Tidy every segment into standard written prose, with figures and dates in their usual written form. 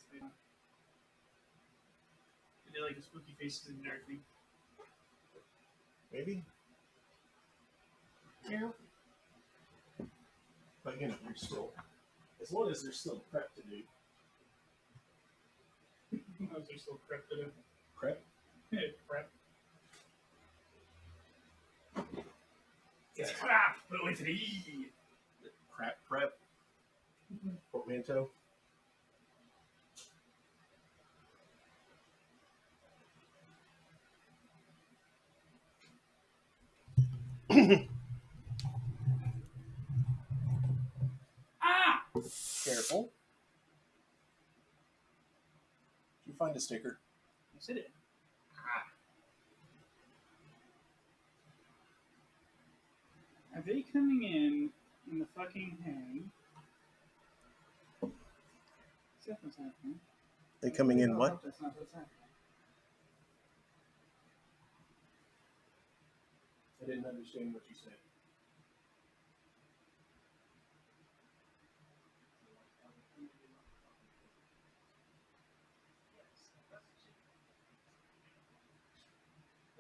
that's they do like the spooky faces and everything. Maybe. Yeah. But you know, you're still, as long as there's still prep to do. Those are still prep to do. Prep? Prep. It's crap, but with an E. Crap prep. Portmanteau. Ah! Careful. Did you find a sticker? Yes, it is. Are they coming in the fucking hang? That's what's happening. They coming in what? That's not what's happening. I didn't understand what you said.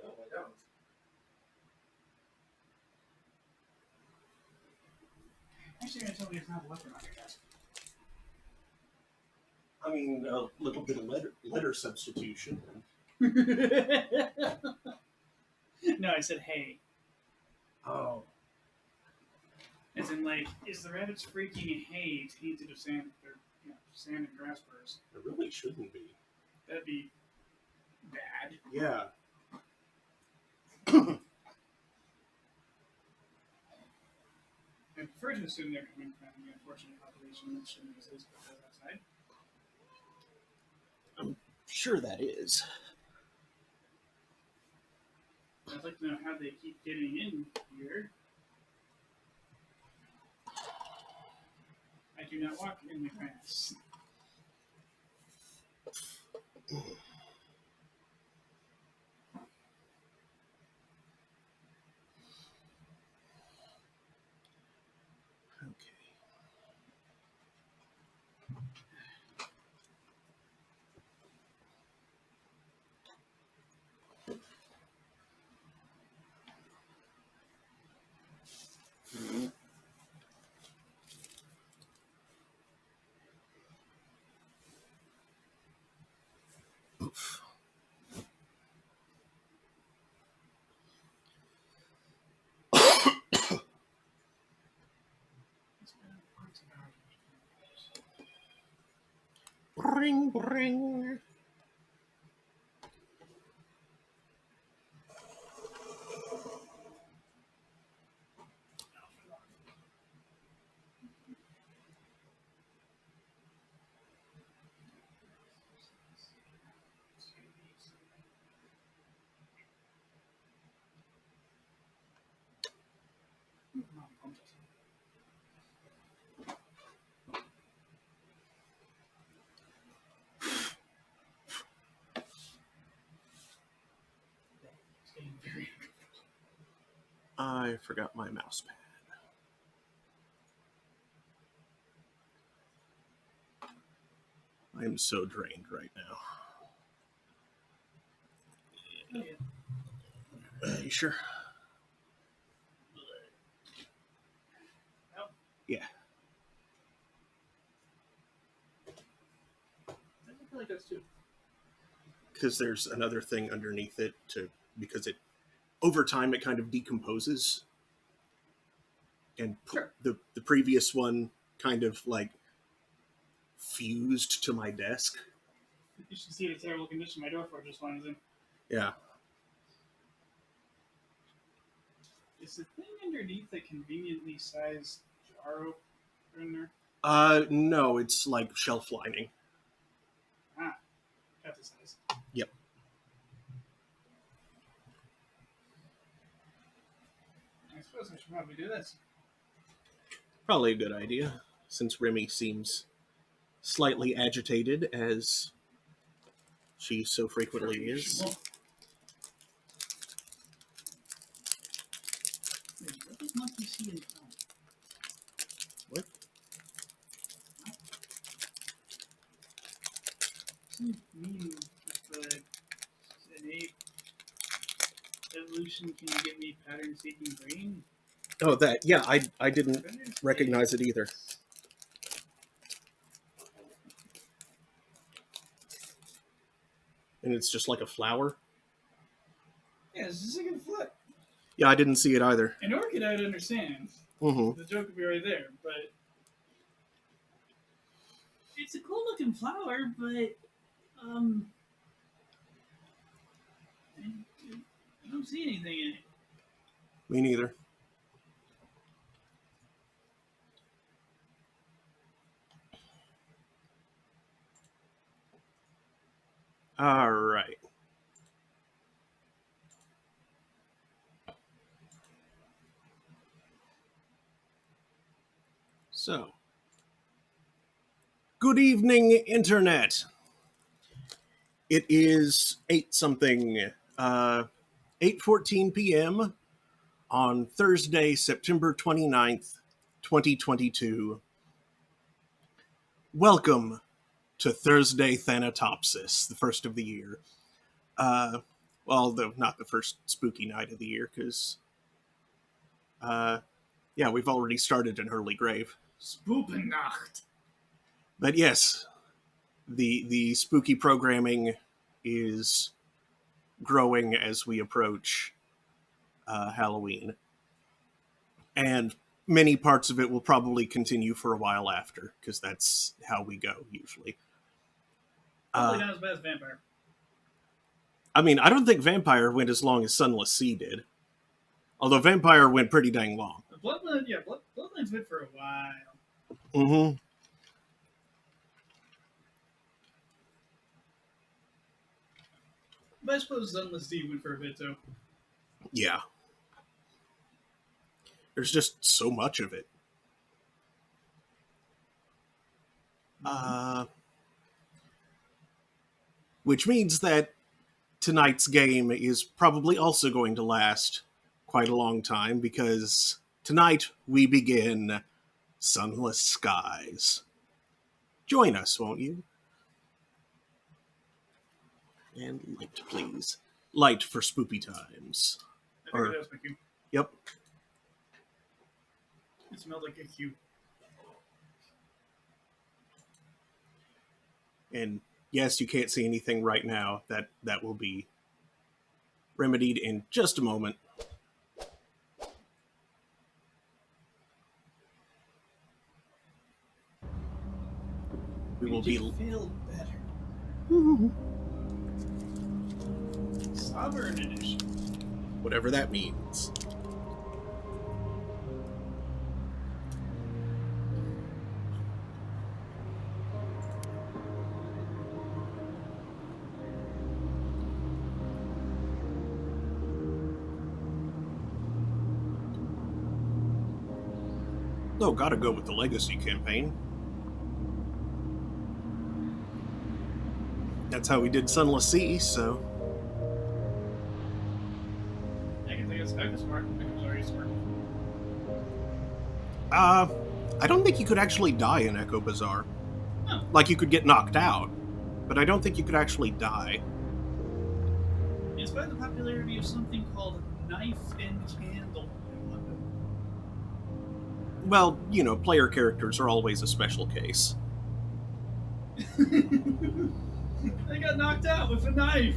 No, I don't. Actually, you're going to tell me it's not a weapon on your desk. I mean, a little bit of letter substitution. No, I said hey. Oh. As in, like, is the rabbit's freaking hay tainted with sand? Or, sand and grass burrs. It really shouldn't be. That'd be bad. Yeah. I prefer to assume they're coming from the unfortunate population that shouldn't exist but goes outside. I'm sure that is. I'd like to know how they keep getting in here. I do not walk in the grass. Bring, bring. I forgot my mouse pad. I am so drained right now. You sure? No. Yeah. I feel like that's too. Because there's another thing underneath it because it over time it kind of decomposes. And Sure. the previous one kind of like fused to my desk. You should see the terrible condition my door for just one is in. Yeah. Is the thing underneath a conveniently sized jar opener? No, it's like shelf lining. Ah, got the size. Yep. I suppose I should probably do this. Probably a good idea, since Remy seems slightly agitated, as she so frequently is. What does monkey see in the phone? What? do you mean with an ape evolution? Can you get me pattern seeking brain? Oh, that. Yeah, I didn't recognize it either. And it's just like a flower? Yeah, it's just like a foot. Yeah, I didn't see it either. An orchid I'd understand. Mm-hmm. The joke would be right there, but it's a cool looking flower, but I don't see anything in it. Me neither. All right. So, good evening, Internet. It is 8:14 p.m. on Thursday, September 29th, 2022. Welcome to Thursday Thanatopsis, the first of the year. Well, though not the first spooky night of the year, because, yeah, we've already started an early grave. Spoopennacht. But yes, the spooky programming is growing as we approach Halloween. And many parts of it will probably continue for a while after, because that's how we go, usually. Probably not as bad as Vampire. I mean, I don't think Vampire went as long as Sunless Sea did. Although Vampire went pretty dang long. Bloodlines went for a while. Mm-hmm. But I suppose Sunless Sea went for a bit, too. Yeah. There's just so much of it. Which means that tonight's game is probably also going to last quite a long time, because tonight we begin Sunless Skies. Join us, won't you? And light, please. Light for spoopy times. I think that was my cue. Yep. It smelled like a cue. And yes, you can't see anything right now. That will be remedied in just a moment. We will be Failbetter. Sovereign edition. Whatever that means. Oh, gotta go with the Legacy campaign. That's how we did Sunless Sea, so... I can think it's kind of smart. I think it was already smart. I don't think you could actually die in Echo Bazaar. Oh. Like, you could get knocked out, but I don't think you could actually die. In spite of the popularity of something called Knife and Candle in London. Well, you know, player characters are always a special case. They got knocked out with a knife.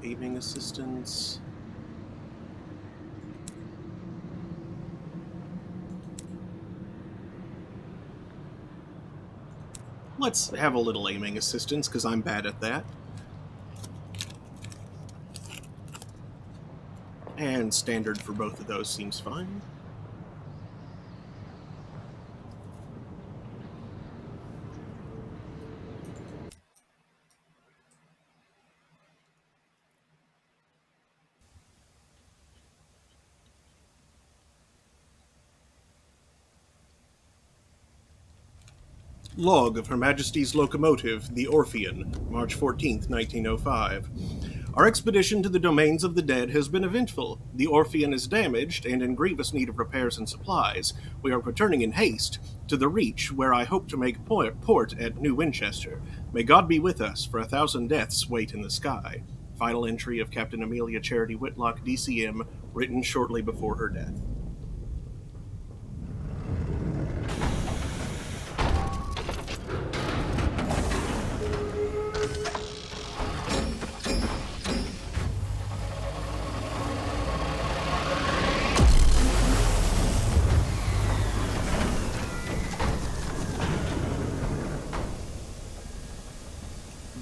Aiming assistance. Let's have a little aiming assistance, because I'm bad at that. And standard for both of those seems fine. Log of Her Majesty's Locomotive, the Orphean, March 14th, 1905. Our expedition to the domains of the dead has been eventful. The Orpheon is damaged and in grievous need of repairs and supplies. We are returning in haste to the Reach, where I hope to make port at New Winchester. May God be with us, for 1,000 deaths wait in the sky. Final entry of Captain Amelia Charity Whitlock, DCM, written shortly before her death.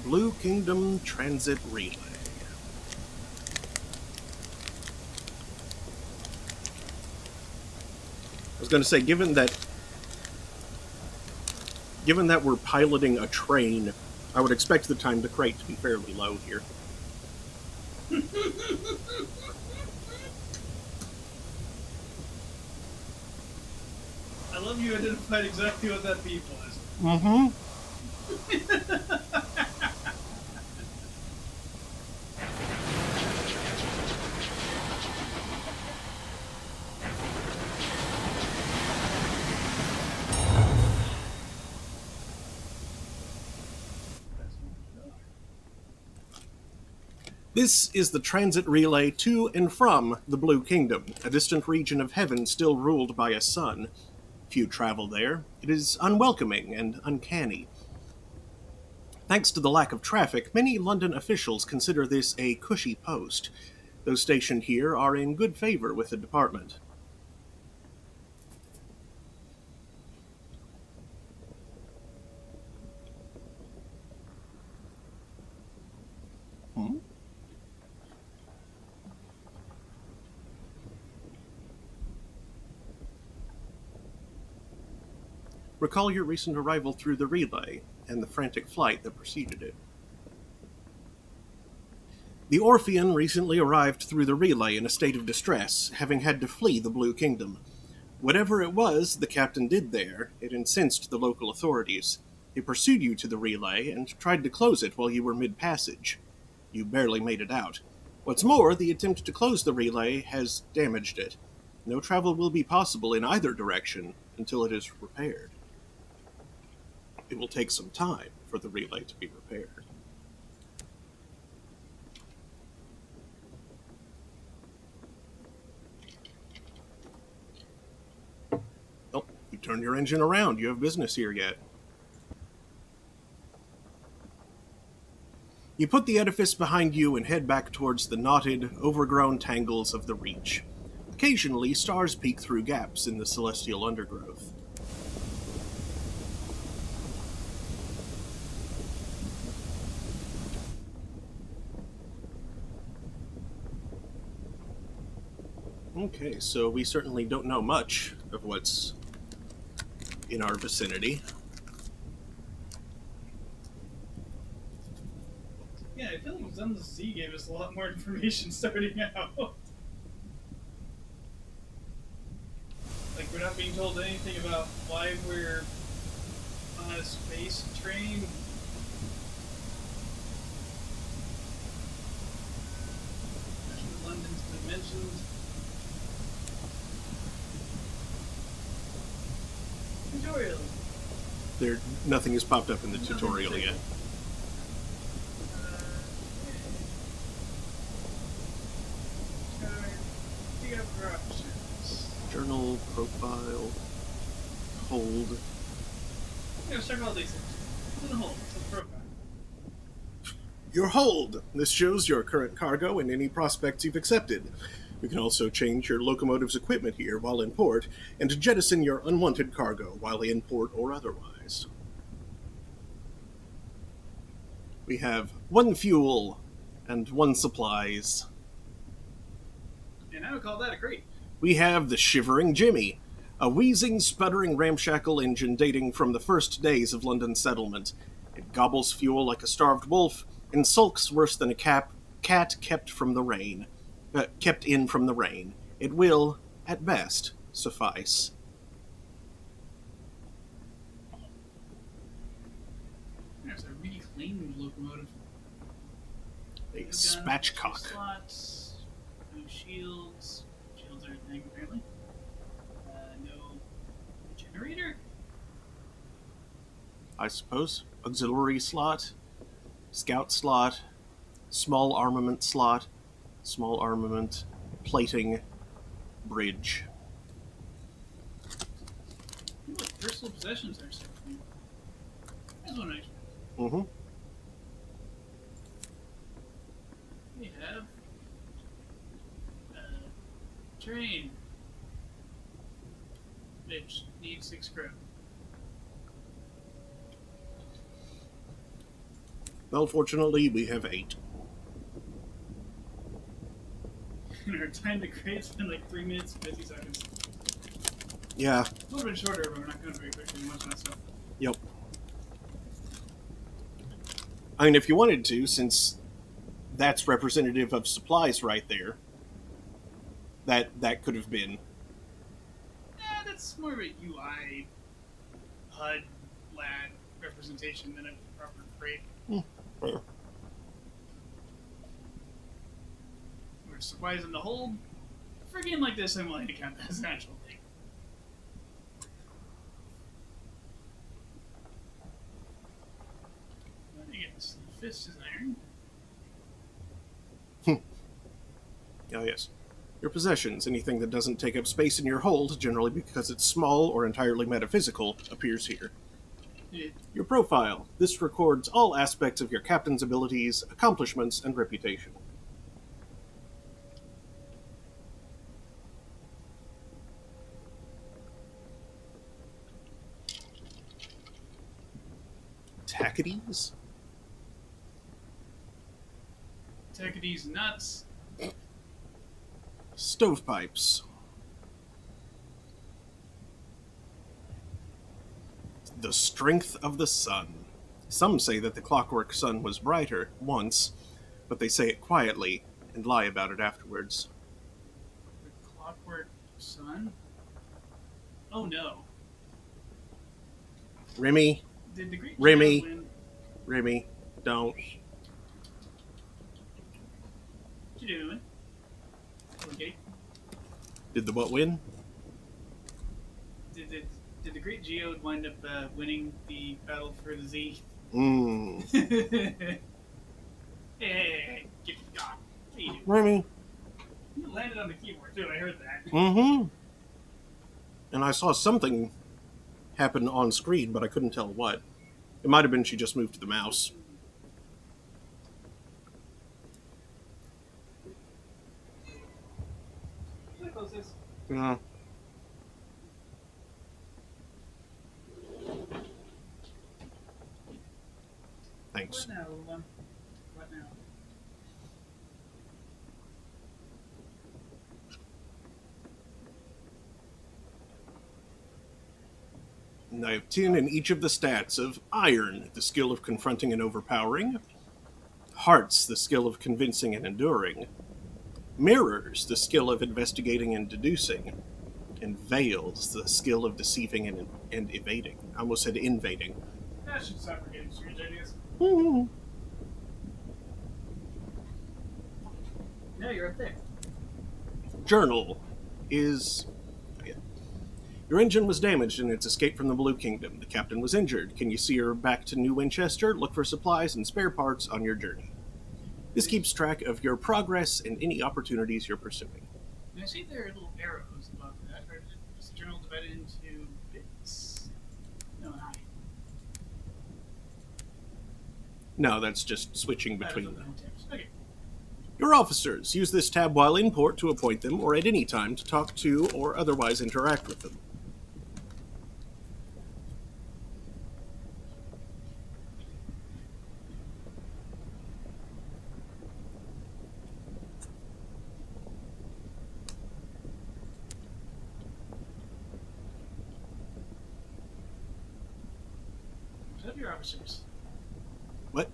Blue Kingdom Transit Relay. I was going to say, given that we're piloting a train, I would expect the time to crate to be fairly low here. I love you identified exactly what that beep was. Mm-hmm. This is the transit relay to and from the Blue Kingdom, a distant region of heaven still ruled by a sun. Few travel there. It is unwelcoming and uncanny. Thanks to the lack of traffic, many London officials consider this a cushy post. Those stationed here are in good favor with the department. Recall your recent arrival through the relay and the frantic flight that preceded it. The Orpheon recently arrived through the relay in a state of distress, having had to flee the Blue Kingdom. Whatever it was the captain did there, it incensed the local authorities. He pursued you to the relay and tried to close it while you were mid-passage. You barely made it out. What's more, the attempt to close the relay has damaged it. No travel will be possible in either direction until it is repaired. It will take some time for the relay to be repaired. Oh, you turned your engine around. You have business here yet. You put the edifice behind you and head back towards the knotted, overgrown tangles of the Reach. Occasionally, stars peek through gaps in the celestial undergrowth. Okay, so we certainly don't know much of what's in our vicinity. Yeah, I feel like Sunless Z gave us a lot more information starting out. Like, we're not being told anything about why we're on a space train. London's dimensions. Tutorial. Nothing has popped up in the tutorial yet. Journal, profile, hold. Yeah, check all these things. What's in the hold? What's in the profile? Your hold! This shows your current cargo and any prospects you've accepted. You can also change your locomotive's equipment here while in port, and jettison your unwanted cargo while in port or otherwise. We have 1 fuel and 1 supplies. And I would call that a crate. We have the Shivering Jimmy, a wheezing, sputtering ramshackle engine dating from the first days of London settlement. It gobbles fuel like a starved wolf and sulks worse than a cat kept from the rain. Kept in from the rain. It will, at best, suffice. There's a reclaimed locomotive. A No guns, 2 spatchcock. slots, no shields. Shields are a thing, apparently. No generator? I suppose. Auxiliary slot, scout slot, small armament slot, small armament, plating, bridge. Ooh, like personal possessions are stuff. That's what I expect. Mm-hmm. We have train, which needs 6 crew. Well, fortunately, we have 8. And our time to crate's been like 3 minutes and 50 seconds. Yeah. A little bit shorter, but we're not going very quickly much of that stuff. Yep. I mean, if you wanted to, since that's representative of supplies right there, that could have been. That's more of a UI HUD LAD representation than a proper crate. Fair. Where supplies in the hold. For a game like this, I'm willing to count that as an actual thing. I guess the fist is iron. Oh, yes. Your possessions, anything that doesn't take up space in your hold, generally because it's small or entirely metaphysical, appears here. Your profile. This records all aspects of your captain's abilities, accomplishments, and reputation. Tackities? Tackity's nuts. Stovepipes. The strength of the sun. Some say that the clockwork sun was brighter once, but they say it quietly and lie about it afterwards. The clockwork sun? Oh no. Remy, Did the Great Remy. Geo win? Remy, don't. What you doing? Okay. Did the what win? Did the Great Geo wind up winning the battle for the Z? Hey, get gone. What are you doing? Remy. You landed on the keyboard too, I heard that. Mm-hmm. And I saw something happen on screen, but I couldn't tell what. It might have been she just moved to the mouse. Should I close this? Yeah. Thanks. What now, little one? What now? And I have 10 in each of the stats of Iron, the skill of confronting and overpowering. Hearts, the skill of convincing and enduring. Mirrors, the skill of investigating and deducing. And Veils, the skill of deceiving and evading. I almost said invading. I should stop forgetting strange ideas. Mm-hmm. No, you're up there. Journal is... Your engine was damaged in its escape from the Blue Kingdom. The captain was injured. Can you see her back to New Winchester? Look for supplies and spare parts on your journey. This keeps track of your progress and any opportunities you're pursuing. And I see there are little arrows above that. Or is the journal divided into bits? No, not. No, that's just switching between them. Okay. Your officers. Use this tab while in port to appoint them or at any time to talk to or otherwise interact with them. What are your officers? What?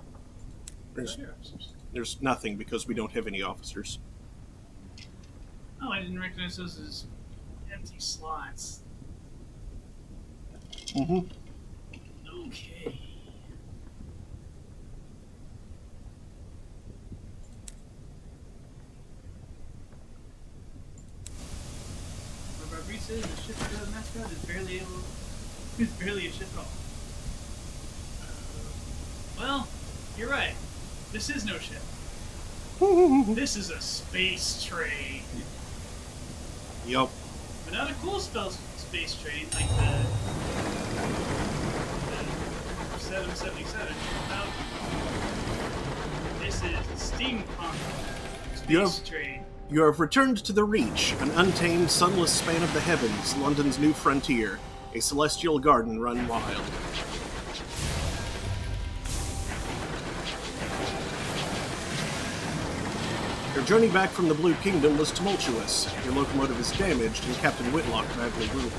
What are your officers? There's nothing because we don't have any officers. Oh, I didn't recognize those as empty slots. Mm-hmm. Okay. says the ship mascot is barely a ship at all. Well, you're right. This is no ship. This is a space train. Yup. But not a cool space train like the 777. No. This is a steampunk space train. You have returned to the Reach, an untamed, sunless span of the heavens, London's new frontier, a celestial garden run wild. Your journey back from the Blue Kingdom was tumultuous. Your locomotive is damaged, and Captain Whitlock badly wounded.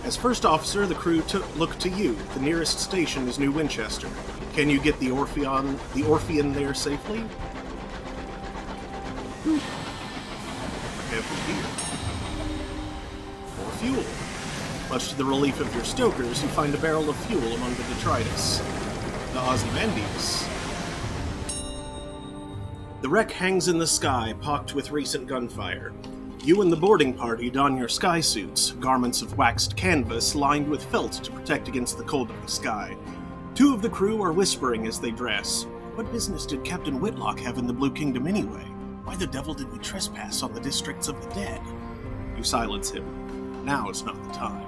As first officer, the crew look to you. The nearest station is New Winchester. Can you get the Orphean there safely? Heavy beer. More fuel. Much to the relief of your stokers, you find a barrel of fuel among the detritus. The Ozymandias. The wreck hangs in the sky, pocked with recent gunfire. You and the boarding party don your sky suits, garments of waxed canvas lined with felt to protect against the cold of the sky. Two of the crew are whispering as they dress. What business did Captain Whitlock have in the Blue Kingdom anyway? Why the devil did we trespass on the districts of the dead? You silence him. Now is not the time.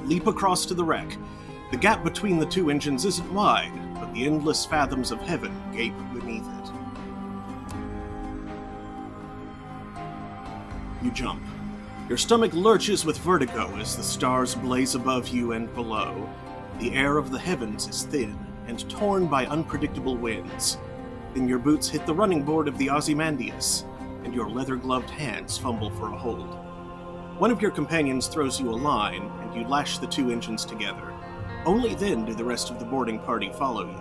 Leap across to the wreck. The gap between the two engines isn't wide, but the endless fathoms of heaven gape beneath it. You jump. Your stomach lurches with vertigo as the stars blaze above you and below. The air of the heavens is thin and torn by unpredictable winds. Then your boots hit the running board of the Ozymandias, and your leather-gloved hands fumble for a hold. One of your companions throws you a line, and you lash the two engines together. Only then do the rest of the boarding party follow you.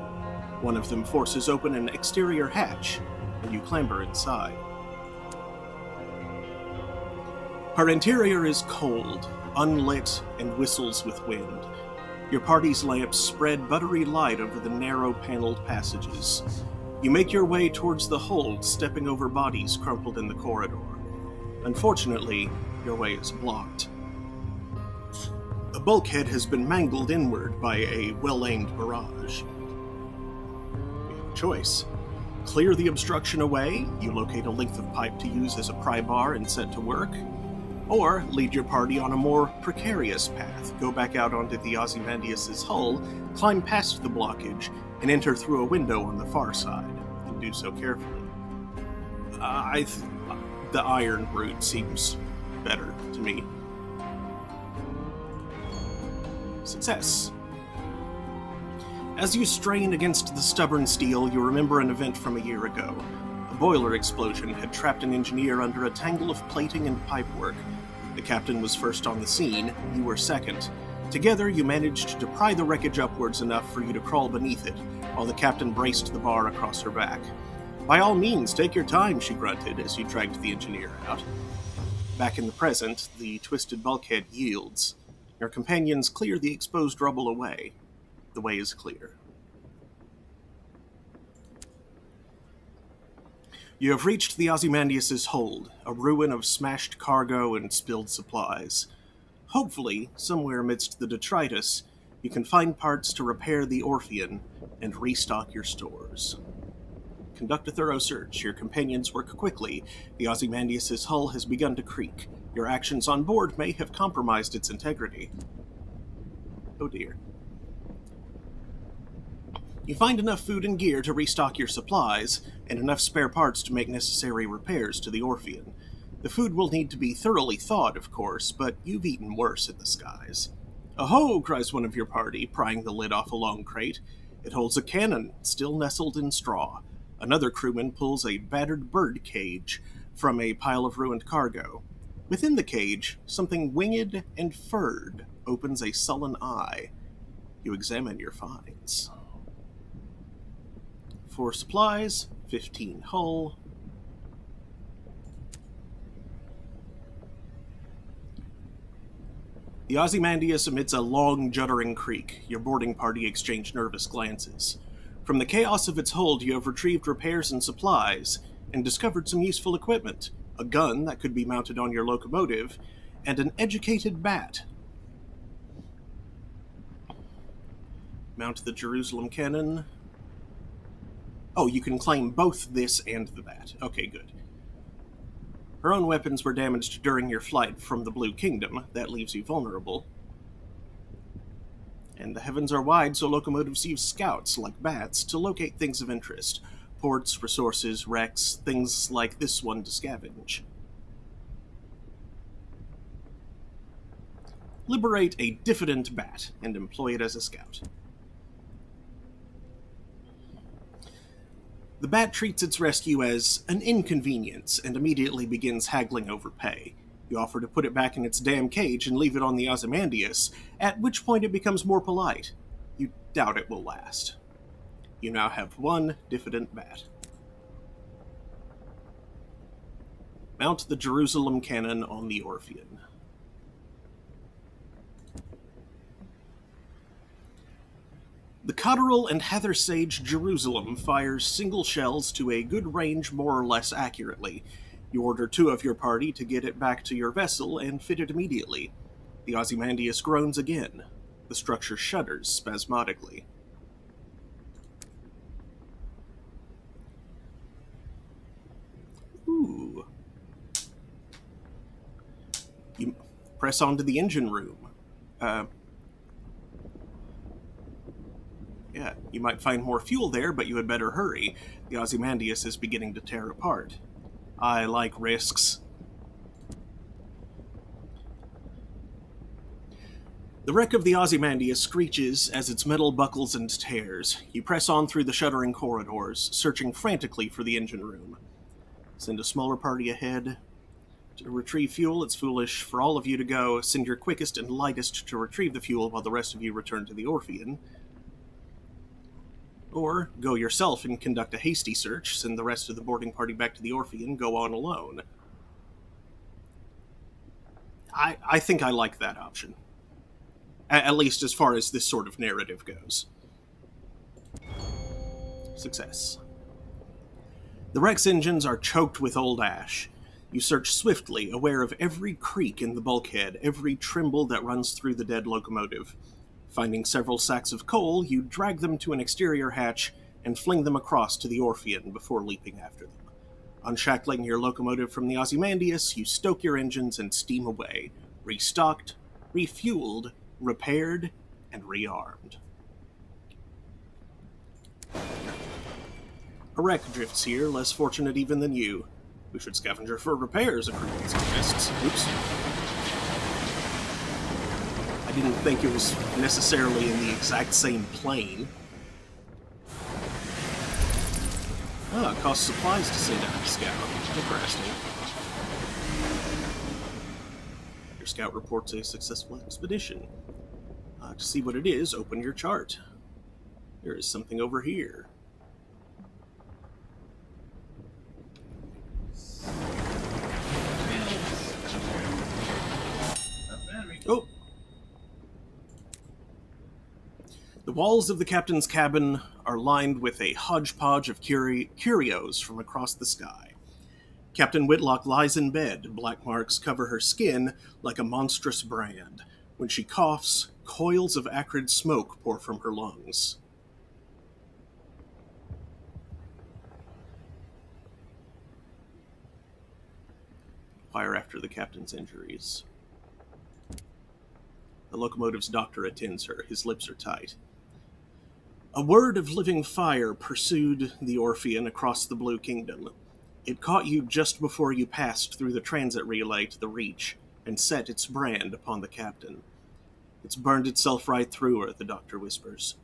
One of them forces open an exterior hatch, and you clamber inside. Her interior is cold, unlit, and whistles with wind. Your party's lamps spread buttery light over the narrow paneled passages. You make your way towards the hold, stepping over bodies crumpled in the corridor. Unfortunately, your way is blocked. A bulkhead has been mangled inward by a well-aimed barrage. You have a choice. Clear the obstruction away, you locate a length of pipe to use as a pry bar and set to work, or lead your party on a more precarious path, go back out onto the Ozymandias' hull, climb past the blockage, and enter through a window on the far side, and do so carefully. The iron route seems better to me. Success. As you strain against the stubborn steel, you remember an event from a year ago. A boiler explosion had trapped an engineer under a tangle of plating and pipework. The captain was first on the scene, you were second. Together, you managed to pry the wreckage upwards enough for you to crawl beneath it, while the captain braced the bar across her back. By all means, take your time, she grunted as you dragged the engineer out. Back in the present, the twisted bulkhead yields. Your companions clear the exposed rubble away. The way is clear. You have reached the Ozymandias' hold, a ruin of smashed cargo and spilled supplies. Hopefully, somewhere amidst the detritus, you can find parts to repair the Orphean and restock your stores. Conduct a thorough search. Your companions work quickly. The Ozymandias' hull has begun to creak. Your actions on board may have compromised its integrity. Oh dear. You find enough food and gear to restock your supplies, and enough spare parts to make necessary repairs to the Orphean. The food will need to be thoroughly thawed, of course, but you've eaten worse in the skies. "Aho!" cries one of your party, prying the lid off a long crate. It holds a cannon, still nestled in straw. Another crewman pulls a battered bird cage from a pile of ruined cargo. Within the cage, something winged and furred opens a sullen eye. You examine your finds. 4 supplies, 15 hull. The Ozymandias emits a long, juddering creak. Your boarding party exchange nervous glances. From the chaos of its hold, you have retrieved repairs and supplies, and discovered some useful equipment: a gun that could be mounted on your locomotive, and an educated bat. Mount the Jerusalem cannon. Oh, you can claim both this and the bat. Okay, good. Her own weapons were damaged during your flight from the Blue Kingdom. That leaves you vulnerable. And the heavens are wide, so locomotives use scouts, like bats, to locate things of interest. Ports, resources, wrecks, things like this one to scavenge. Liberate a diffident bat, and employ it as a scout. The bat treats its rescue as an inconvenience, and immediately begins haggling over pay. You offer to put it back in its damn cage and leave it on the Ozymandias, at which point it becomes more polite. You doubt it will last. You now have one diffident bat. Mount the Jerusalem cannon on the Orphean. The Cotteril and Heather Sage Jerusalem fires single shells to a good range more or less accurately. You order 2 of your party to get it back to your vessel and fit it immediately. The Ozymandias groans again. The structure shudders spasmodically. Ooh. You press onto the engine room. Yeah, you might find more fuel there, but you had better hurry. The Ozymandias is beginning to tear apart. I like risks. The wreck of the Ozymandias screeches as its metal buckles and tears. You press on through the shuddering corridors, searching frantically for the engine room. Send a smaller party ahead. To retrieve fuel, it's foolish for all of you to go. Send your quickest and lightest to retrieve the fuel while the rest of you return to the Orphean. Or go yourself and conduct a hasty search, send the rest of the boarding party back to the Orphean, go on alone. I think I like that option. At least as far as this sort of narrative goes. Success. The wreck's engines are choked with old ash. You search swiftly, aware of every creak in the bulkhead, every tremble that runs through the dead locomotive. Finding several sacks of coal, you drag them to an exterior hatch and fling them across to the Orphean before leaping after them. Unshackling your locomotive from the Ozymandias, you stoke your engines and steam away, restocked, refueled, repaired, and rearmed. A wreck drifts here, less fortunate even than you. We should scavenge her for repairs, a crew suggests. Oops. I didn't think it was necessarily in the exact same plane. Ah, it costs supplies to send out a scout. Interesting. Your scout reports a successful expedition. To see what it is, open your chart. There is something over here. Oh! The walls of the captain's cabin are lined with a hodgepodge of curios from across the sky. Captain Whitlock lies in bed. Black marks cover her skin like a monstrous brand. When she coughs, coils of acrid smoke pour from her lungs. Fire after the captain's injuries. The locomotive's doctor attends her. His lips are tight. A word of living fire pursued the Orphean across the Blue Kingdom. It caught you just before you passed through the transit relay to the Reach, and set its brand upon the captain. It's burned itself right through her, the doctor whispers.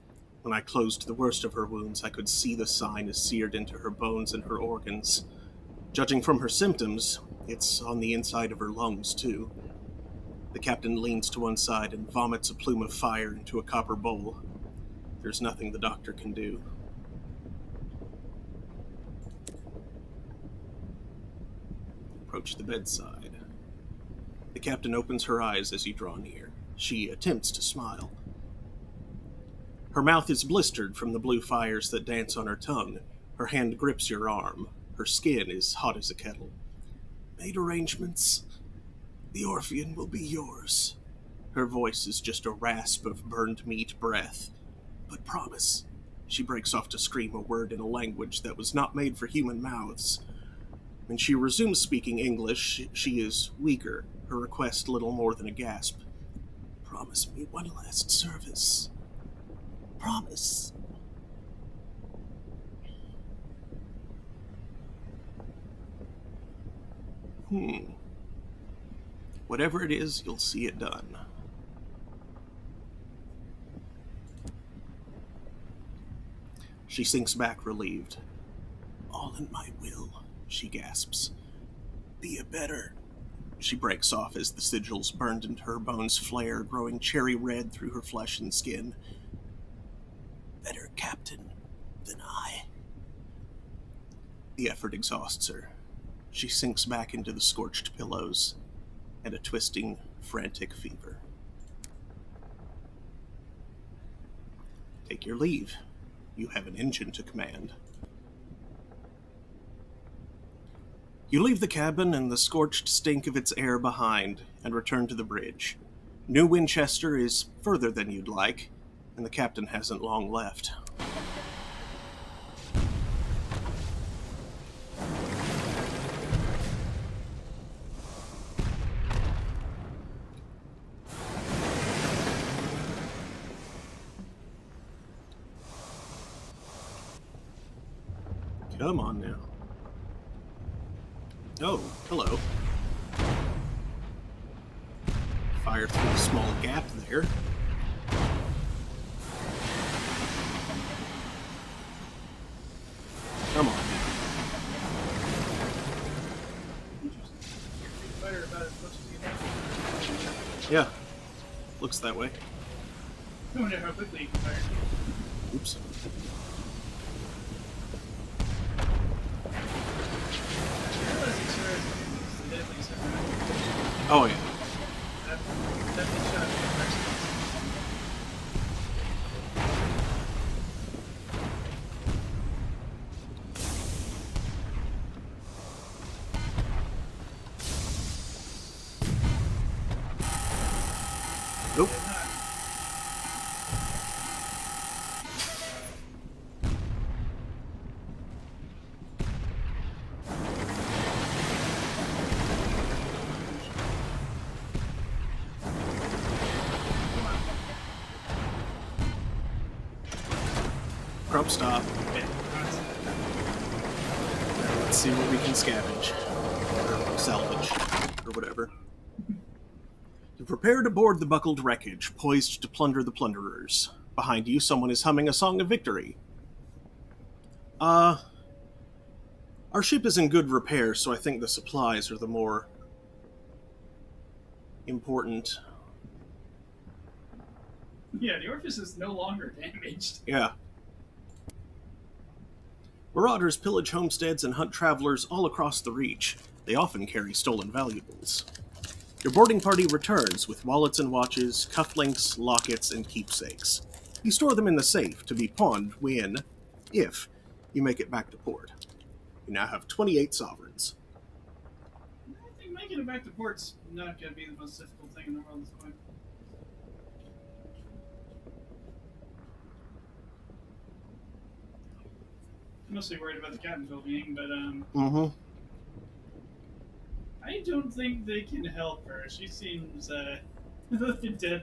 When I closed the worst of her wounds, I could see the sign is seared into her bones and her organs. Judging from her symptoms, it's on the inside of her lungs, too. The captain leans to one side and vomits a plume of fire into a copper bowl. There's nothing the doctor can do. Approach the bedside. The captain opens her eyes as you draw near. She attempts to smile. Her mouth is blistered from the blue fires that dance on her tongue. Her hand grips your arm. Her skin is hot as a kettle. Made arrangements. The Orphean will be yours. Her voice is just a rasp of burned meat breath. But promise. She breaks off to scream a word in a language that was not made for human mouths. When she resumes speaking English, she is weaker, her request little more than a gasp. Promise me one last service. Promise. Whatever it is, you'll see it done. She sinks back, relieved. All in my will, she gasps. Be a better. She breaks off as the sigils burned into her bones flare, growing cherry red through her flesh and skin. Better captain than I. The effort exhausts her. She sinks back into the scorched pillows and a twisting, frantic fever. Take your leave. You have an engine to command. You leave the cabin and the scorched stink of its air behind and return to the bridge. New Winchester is further than you'd like, and the captain hasn't long left. Come on now. Oh, hello. Fire through a small gap there. Come on now. Fighter about as much as you know. Yeah, looks that way. I wonder how quickly you can fire. Oops. I realize it's the deadly stuff. Oh, yeah. That shot is Nope. Crop stop. Let's see what we can scavenge. Or salvage. Or whatever. You prepare to board the buckled wreckage, poised to plunder the plunderers. Behind you, someone is humming a song of victory. Our ship is in good repair, so I think the supplies are the more important. Yeah, the orifice is no longer damaged. Yeah. Marauders pillage homesteads and hunt travelers all across the Reach. They often carry stolen valuables. Your boarding party returns with wallets and watches, cufflinks, lockets, and keepsakes. You store them in the safe to be pawned if you make it back to port. You now have 28 sovereigns. I think making it back to port's not going to be the most difficult thing in the world at this point. I'm mostly worried about the captain's well-being, but I don't think they can help her. She seems dead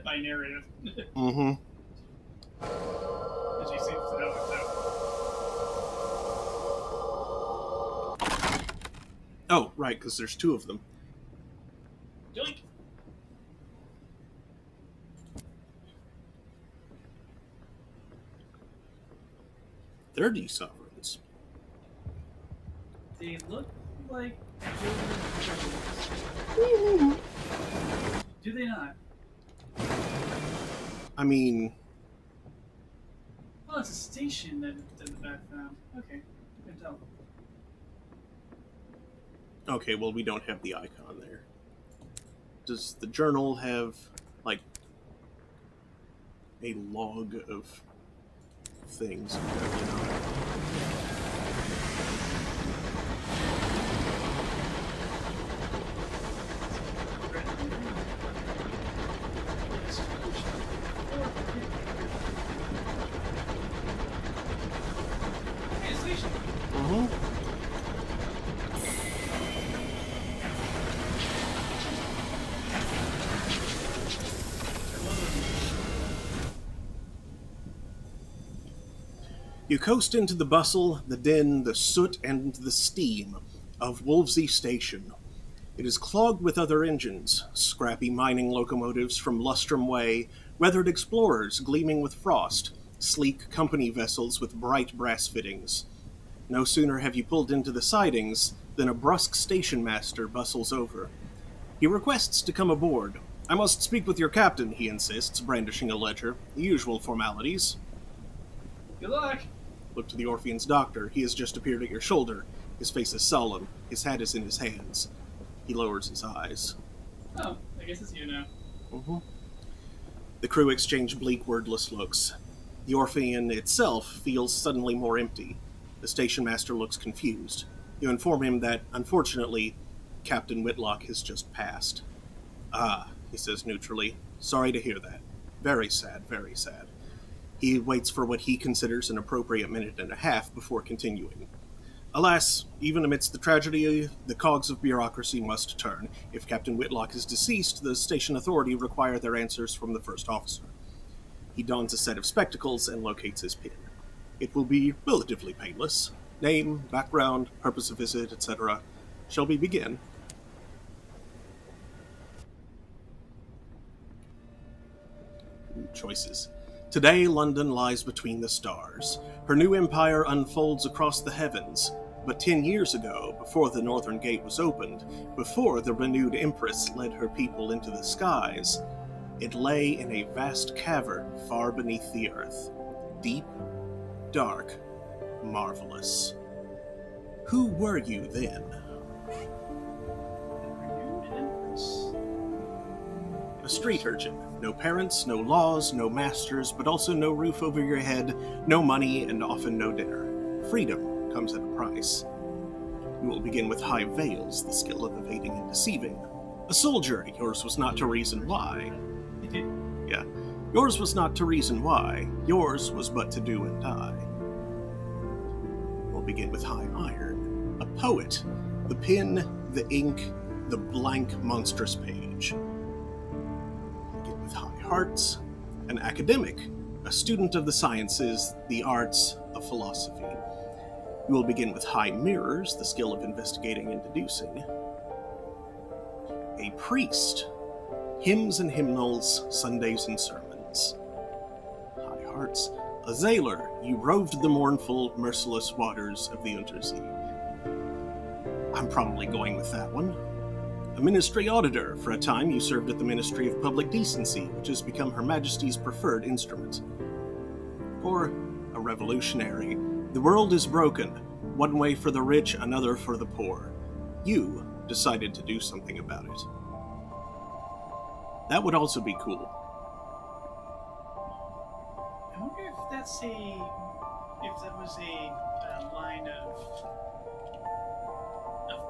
by narrative. And she seems to know it, though. Oh, right, because there's two of them. Yoink! 30 sovereigns. They look like do they not? I mean, Oh, it's a station that the back found. Okay, I can tell. okay, well, we don't have the icon there. Does the journal have, like, a log of things. Hey, station. Mm-hmm. You coast into the bustle, the din, the soot, and the steam of Wolvesey Station. It is clogged with other engines, scrappy mining locomotives from Lustrum Way, weathered explorers gleaming with frost, sleek company vessels with bright brass fittings. No sooner have you pulled into the sidings than a brusque station master bustles over. He requests to come aboard. I must speak with your captain, he insists, brandishing a ledger. The usual formalities. Good luck. Look to the Orphean's doctor. He has just appeared at your shoulder. His face is solemn. His hat is in his hands. He lowers his eyes. Oh, I guess it's you now. Mm-hmm. The crew exchange bleak, wordless looks. The Orphean itself feels suddenly more empty. The station master looks confused. You inform him that, unfortunately, Captain Whitlock has just passed. Ah, he says neutrally. Sorry to hear that. Very sad, very sad. He waits for what he considers an appropriate minute and a half before continuing. Alas, even amidst the tragedy, the cogs of bureaucracy must turn. If Captain Whitlock is deceased, the station authority require their answers from the first officer. He dons a set of spectacles and locates his pin. It will be relatively painless. Name, background, purpose of visit, etc. Shall we begin? Choices. Today, London lies between the stars. Her new empire unfolds across the heavens. But 10 years ago, before the Northern Gate was opened, before the renewed Empress led her people into the skies, it lay in a vast cavern far beneath the earth. Deep, dark, marvelous. Who were you then? Renewed Empress. A street urchin. No parents, no laws, no masters, but also no roof over your head, no money, and often no dinner. Freedom comes at a price. You will begin with high veils, the skill of evading and deceiving. A soldier, yours was not to reason why. Yeah. Yours was not to reason why. Yours was but to do and die. We'll begin with high iron. A poet. The pen, the ink, the blank monstrous page. Begin with high hearts. An academic. A student of the sciences, the arts, of philosophy. You will begin with high mirrors, the skill of investigating and deducing. A priest. Hymns and hymnals, Sundays and sermons. High hearts. A sailor, you roved the mournful, merciless waters of the Untersee. I'm probably going with that one. A ministry auditor. For a time, you served at the Ministry of Public Decency, which has become Her Majesty's preferred instrument. Or a revolutionary. The world is broken. One way for the rich, another for the poor. You decided to do something about it. That would also be cool. I wonder if that was a line of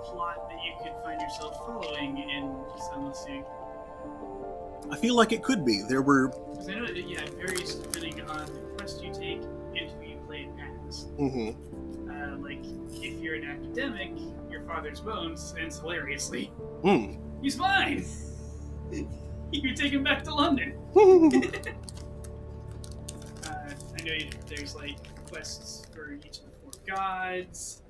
plot that you could find yourself following in Sunless. I feel like it could be. There were... Because I know that, it varies depending on the quest you take and who you play it as. Mm-hmm. Like, if you're an academic, your father's bones ends hilariously. He's fine! You take him back to London. I know there's, like, quests for each of the four gods.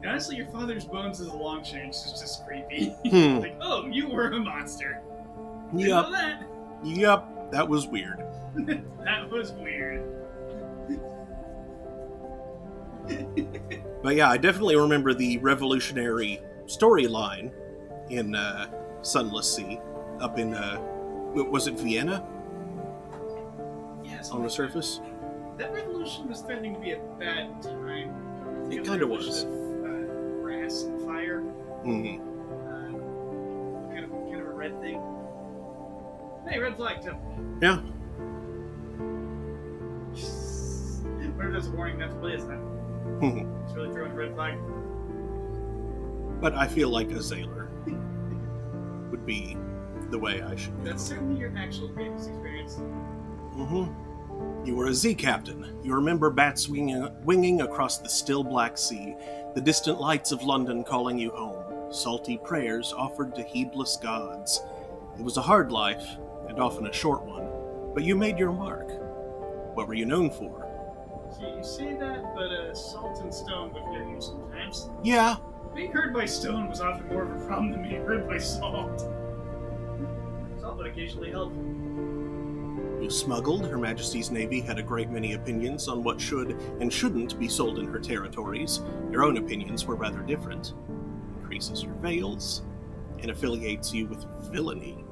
Honestly, your father's bones is a long change. It's just creepy. Like, oh, you were a monster. Yep. Know that? Yep. That was weird. That was weird. But yeah, I definitely remember the revolutionary storyline in Sunless Sea, up in, was it Vienna? Yeah, On the surface? That revolution was threatening to be a bad time. It kind of was. Brass and fire. Hmm. Kind of a red thing. Hey, red flag too. Yeah. What if there's a warning not to play as that? Hmm. It's really throwing a red flag. But I feel like a sailor would be the way I should go. That's certainly your actual previous experience. Mm-hmm. You were a Z captain. You remember bats winging across the still black sea, the distant lights of London calling you home, salty prayers offered to heedless gods. It was a hard life, and often a short one, but you made your mark. What were you known for? See, you say that, but salt and stone would hurt you sometimes. Yeah. Being hurt by stone was often more of a problem than being hurt by salt. Salt would occasionally help. You smuggled. Her Majesty's Navy had a great many opinions on what should and shouldn't be sold in her territories. Your own opinions were rather different. Increases your veils and affiliates you with villainy.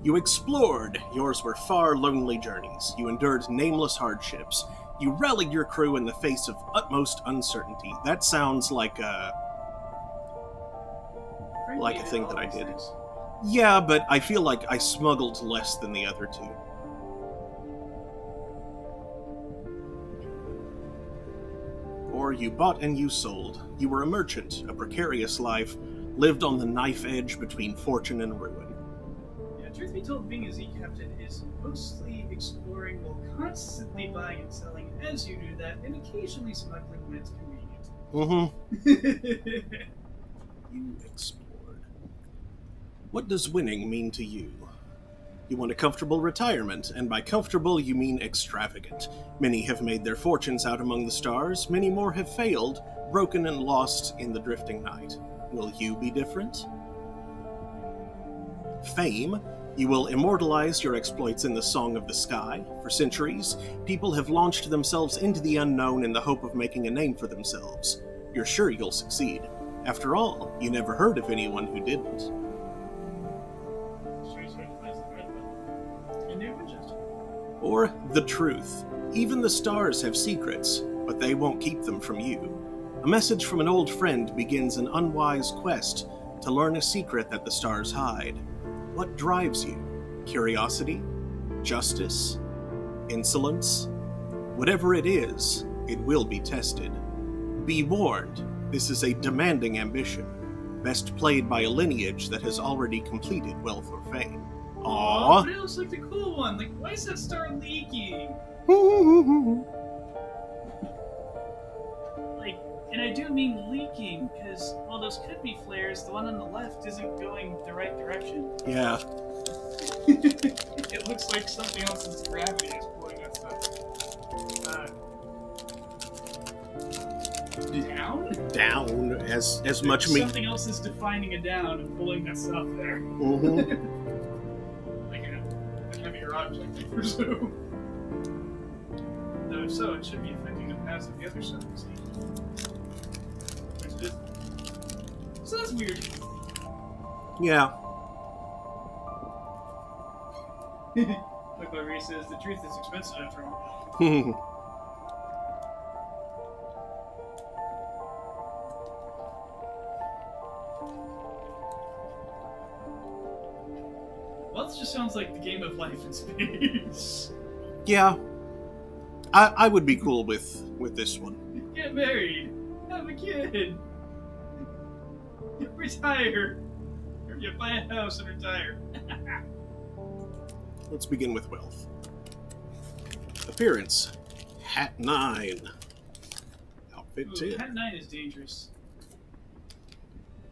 You explored. Yours were far lonely journeys. You endured nameless hardships. You rallied your crew in the face of utmost uncertainty. That sounds like a thing that I did. Yeah, but I feel like I smuggled less than the other two. Or you bought and you sold. You were a merchant, a precarious life, lived on the knife edge between fortune and ruin. Yeah, truth be told, being a Z captain is mostly exploring while constantly buying and selling as you do that, and occasionally smuggling when it's convenient. Mm-hmm. You explored. What does winning mean to you? You want a comfortable retirement, and by comfortable you mean extravagant. Many have made their fortunes out among the stars, many more have failed, broken and lost in the drifting night. Will you be different? Fame. You will immortalize your exploits in the song of the sky. For centuries, people have launched themselves into the unknown in the hope of making a name for themselves. You're sure you'll succeed. After all, you never heard of anyone who didn't. Or the truth. Even the stars have secrets, but they won't keep them from you. A message from an old friend begins an unwise quest to learn a secret that the stars hide. What drives you? Curiosity? Justice? Insolence? Whatever it is, it will be tested. Be warned, this is a demanding ambition, best played by a lineage that has already completed wealth or fame. Aww, but it looks like the cool one. Like, why is that star leaking? Like, and I do mean leaking, because while those could be flares, the one on the left isn't going the right direction. Yeah. It looks like something else's gravity is pulling that stuff. Down? Down, as much meat. Something else is defining a down and pulling that stuff there. Mm-hmm. Like a heavier object, I presume. Though if so, it should be affecting the paths of the other stuff you see. Which is... So that's weird. Yeah. Like what Reese says, the truth is expensive after all. Wealth just sounds like the game of life in space. Yeah. I would be cool with this one. Get married. Have a kid. Retire. Or you buy a house and retire. Let's begin with wealth. Appearance. Hat 9. Outfit 10. Hat 9 is dangerous.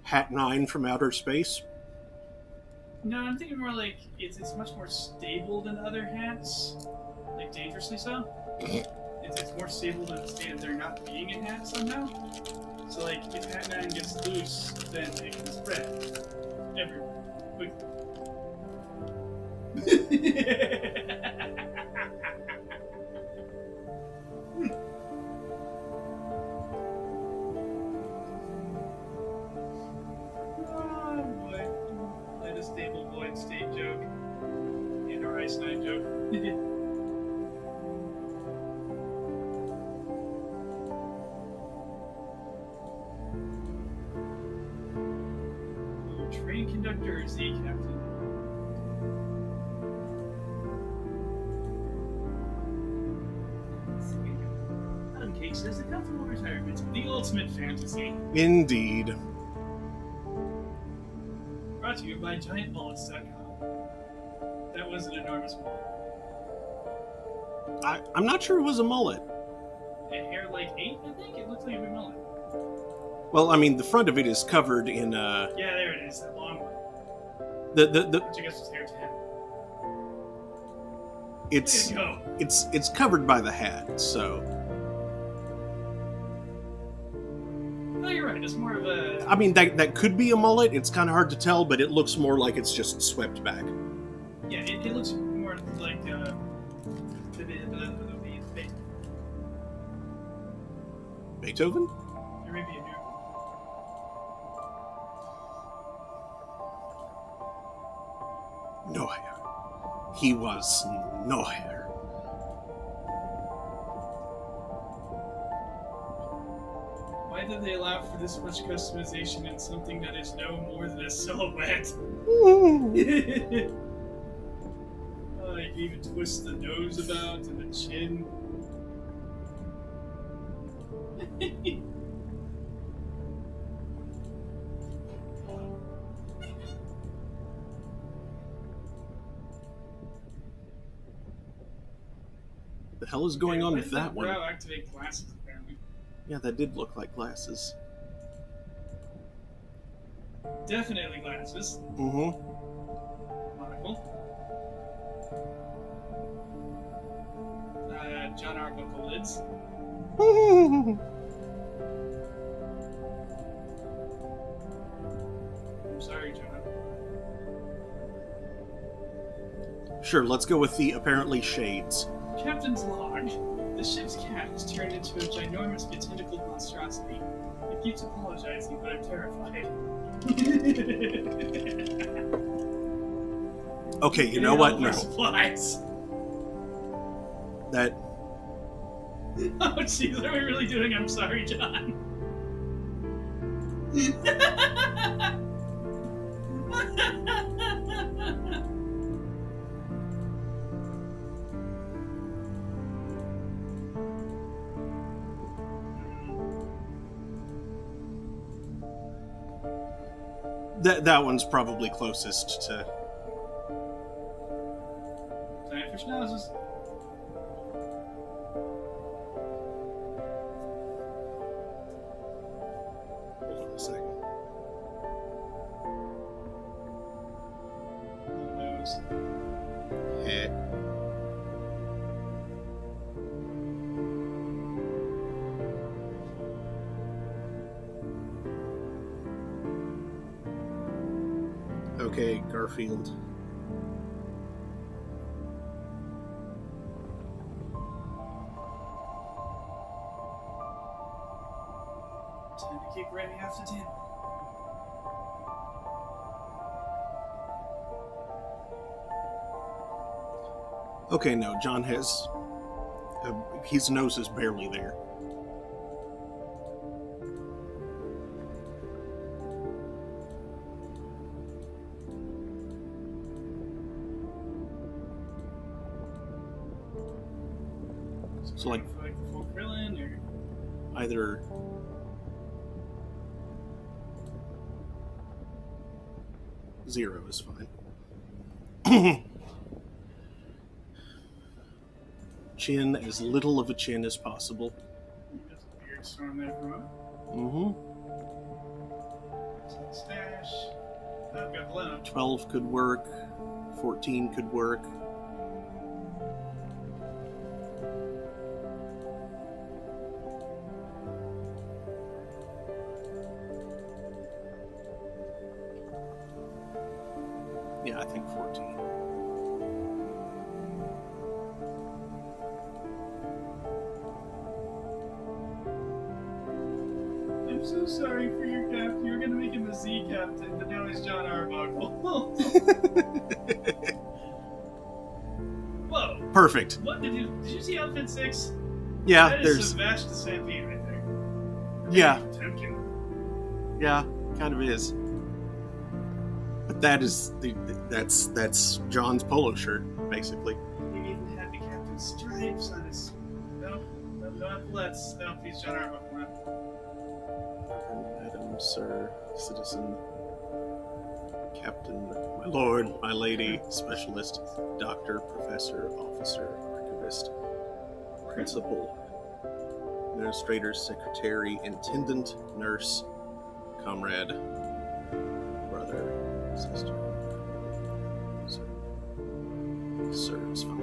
Hat 9 from outer space. No, I'm thinking more like it's much more stable than other hats. Like, dangerously so. It's more stable than the state of there not being a hat somehow. So, like, if Hat 9 gets loose, then it can spread everywhere. Quickly. Oh boy. Let a stable void state joke. And our Ice 9 joke. train conductor or Z captain? Adam Cake says the comfortable retirement, the ultimate fantasy. Indeed. Brought to you by GiantMullets.com. That was an enormous mullet. I'm not sure it was a mullet. A hair like 8, I think? It looks like a big mullet. Well, I mean, the front of it is covered in Yeah, there it is, that long one. the Which I guess was hair 10. it's Way to go. it's covered by the hat, so No, you're right. It's more of a. I mean that could be a mullet. It's kind of hard to tell, but it looks more like it's just swept back. Yeah, it looks more like Beethoven? There may be a new. No hair. He was no hair. Why did they allow for this much customization in something that is no more than a silhouette? Oh, you can even twist the nose about and the chin. The hell is going on with that one? Brow activate glasses, apparently. Yeah, that did look like glasses. Definitely glasses. Mm-hmm. Monocle. John Arbuckle lids. I'm sorry, John. Sure, let's go with the apparently shades. Captain's log. The ship's cat has turned into a ginormous tentacled monstrosity. It keeps apologizing, but I'm terrified. Okay, you know what? No. Supplies. That Oh, jeez, are we really doing I'm sorry, John? that one's probably closest to. Giant fish noses. Hold on a second. Nose. Heh. Okay, Garfield. Time to keep ready after 10. Okay, no, John has. His nose is barely there. So, like the full krillin, or either zero is fine. Chin, as little of a chin as possible. just a beard storm there for a moment. Mm-hmm. Stash. I've got the lineup. 12 could work. 14 could work. Yeah, I think 14. I'm so sorry for your captain. You were gonna make him a Z captain, but now he's John Arbuckle. Whoa! Perfect. What did you see Outfit 6? Yeah, That is there's. Sebastian Stampede right there. Yeah, Potemkin. yeah, kind of is. But that's John's polo shirt, basically. He even had the captain's stripes on his. No, no epaulets. No, please, John Arbuckle. Madam, sir, citizen, captain, my lord, my lady, specialist, doctor, professor, officer, archivist, principal, administrator, secretary, intendant, nurse, comrade, brother, sister. Sir is fine.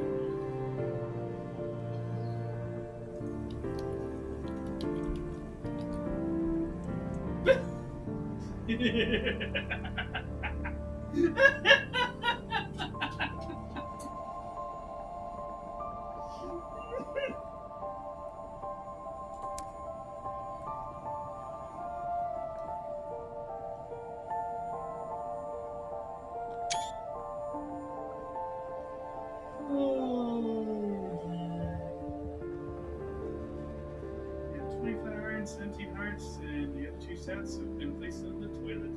You have 25 irons, 17 hearts, and you have 2 stats have been placed on the toilet.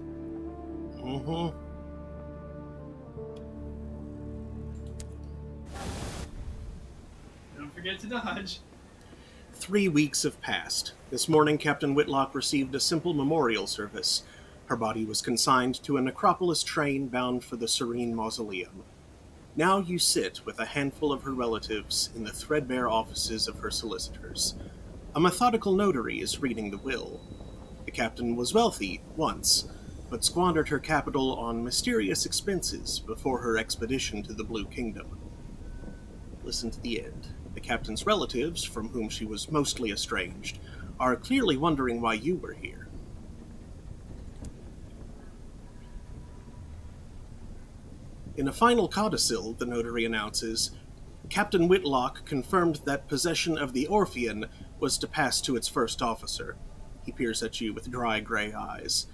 Mm-hmm. Don't forget to dodge. 3 weeks have passed. This morning, Captain Whitlock received a simple memorial service. Her body was consigned to a necropolis train bound for the Serene Mausoleum. Now you sit with a handful of her relatives in the threadbare offices of her solicitors. A methodical notary is reading the will. The captain was wealthy once, but squandered her capital on mysterious expenses before her expedition to the Blue Kingdom. Listen to the end. The captain's relatives, from whom she was mostly estranged, are clearly wondering why you were here. In a final codicil, the notary announces, Captain Whitlock confirmed that possession of the Orphean was to pass to its first officer. He peers at you with dry gray eyes.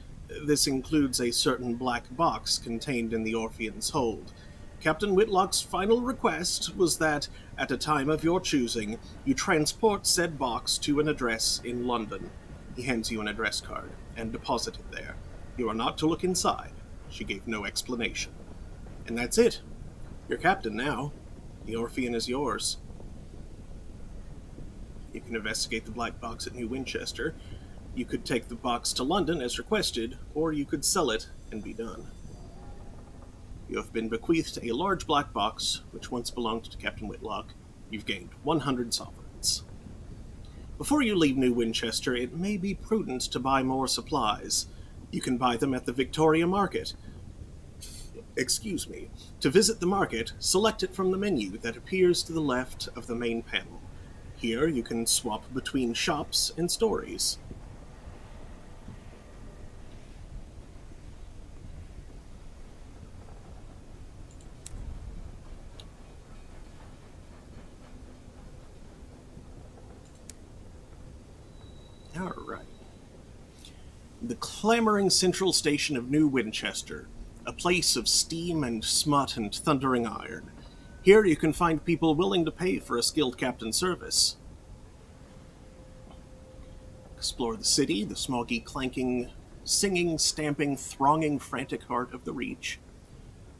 This includes a certain black box contained in the Orphean's hold. Captain Whitlock's final request was that, at a time of your choosing, you transport said box to an address in London. He hands you an address card, and deposit it there. You are not to look inside. She gave no explanation. And that's it. You're captain now. The Orphean is yours. You can investigate the black box at New Winchester. You could take the box to London as requested, or you could sell it and be done. You have been bequeathed a large black box, which once belonged to Captain Whitlock. You've gained 100 sovereigns. Before you leave New Winchester, it may be prudent to buy more supplies. You can buy them at the Victoria Market. To visit the market, select it from the menu that appears to the left of the main panel. Here you can swap between shops and stories. All right. The clamoring central station of New Winchester, a place of steam and smut and thundering iron. Here you can find people willing to pay for a skilled captain's service. Explore the city, the smoggy, clanking, singing, stamping, thronging, frantic heart of the Reach.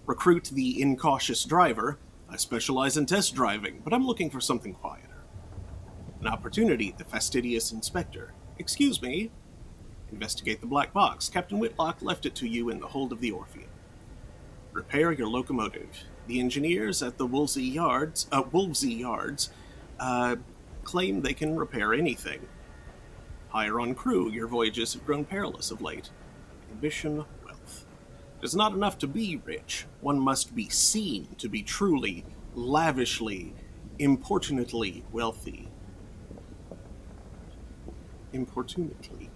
Recruit the incautious driver. I specialize in test driving, but I'm looking for something quieter. An opportunity, the fastidious inspector. Excuse me. Investigate the black box. Captain Whitlock left it to you in the hold of the Orphean. Repair your locomotive. The engineers at the Wolvesey Yards claim they can repair anything. Hire on crew. Your voyages have grown perilous of late. Ambition, wealth. It is not enough to be rich. One must be seen to be truly, lavishly, importunately wealthy. Importunately.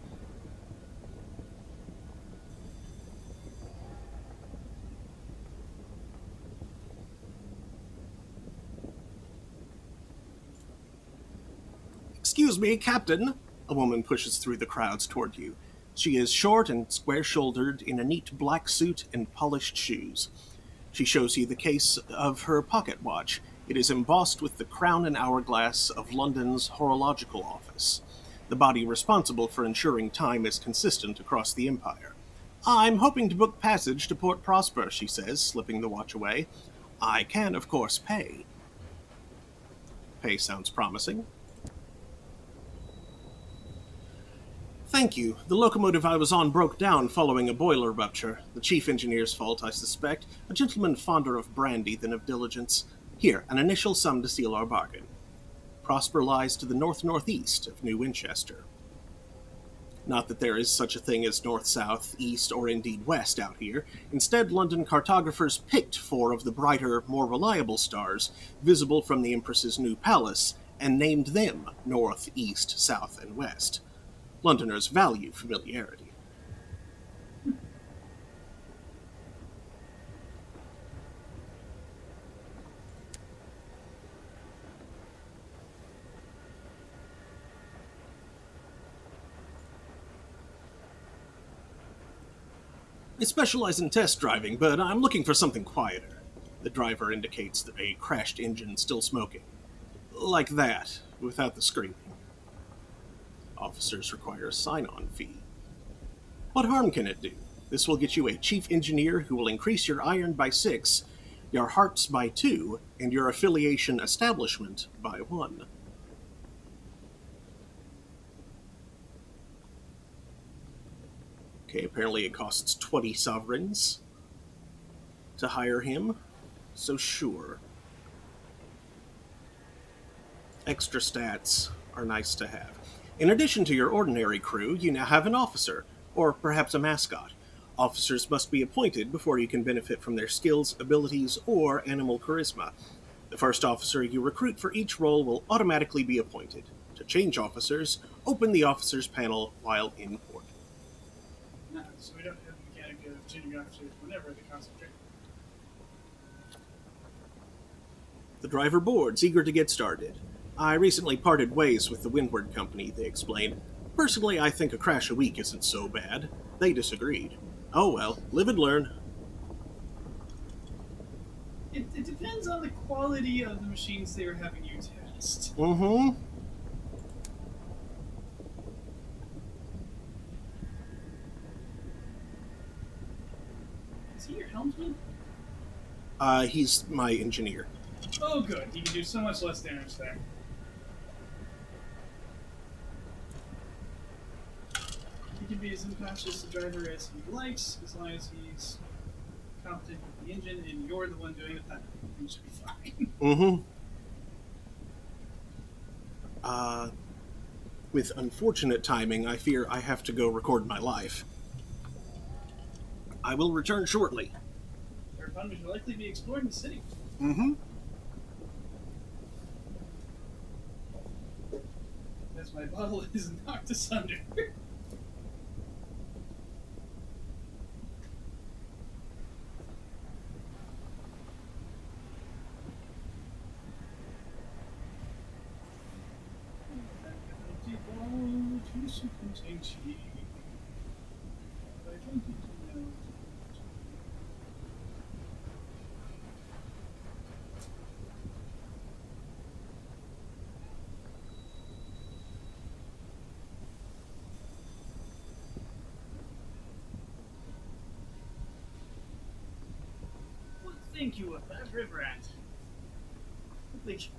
Excuse me, Captain. A woman pushes through the crowds toward you. She is short and square-shouldered in a neat black suit and polished shoes. She shows you the case of her pocket watch. It is embossed with the crown and hourglass of London's horological office. The body responsible for ensuring time is consistent across the empire. I'm hoping to book passage to Port Prosper, she says, slipping the watch away. I can, of course, pay. Pay sounds promising. Thank you. The locomotive I was on broke down following a boiler rupture. The chief engineer's fault, I suspect. A gentleman fonder of brandy than of diligence. Here, an initial sum to seal our bargain. Prosper lies to the north-northeast of New Winchester. Not that there is such a thing as north-south, east, or indeed west out here. Instead, London cartographers picked 4 of the brighter, more reliable stars, visible from the Empress's new palace, and named them north, east, south, and west. Londoners value familiarity. I specialize in test driving, but I'm looking for something quieter. The driver indicates a crashed engine still smoking. Like that, without the screaming. Officers require a sign-on fee. What harm can it do? This will get you a chief engineer who will increase your iron by 6, your hearts by 2, and your affiliation establishment by 1. Okay, apparently it costs 20 sovereigns to hire him, so sure. Extra stats are nice to have. In addition to your ordinary crew, you now have an officer, or perhaps a mascot. Officers must be appointed before you can benefit from their skills, abilities, or animal charisma. The first officer you recruit for each role will automatically be appointed. To change officers, open the officers panel while in port. No, so we don't have the mechanic of changing officers whenever they concentrate. The driver boards, eager to get started. I recently parted ways with the Windward Company, they explained. Personally, I think a crash a week isn't so bad. They disagreed. Oh well, live and learn. It depends on the quality of the machines they were having you test. Mm-hmm. Is he your helmsman? He's my engineer. Oh good, he can do so much less damage there. He can be as unconscious a driver as he likes, as long as he's competent with the engine and you're the one doing the pilot. You should be fine. Mm-hmm. With unfortunate timing, I fear I have to go record my life. I will return shortly. Whereupon we should likely be exploring the city. Mm-hmm. As my bottle is knocked asunder. What think you of that river at? Like,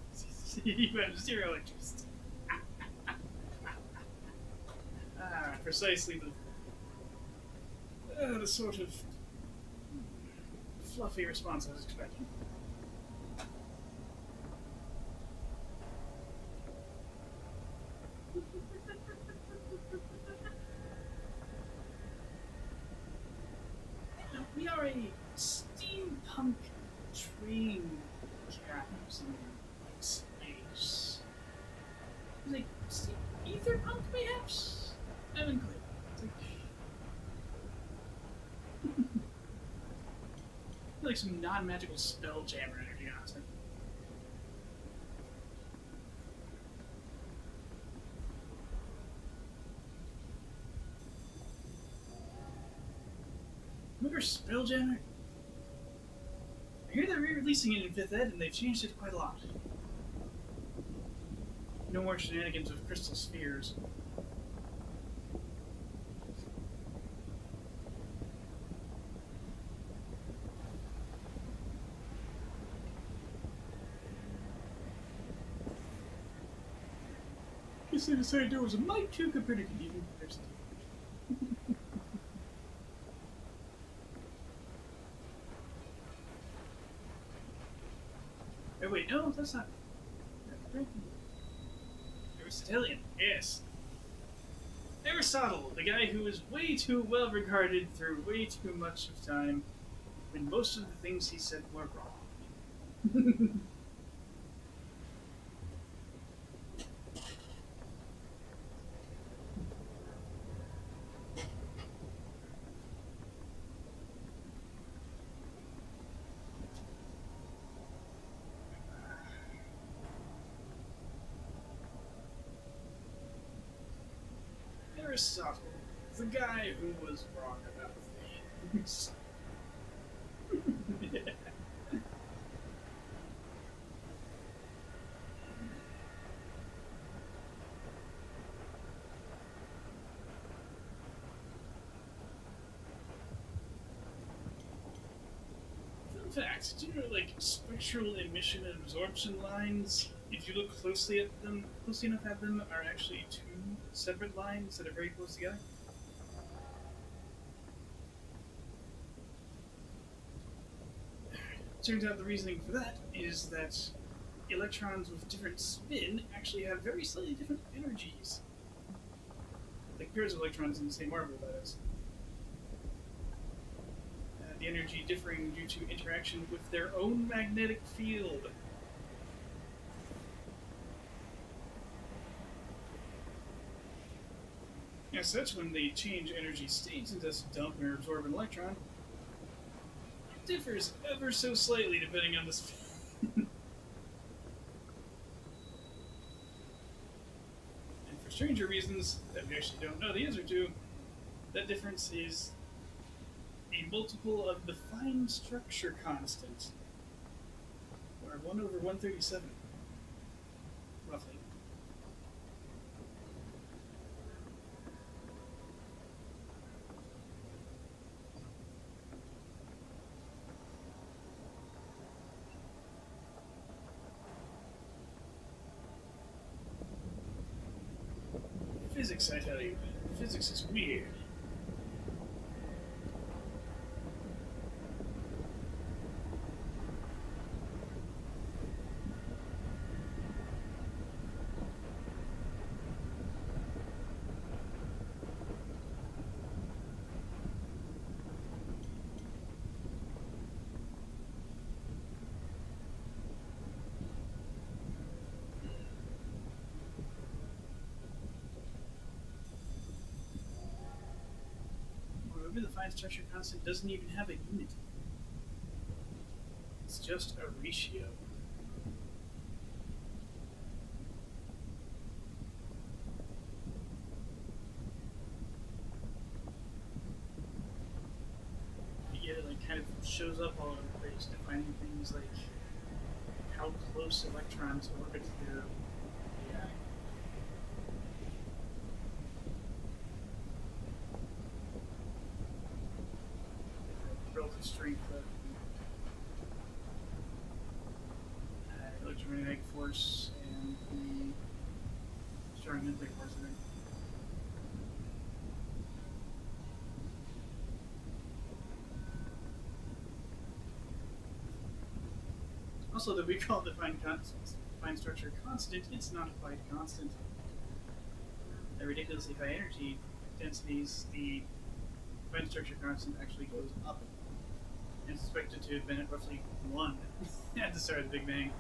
you have 0 interest. Precisely the sort of fluffy response I was expecting. We are a steampunk train capsule in space. Like ether punk, perhaps? I'm unclear. Like some non-magical spell jammer energy, honestly. Remember Spelljammer? I hear they're re-releasing it in 5th Ed and they've changed it quite a lot. No more shenanigans with crystal spheres. guess I decided there was a mite too compared to even comparison. Oh wait, no, that's not. Aristotelian, yes. Aristotle, the guy who is way too well regarded through way too much of time, when most of the things he said were wrong. Aristotle, the guy who was wrong about things. Fun fact, do you know, like, spectral emission and absorption lines, if you look closely enough at them, are actually two separate lines that are very close together? Turns out the reasoning for that is that electrons with different spin actually have very slightly different energies. Like pairs of electrons in the same orbital, that is. The energy differing due to interaction with their own magnetic field. As such, when they change energy states and thus dump or absorb an electron, it differs ever so slightly depending on the spin. And for stranger reasons that we actually don't know the answer to, that difference is a multiple of the fine structure constant, or 1 over 137, roughly. Physics, I tell you. Physics is weird. The fine structure constant doesn't even have a unit. It's just a ratio. Yeah, it like kind of shows up all over the place, defining things like how close electrons orbit their relative strength of electromagnetic force and the strong nuclear force of it. Also, that we call the fine structure constant, it's not quite constant. At ridiculously high energy densities, the fine structure constant actually goes up. And suspected to have been at roughly 1 at the start of the Big Bang.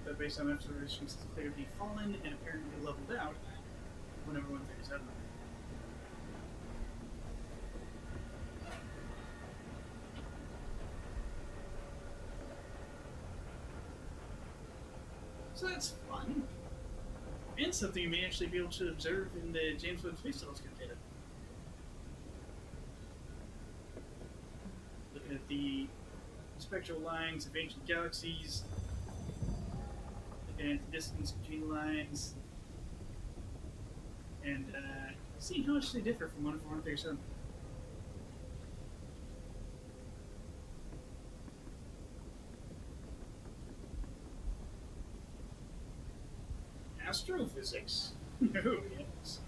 But based on observations, it's clearly fallen and apparently leveled out whenever 137. So that's fun. And something you may actually be able to observe in the James Webb Space Telescope data. Looking at the spectral lines of ancient galaxies, looking at the distance between the lines, and seeing how much they differ from 1 over 137. physics. Oh, yes.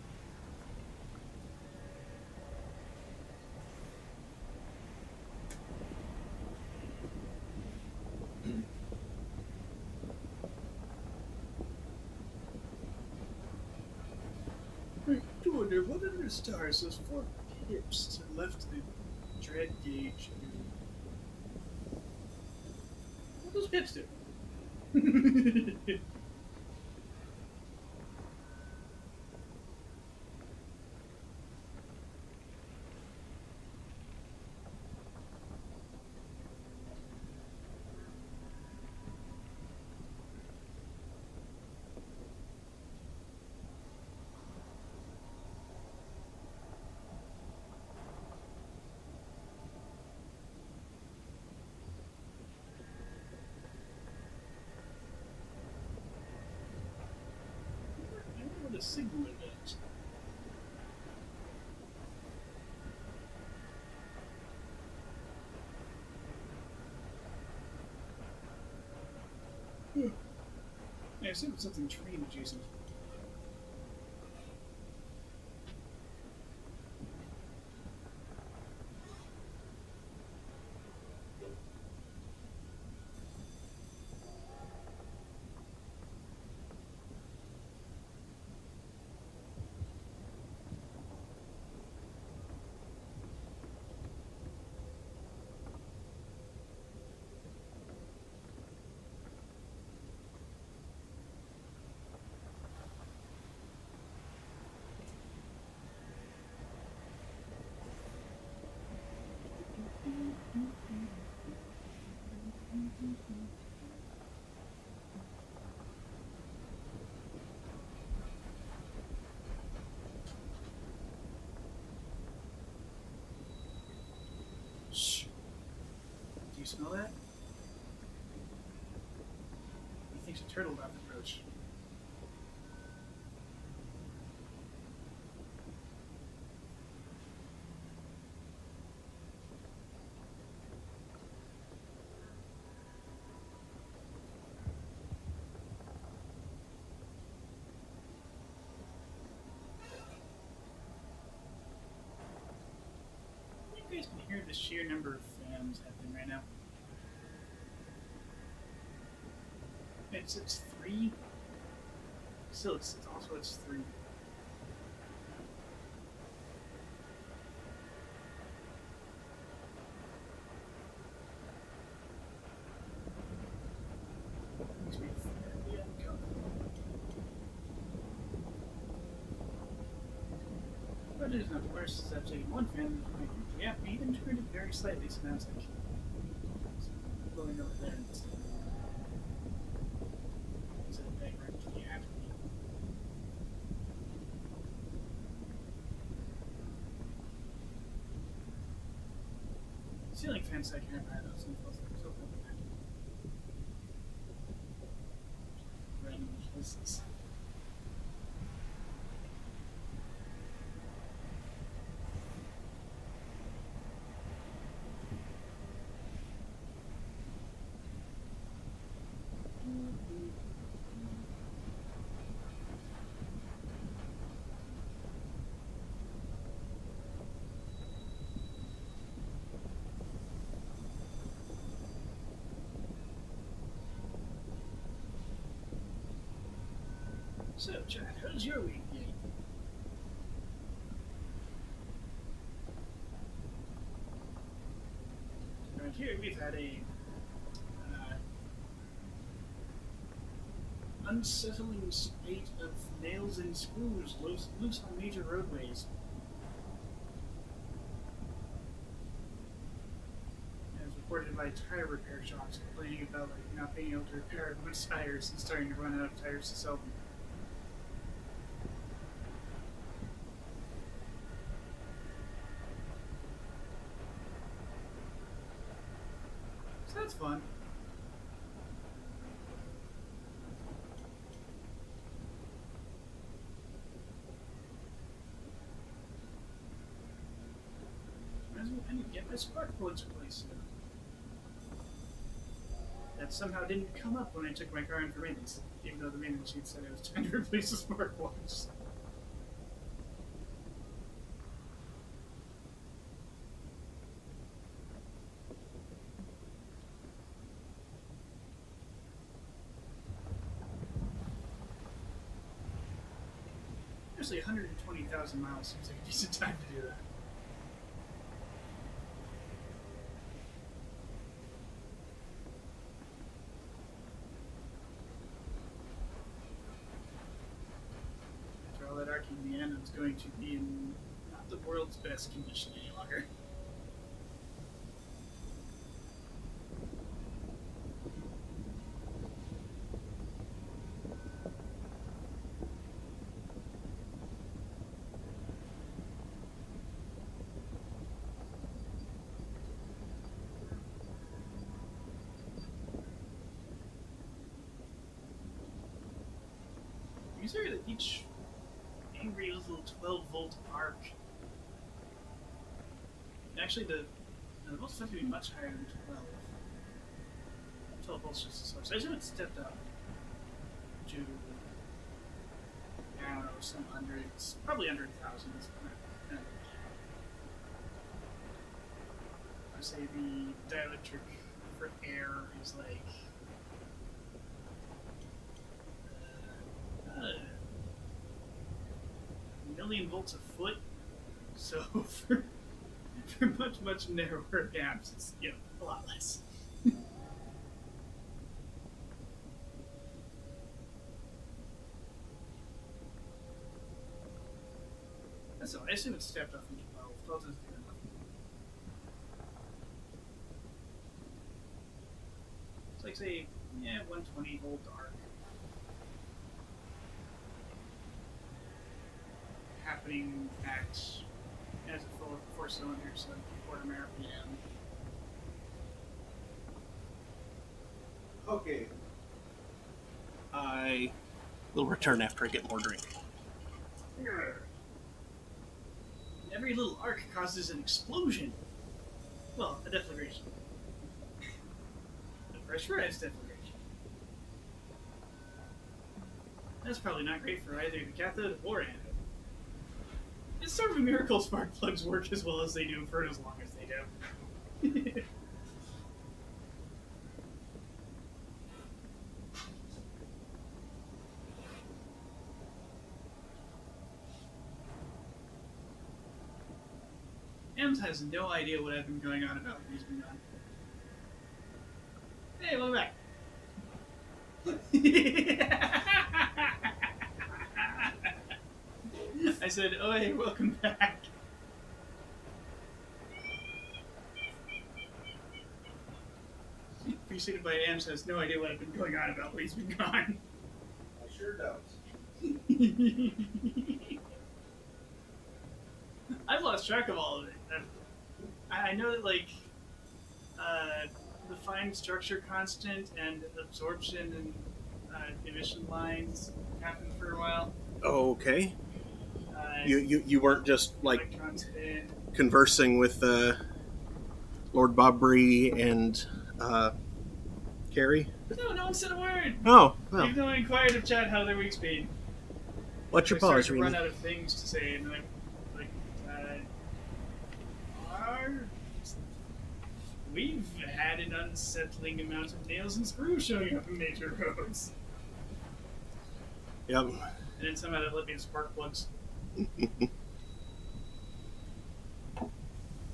I do wonder what other stars those four pips had left the dread gauge. What those pips do? I wonder what a signal is. I assume it's something train adjacent. Shh. Do you smell that? He thinks a turtle about to approach. You guys can hear the sheer number of fans happening right now. It's three. Still, it's three. Makes me fairly uncomfortable. But it is not worse as I've taken one fan. Yeah, we even turned it very slightly, so now it's like blowing over there instead of bang right to the after me. Ceiling fans I can't buy those infos. So random places. So, Chad, how's your week been? Around here, we've had a unsettling spate of nails and screws loose on major roadways. As reported by tire repair shops complaining about not being able to repair everyone's tires and starting to run out of tires to sell them. So that's fun. I need to get my spark plugs replaced soon. somehow didn't come up when I took my car in for maintenance, even though the maintenance sheet said it was time to replace the smartwatch. Actually, 120,000 miles seems like a decent time to do that. After all that arcing in the end, it's going to be in not the world's best condition any longer. You say that each angry little 12-volt arc. Actually, the volts have to be much higher than 12. 12 volts just the source. I assume it stepped up to, I don't know, some hundreds, probably under 1,000. I say the dielectric for air is like a million volts a foot. So for much narrower amps, it's a lot less. So I assume it's stepped up from 12. 12 isn't good enough. It's like, say, 120 volt arc. Happening as a full 4-cylinder, so 1/4 RPM. Okay. I will return after I get more drink. Every little arc causes an explosion. Well, a deflagration. A pressurized deflagration. That's probably not great for either the cathode or anode. It's sort of a miracle spark plugs work as well as they do for as long as they do. Ems has no idea what I've been going on about when he's been gone. Hey, welcome back. I said, oh hey, welcome back. Preceded by Ems has no idea what I've been going on about when he's been gone. I sure don't. I've lost track of all of it. I know that, like, the fine structure constant and absorption and emission lines happened for a while. Oh, okay. You weren't just, like, Electrons hit. conversing with Lord Bobbree and Carrie? No one said a word. Oh, well. Even though I inquired of Chad how their week's been. What's your I started pause, to Rena? run out of things to say, and then we've had an unsettling amount of nails and screws showing up in major roads. Yep. And then somehow that led me to spark plugs.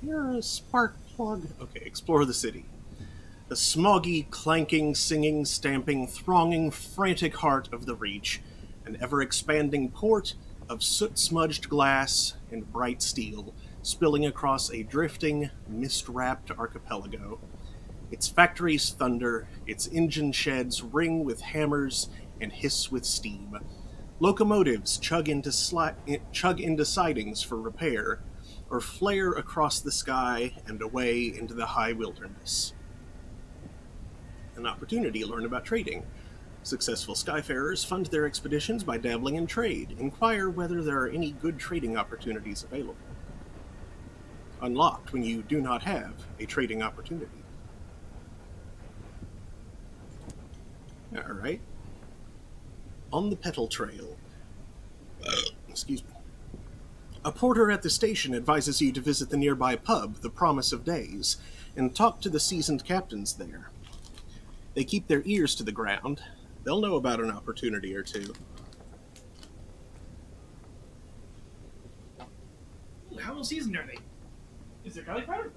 You're a spark plug. Okay, explore the city. The smoggy, clanking, singing, stamping, thronging, frantic heart of the Reach, an ever-expanding port of soot-smudged glass and bright steel, spilling across a drifting, mist-wrapped archipelago. Its factories thunder, its engine sheds ring with hammers and hiss with steam. Locomotives chug into sidings for repair, or flare across the sky and away into the high wilderness. An opportunity to learn about trading. Successful skyfarers fund their expeditions by dabbling in trade. Inquire whether there are any good trading opportunities available. Unlocked when you do not have a trading opportunity. All right. On the Petal Trail. Excuse me. A porter at the station advises you to visit the nearby pub, the Promise of Days, and talk to the seasoned captains there. They keep their ears to the ground. They'll know about an opportunity or two. Ooh, how well seasoned are they? Is there garlic powder?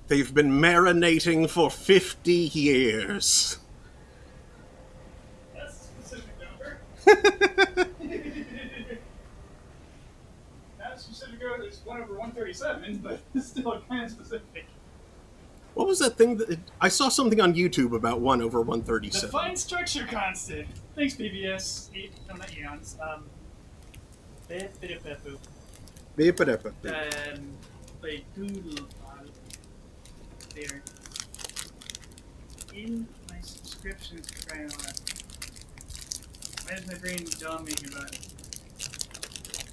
They've been marinating for 50 years. That's a specific number. Not specific over it's 1/137, but it's still kind of specific. What was that thing that I saw something on YouTube about 1 over The 137? fine structure constant. Thanks, PBS. No, not eons. Like doodle there. In my subscription trailer. Why is my brain dumbing about it?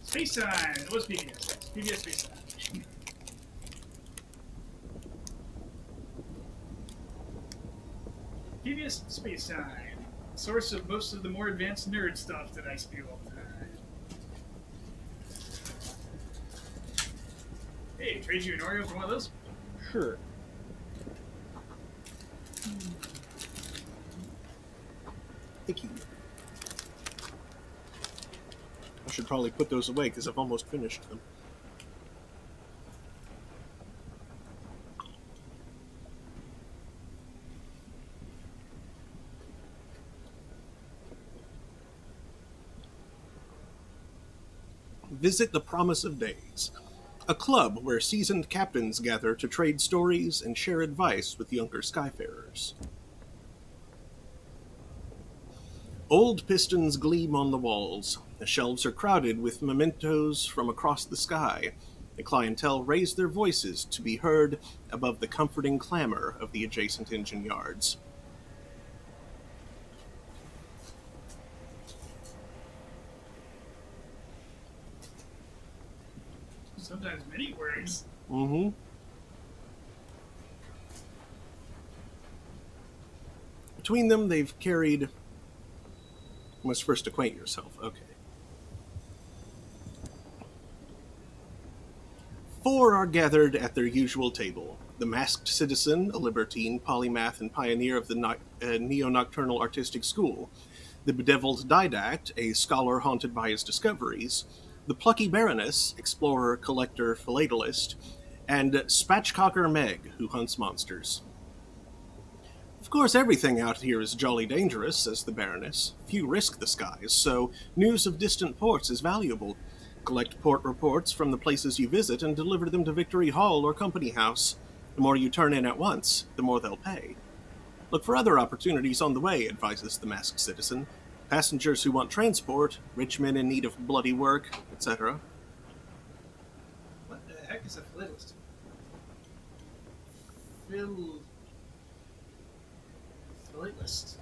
Space Time! It was PBS. Yes. PBS Space Time. PBS Space Time. Source of most of the more advanced nerd stuff that I spew all the time. Hey, trade you an Oreo for one of those? Sure. Thank you. I should probably put those away because I've almost finished them. Visit the Promise of Days, a club where seasoned captains gather to trade stories and share advice with younger skyfarers. Old pistons gleam on the walls. The shelves are crowded with mementos from across the sky. The clientele raise their voices to be heard above the comforting clamor of the adjacent engine yards. Sometimes many words. Mm-hmm. Between them, they've carried... You must first acquaint yourself. Okay. 4 are gathered at their usual table. The masked citizen, a libertine, polymath, and pioneer of the neo-nocturnal artistic school. The bedeviled didact, a scholar haunted by his discoveries. The plucky baroness, explorer, collector, philatelist. And Spatchcocker Meg, who hunts monsters. Of course, everything out here is jolly dangerous, says the Baroness. Few risk the skies, so news of distant ports is valuable. Collect port reports from the places you visit and deliver them to Victory Hall or Company House. The more you turn in at once, the more they'll pay. Look for other opportunities on the way, advises the masked citizen. Passengers who want transport, rich men in need of bloody work, etc. What the heck is a philatelist? Philatelist.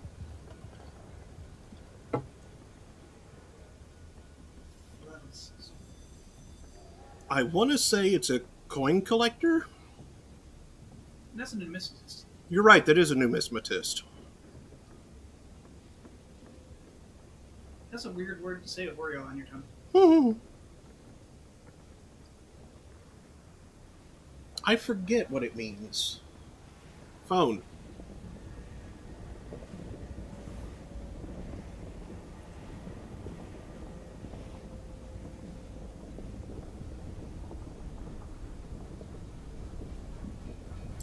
I want to say it's a coin collector? That's an numismatist. You're right, that is a numismatist. That's a weird word to say with Oreo on your tongue. I forget what it means. Phone.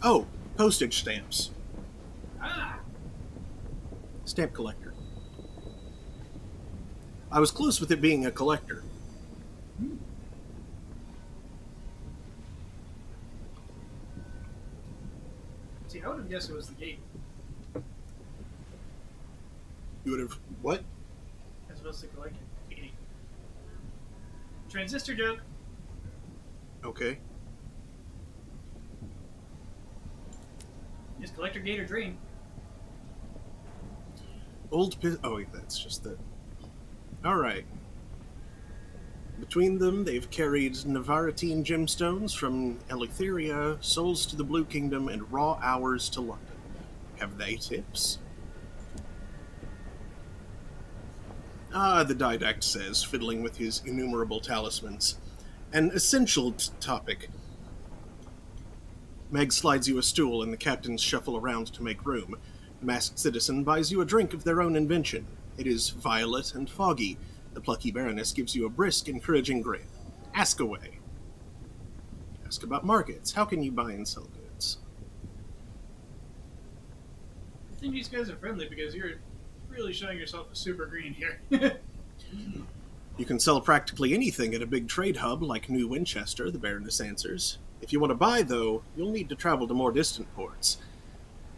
Oh, postage stamps. Ah! Stamp collector. I was close with it being a collector. See, I would have guessed it was the gate. You would have... What? As opposed to collector. Transistor joke. Okay. Is collector gate or drain? Old... Oh, wait, that's just the... Alright. Between them, they've carried Navaratine gemstones from Eleutheria, souls to the Blue Kingdom, and raw hours to London. Have they tips? Ah, the didact says, fiddling with his innumerable talismans. An essential topic. Meg slides you a stool, and the captains shuffle around to make room. The masked citizen buys you a drink of their own invention. It is violet and foggy. The plucky baroness gives you a brisk, encouraging grin. Ask away. Ask about markets. How can you buy and sell goods? I think these guys are friendly because you're really showing yourself as super green here. You can sell practically anything at a big trade hub like New Winchester, the baroness answers. If you want to buy, though, you'll need to travel to more distant ports.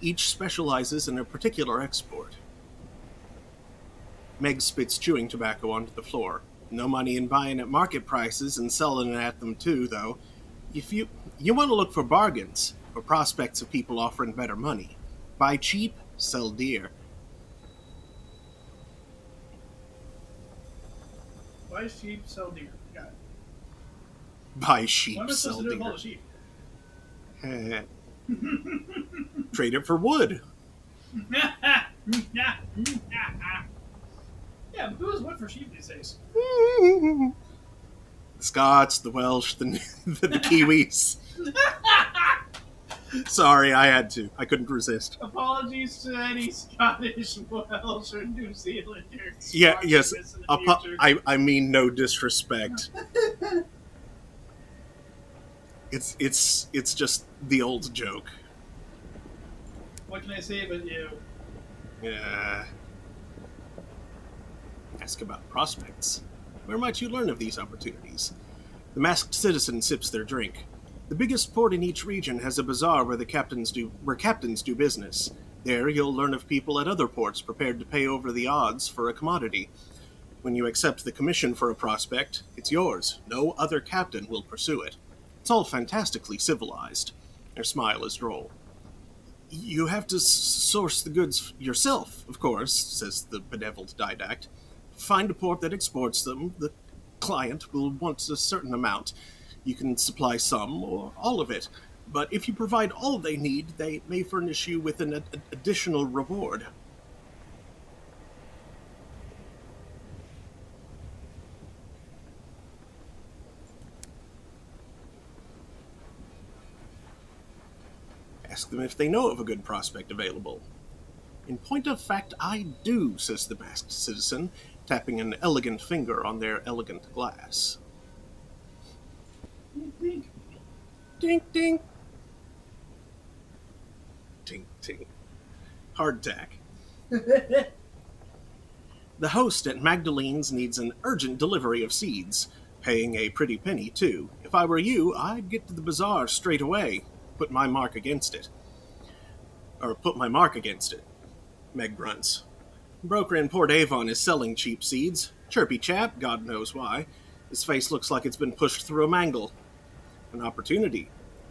Each specializes in a particular export. Meg spits chewing tobacco onto the floor. No money in buying at market prices and selling at them too, though. If you want to look for bargains, for prospects of people offering better money. Buy cheap, sell dear. Buy sheep, sell deer. Got it. Buy sheep, What am I supposed sell to do with all deer. the sheep? Trade it for wood. Yeah, but who is what for sheep these days? The Scots, the Welsh, the Kiwis. Sorry, I had to. I couldn't resist. Apologies to any Scottish, Welsh, or New Zealanders. Yeah, watching yes. this in the future. I mean no disrespect. It's just the old joke. What can I say but you? Yeah. Ask about prospects. Where might you learn of these opportunities? The masked citizen sips their drink. The biggest port in each region has a bazaar where captains do business. There you'll learn of people at other ports prepared to pay over the odds for a commodity. When you accept the commission for a prospect, it's yours. No other captain will pursue it. It's all fantastically civilized. Her smile is droll. You have to source the goods yourself, of course, says the benevolent didact. Find a port that exports them. The client will want a certain amount. You can supply some or all of it. But if you provide all they need, they may furnish you with an additional reward. Ask them if they know of a good prospect available. In point of fact, I do, says the masked citizen, tapping an elegant finger on their elegant glass. Dink. Dink, dink. Tink, tink. Hardtack. The host at Magdalene's needs an urgent delivery of seeds, paying a pretty penny, too. If I were you, I'd get to the bazaar straight away. Put my mark against it. Meg grunts. Broker in Port Avon is selling cheap seeds. Chirpy chap, God knows why. His face looks like it's been pushed through a mangle. An opportunity.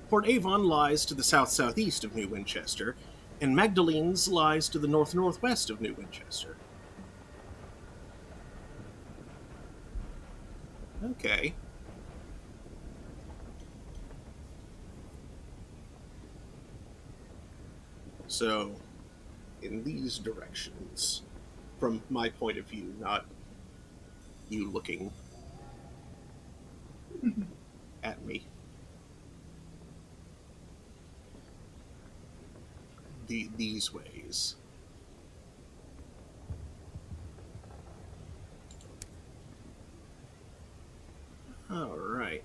Port Avon lies to the south-southeast of New Winchester, and Magdalene's lies to the north-northwest of New Winchester. Okay. So, in these directions, from my point of view, not you looking at me. These ways. All right.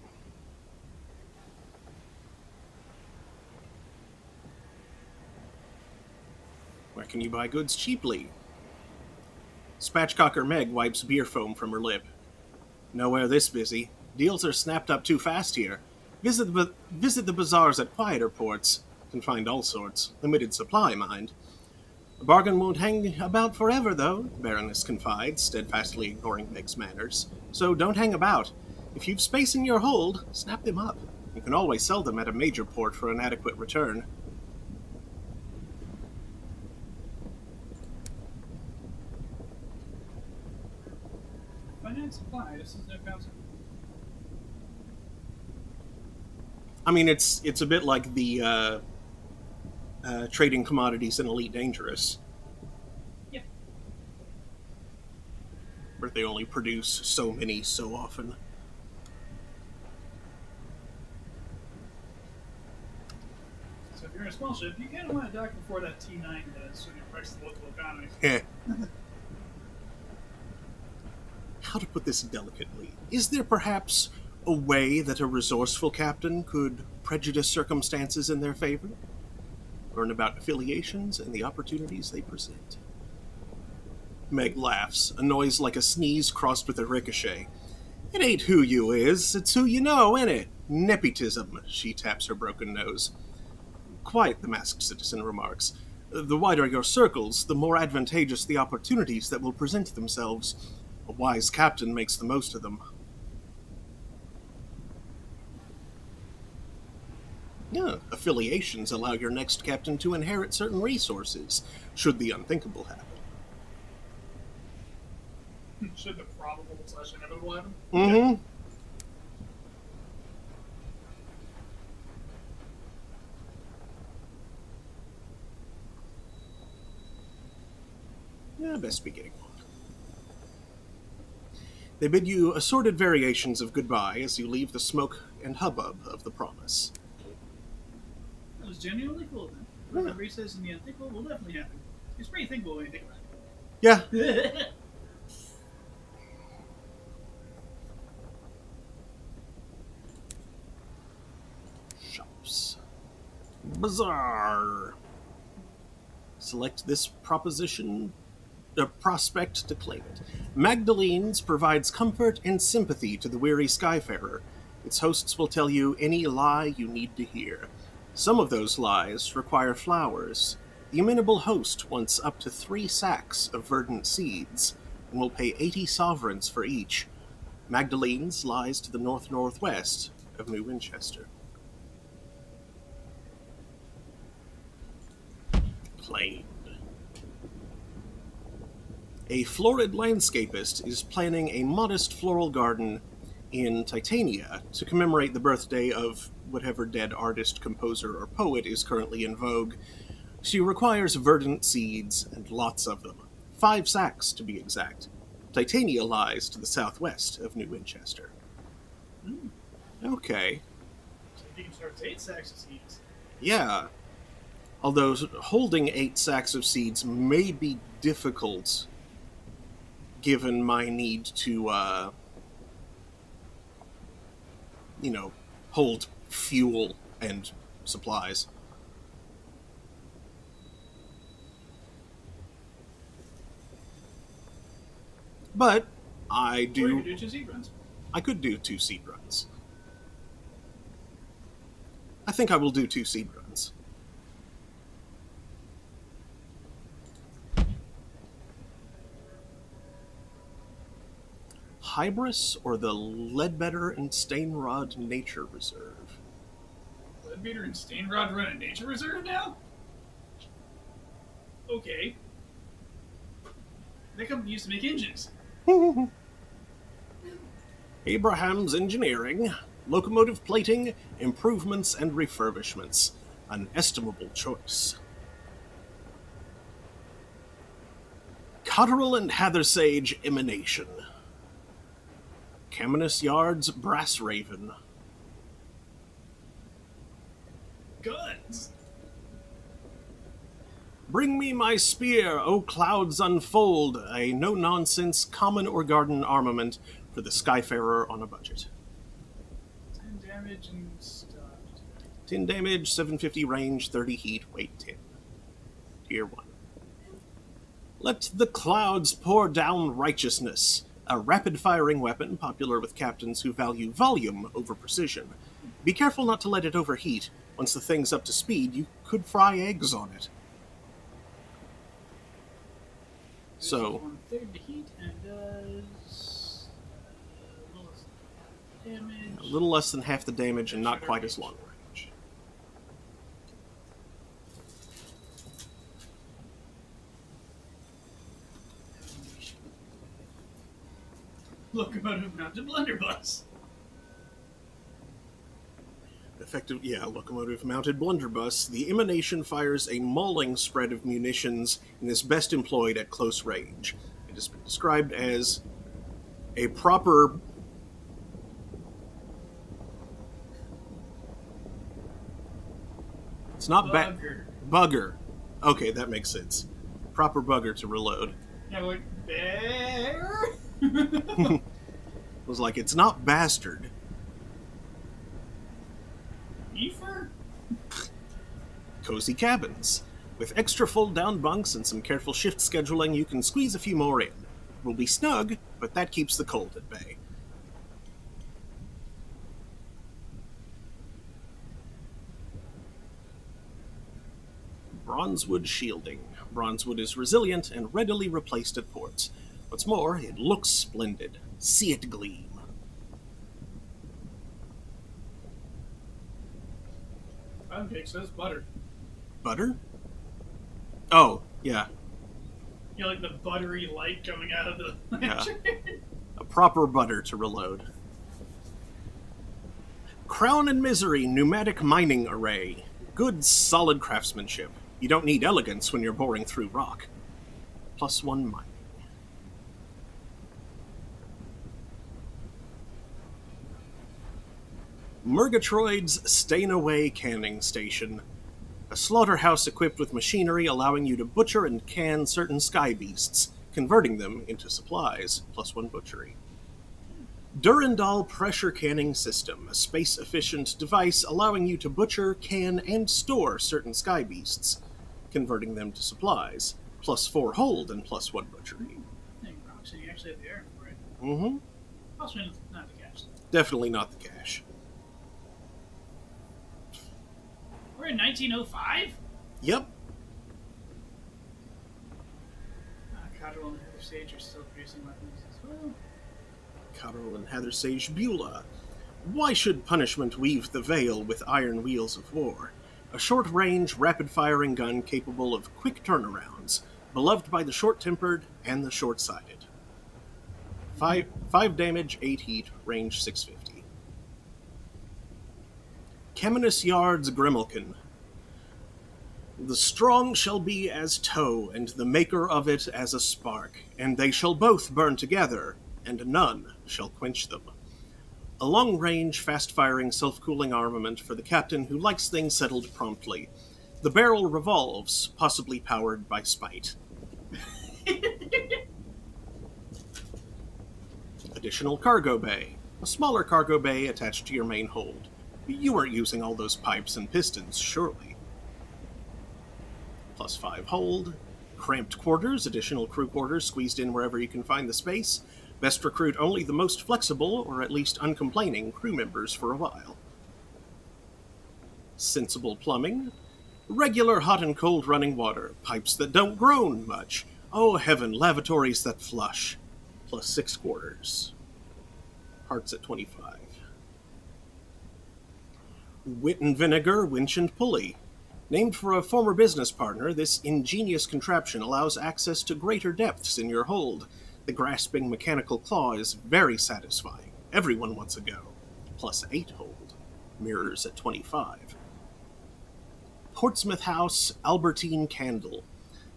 Where can you buy goods cheaply? Spatchcocker Meg wipes beer foam from her lip. Nowhere this busy. Deals are snapped up too fast here. Visit the bazaars at quieter ports. Can find all sorts. Limited supply, mind. A bargain won't hang about forever, though, the Baroness confides, steadfastly ignoring Meg's manners. So don't hang about. If you've space in your hold, snap them up. You can always sell them at a major port for an adequate return. Finance supply. This is no concept. I mean, it's a bit like the trading commodities in Elite Dangerous, Yep. where they only produce so many so often. So if you're in a small ship, you kind of want to dock before that T9 does, so you price the local economy. Heh. How to put this delicately? Is there perhaps a way that a resourceful captain could prejudice circumstances in their favor? Learn about affiliations and the opportunities they present. Meg laughs, a noise like a sneeze crossed with a ricochet. It ain't who you is, it's who you know, innit? Nepotism, she taps her broken nose. Quite, the masked citizen remarks. The wider your circles, the more advantageous the opportunities that will present themselves. A wise captain makes the most of them. Yeah, affiliations allow your next captain to inherit certain resources, should the unthinkable happen. Should the probable / inevitable happen? Mm-hmm. Yeah, best be getting on. They bid you assorted variations of goodbye as you leave the smoke and hubbub of the promise. That was genuinely cool then. Whatever he says in the unthinkable will definitely happen. It's pretty thinkable when you think Yeah. about it. Shops. Bazaar. Select this prospect to claim it. Magdalene's provides comfort and sympathy to the weary skyfarer. Its hosts will tell you any lie you need to hear. Some of those lies require flowers. The amenable host wants up to 3 sacks of verdant seeds, and will pay 80 sovereigns for each. Magdalene's lies to the north-northwest of New Winchester. Claimed. A florid landscapist is planning a modest floral garden in Titania to commemorate the birthday of whatever dead artist, composer, or poet is currently in vogue. She requires verdant seeds and lots of them. 5 sacks, to be exact. Titania lies to the southwest of New Winchester. Okay. So if you can start with 8 sacks of seeds. Yeah. Although holding 8 sacks of seeds may be difficult given my need to, hold fuel and supplies. But I Or you do. could do 2 seed runs. I could do 2 seed runs. I think I will do 2 seed runs. Hybris or the Failbetter and Stainrod Nature Reserve? Failbetter and Stainrod run a nature reserve now? Okay. That company used to make engines. Abraham's Engineering, locomotive plating, improvements and refurbishments. An estimable choice. Cotterell and Hathersage Emanation. Caminus Yard's Brass Raven. Guns. Bring me my spear, O clouds unfold, a no-nonsense common or garden armament for the skyfarer on a budget. 10 damage and stuff. 10 damage, 750 range, 30 heat, weight 10. Tier 1. Let the clouds pour down righteousness, a rapid-firing weapon popular with captains who value volume over precision. Be careful not to let it overheat. Once the thing's up to speed, you could fry eggs on it. So, 1/3 the heat and does a little less damage. a little less than half the damage and not quite as long range. Locomotive mounted blunderbuss. Effective, yeah, locomotive-mounted blunderbuss. The emanation fires a mauling spread of munitions and is best employed at close range. It has been described as a proper... It's not Bugger. Bugger. Okay, that makes sense. Proper bugger to reload. Yeah, like, bear? It was like, it's not bastard. Beefer? Cozy cabins. With extra fold-down bunks and some careful shift scheduling, you can squeeze a few more in. It will be snug, but that keeps the cold at bay. Bronzewood shielding. Bronzewood is resilient and readily replaced at ports. What's more, it looks splendid. See it gleam. Pancake says butter. Butter? Oh, yeah. You know, like the buttery light coming out of the lantern. A proper butter to reload. Crown and Misery pneumatic mining array. Good, solid craftsmanship. You don't need elegance when you're boring through rock. +1 mining. Murgatroyd's Stay-Away Canning Station. A slaughterhouse equipped with machinery allowing you to butcher and can certain sky beasts, converting them into supplies. +1 butchery. Durandal Pressure Canning System, a space-efficient device allowing you to butcher, can, and store certain sky beasts, converting them to supplies. +4 hold and +1 butchery. Hey, so you actually have the air for it. Mm-hmm. Also, not the cash. Definitely not the cash. We're in 1905? Yep. Cotterell and Heather Sage are still producing weapons as well. Cotterell and Heather Sage Beulah. Why should punishment weave the veil with iron wheels of war? A short-range, rapid-firing gun capable of quick turnarounds, beloved by the short-tempered and the short-sighted. 5 damage, 8 heat, range 650. Caminus Yard's Grimalkin. The strong shall be as tow, and the maker of it as a spark, and they shall both burn together, and none shall quench them. A long-range, fast-firing, self-cooling armament for the captain who likes things settled promptly. The barrel revolves, possibly powered by spite. Additional cargo bay. A smaller cargo bay attached to your main hold. You weren't using all those pipes and pistons, surely. +5 hold. Cramped quarters, additional crew quarters squeezed in wherever you can find the space. Best recruit only the most flexible, or at least uncomplaining, crew members for a while. Sensible plumbing. Regular hot and cold running water. Pipes that don't groan much. Oh heaven, lavatories that flush. +6 quarters. Hearts at 25. Wit and vinegar, winch and pulley. Named for a former business partner, this ingenious contraption allows access to greater depths in your hold. The grasping mechanical claw is very satisfying. Everyone wants a go. +8 hold. Mirrors at 25. Portsmouth House Albertine Candle.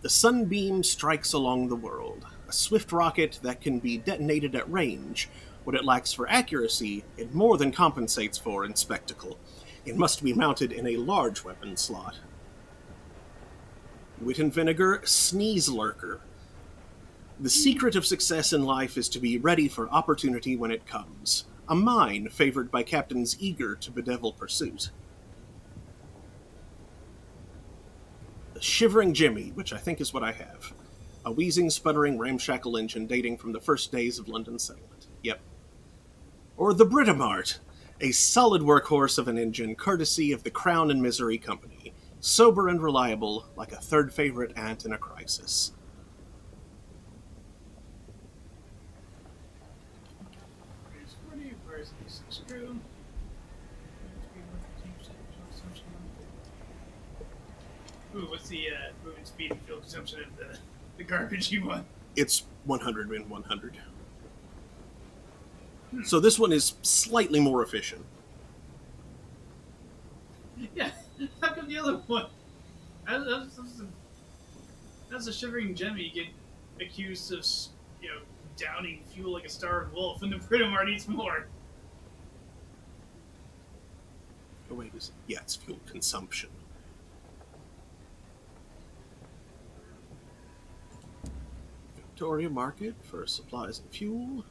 The sunbeam strikes along the world. A swift rocket that can be detonated at range. What it lacks for accuracy, it more than compensates for in spectacle. It must be mounted in a large weapon slot. Wit and Vinegar Sneeze Lurker. The secret of success in life is to be ready for opportunity when it comes. A mine favored by captains eager to bedevil pursuit. The Shivering Jimmy, which I think is what I have. A wheezing, sputtering, ramshackle engine dating from the first days of London settlement. Yep. Or the Britomart, a solid workhorse of an engine courtesy of the Crown and Misery Company. Sober and reliable, like a third favorite aunt in a crisis. Ooh, what's the movement speed and fuel consumption of the garbage you want? It's 100 and 100. So this one is slightly more efficient. Yeah, how come the other one? How's the shivering Jemmy get accused of, you know, downing fuel like a starved wolf, and the Britomart eats more? Oh, wait, yeah, it's fuel consumption. Victoria Market for supplies and fuel.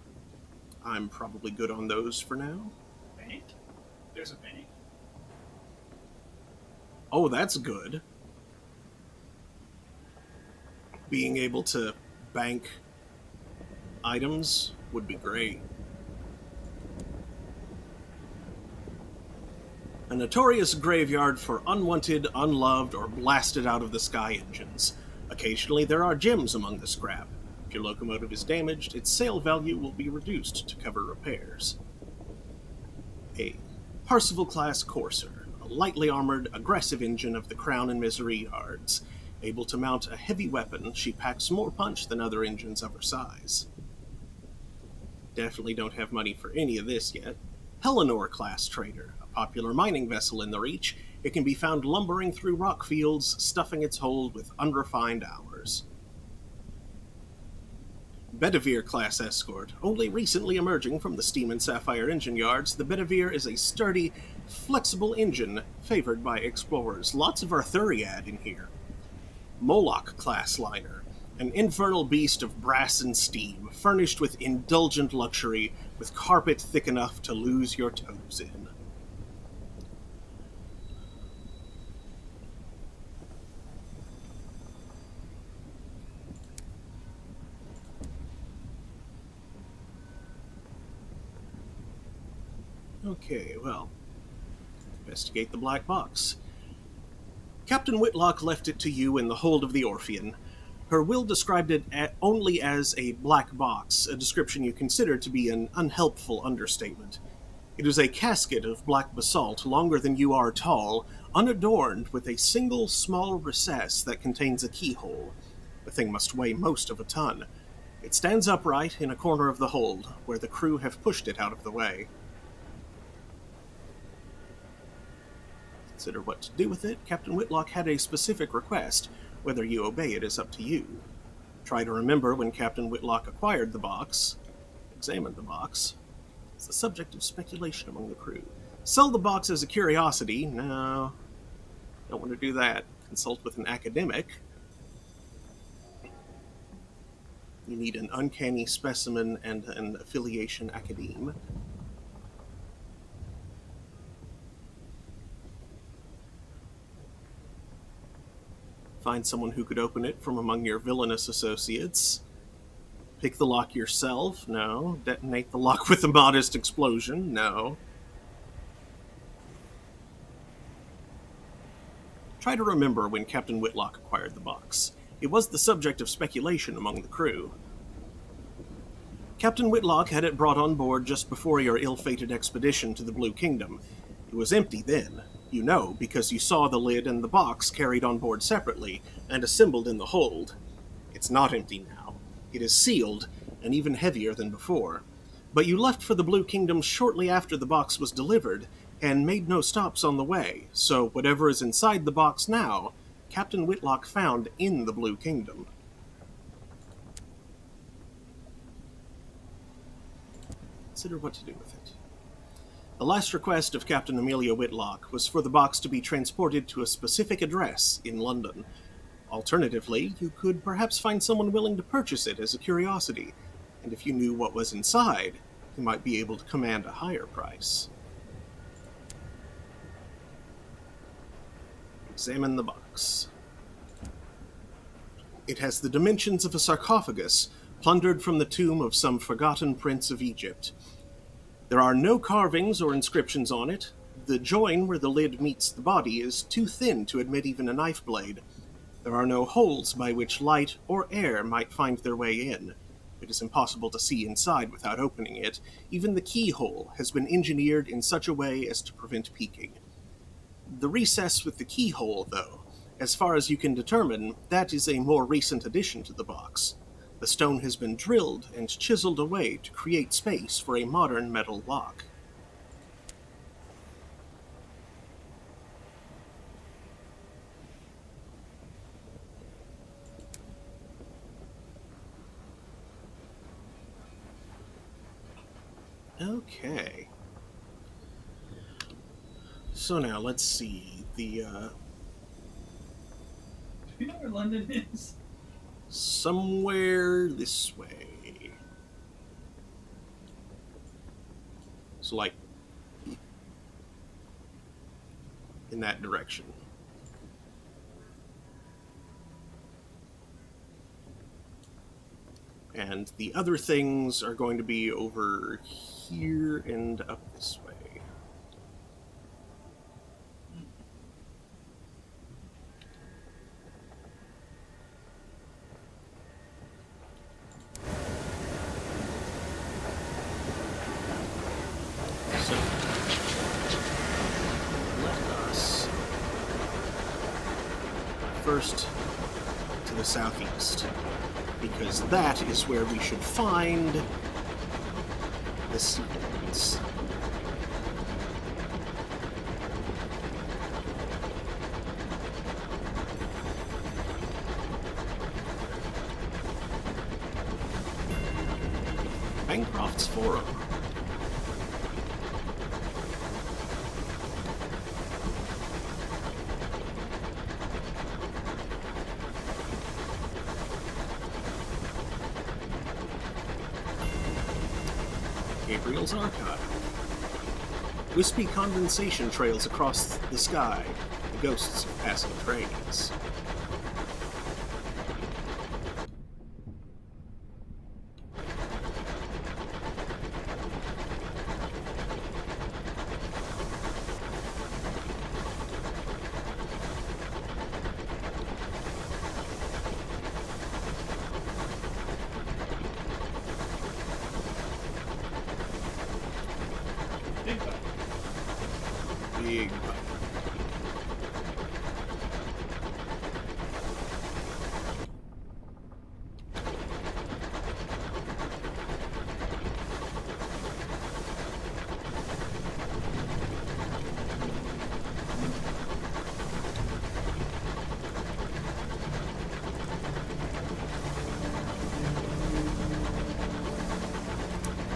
I'm probably good on those for now. Bank? There's a bank. Oh, that's good. Being able to bank items would be great. A notorious graveyard for unwanted, unloved, or blasted out of the sky engines. Occasionally there are gems among the scrap. If your locomotive is damaged, its sale value will be reduced to cover repairs. A Parsival-class courser, a lightly armored, aggressive engine of the Crown and Misery yards. Able to mount a heavy weapon, she packs more punch than other engines of her size. Definitely don't have money for any of this yet. Hellenor-class trader, a popular mining vessel in the Reach. It can be found lumbering through rock fields, stuffing its hold with unrefined hours. Bedivere-class escort, only recently emerging from the Steam and Sapphire engine yards, the Bedivere is a sturdy, flexible engine favored by explorers. Lots of Arthuriad in here. Moloch-class liner, an infernal beast of brass and steam, furnished with indulgent luxury, with carpet thick enough to lose your toes in. Okay, well, investigate the black box. Captain Whitlock left it to you in the hold of the Orphean. Her will described it only as a black box, a description you consider to be an unhelpful understatement. It is a casket of black basalt, longer than you are tall, unadorned, with a single small recess that contains a keyhole. The thing must weigh most of a ton. It stands upright in a corner of the hold, where the crew have pushed it out of the way. Consider what to do with it. Captain Whitlock had a specific request. Whether you obey it is up to you. Try to remember when Captain Whitlock acquired the box. Examine the box. It's the subject of speculation among the crew. Sell the box as a curiosity. No, don't want to do that. Consult with an academic. You need an uncanny specimen and an affiliation academe. Find someone who could open it from among your villainous associates. Pick the lock yourself? No. Detonate the lock with a modest explosion? No. Try to remember when Captain Whitlock acquired the box. It was the subject of speculation among the crew. Captain Whitlock had it brought on board just before your ill-fated expedition to the Blue Kingdom. It was empty then. You know, because you saw the lid and the box carried on board separately and assembled in the hold. It's not empty now. It is sealed, and even heavier than before. But you left for the Blue Kingdom shortly after the box was delivered, and made no stops on the way, so whatever is inside the box now, Captain Whitlock found in the Blue Kingdom. Consider what to do with it. The last request of Captain Amelia Whitlock was for the box to be transported to a specific address in London. Alternatively, you could perhaps find someone willing to purchase it as a curiosity, and if you knew what was inside, you might be able to command a higher price. Examine the box. It has the dimensions of a sarcophagus, plundered from the tomb of some forgotten prince of Egypt. There are no carvings or inscriptions on it. The join where the lid meets the body is too thin to admit even a knife blade. There are no holes by which light or air might find their way in. It is impossible to see inside without opening it. Even the keyhole has been engineered in such a way as to prevent peeking. The recess with the keyhole, though, as far as you can determine, that is a more recent addition to the box. The stone has been drilled and chiseled away to create space for a modern metal lock. Okay. So now, let's see. Do you know where London is? Somewhere this way. So, like, in that direction. And the other things are going to be over here and up this way. So, let us first to the southeast, because that is where we should find the seeds. Bancroft's Forum. Gabriel's Archive. Wispy condensation trails across the sky, the ghosts of passing trains. Big button. Big button.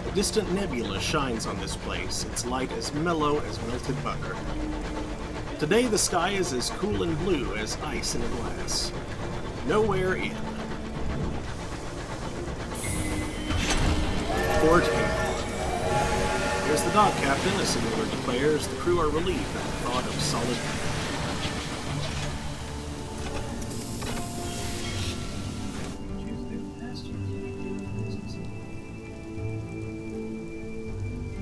A distant nebula shines on this place, its light as mellow as melted butter. Today the sky is as cool and blue as ice in a glass. Nowhere in. Port Haven. Here's the dock captain, a signaler declares. The crew are relieved at the thought of solid.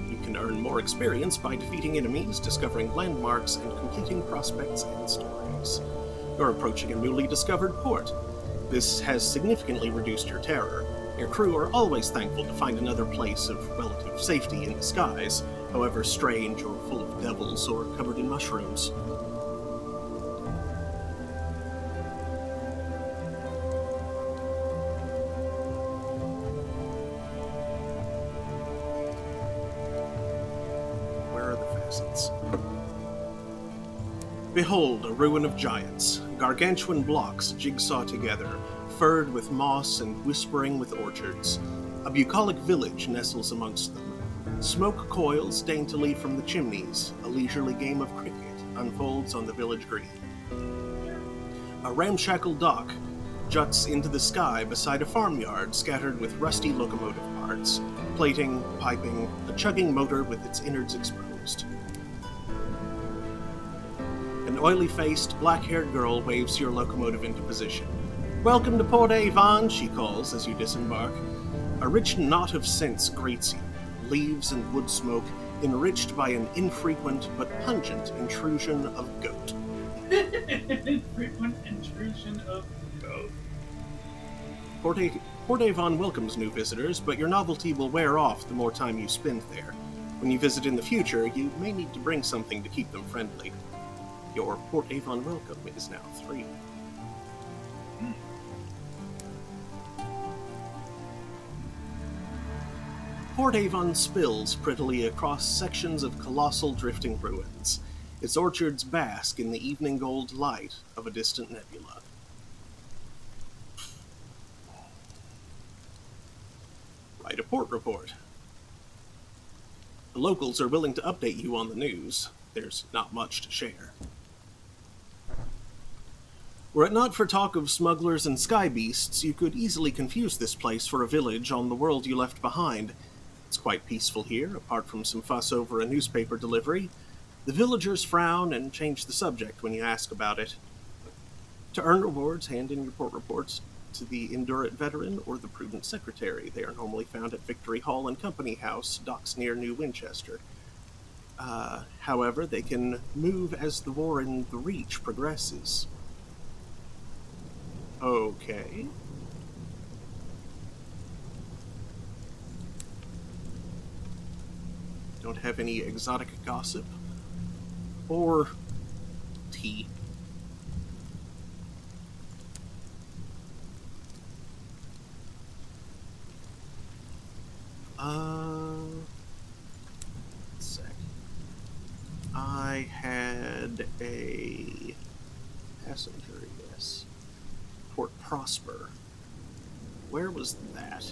You can earn more experience by defeating enemies, discovering landmarks, and completing prospects and stories. You're approaching a newly discovered port. This has significantly reduced your terror. Your crew are always thankful to find another place of relative safety in the skies, however strange or full of devils or covered in mushrooms. Where are the facets? Behold, a ruin of giants, gargantuan blocks jigsaw together, furred with moss and whispering with orchards. A bucolic village nestles amongst them. Smoke coils daintily from the chimneys. A leisurely game of cricket unfolds on the village green. A ramshackle dock juts into the sky beside a farmyard scattered with rusty locomotive parts, plating, piping, a chugging motor with its innards exposed. An oily-faced, black-haired girl waves your locomotive into position. "Welcome to Port Avon," she calls as you disembark. A rich knot of scents greets you, leaves and wood smoke, enriched by an infrequent but pungent intrusion of goat. Infrequent intrusion of goat. Port Avon welcomes new visitors, but your novelty will wear off the more time you spend there. When you visit in the future, you may need to bring something to keep them friendly. Your Port Avon welcome is now 3. Port Avon spills prettily across sections of colossal drifting ruins. Its orchards bask in the evening gold light of a distant nebula. Write a port report. The locals are willing to update you on the news. There's not much to share. Were it not for talk of smugglers and sky beasts, you could easily confuse this place for a village on the world you left behind. It's quite peaceful here, apart from some fuss over a newspaper delivery. The villagers frown and change the subject when you ask about it. To earn rewards, hand in your port reports to the Indurate Veteran or the Prudent Secretary. They are normally found at Victory Hall and Company House, docks near New Winchester. However, they can move as the war in the Reach progresses. Okay. Don't have any exotic gossip or tea. Sec. I had a passenger, yes. Port Prosper. Where was that?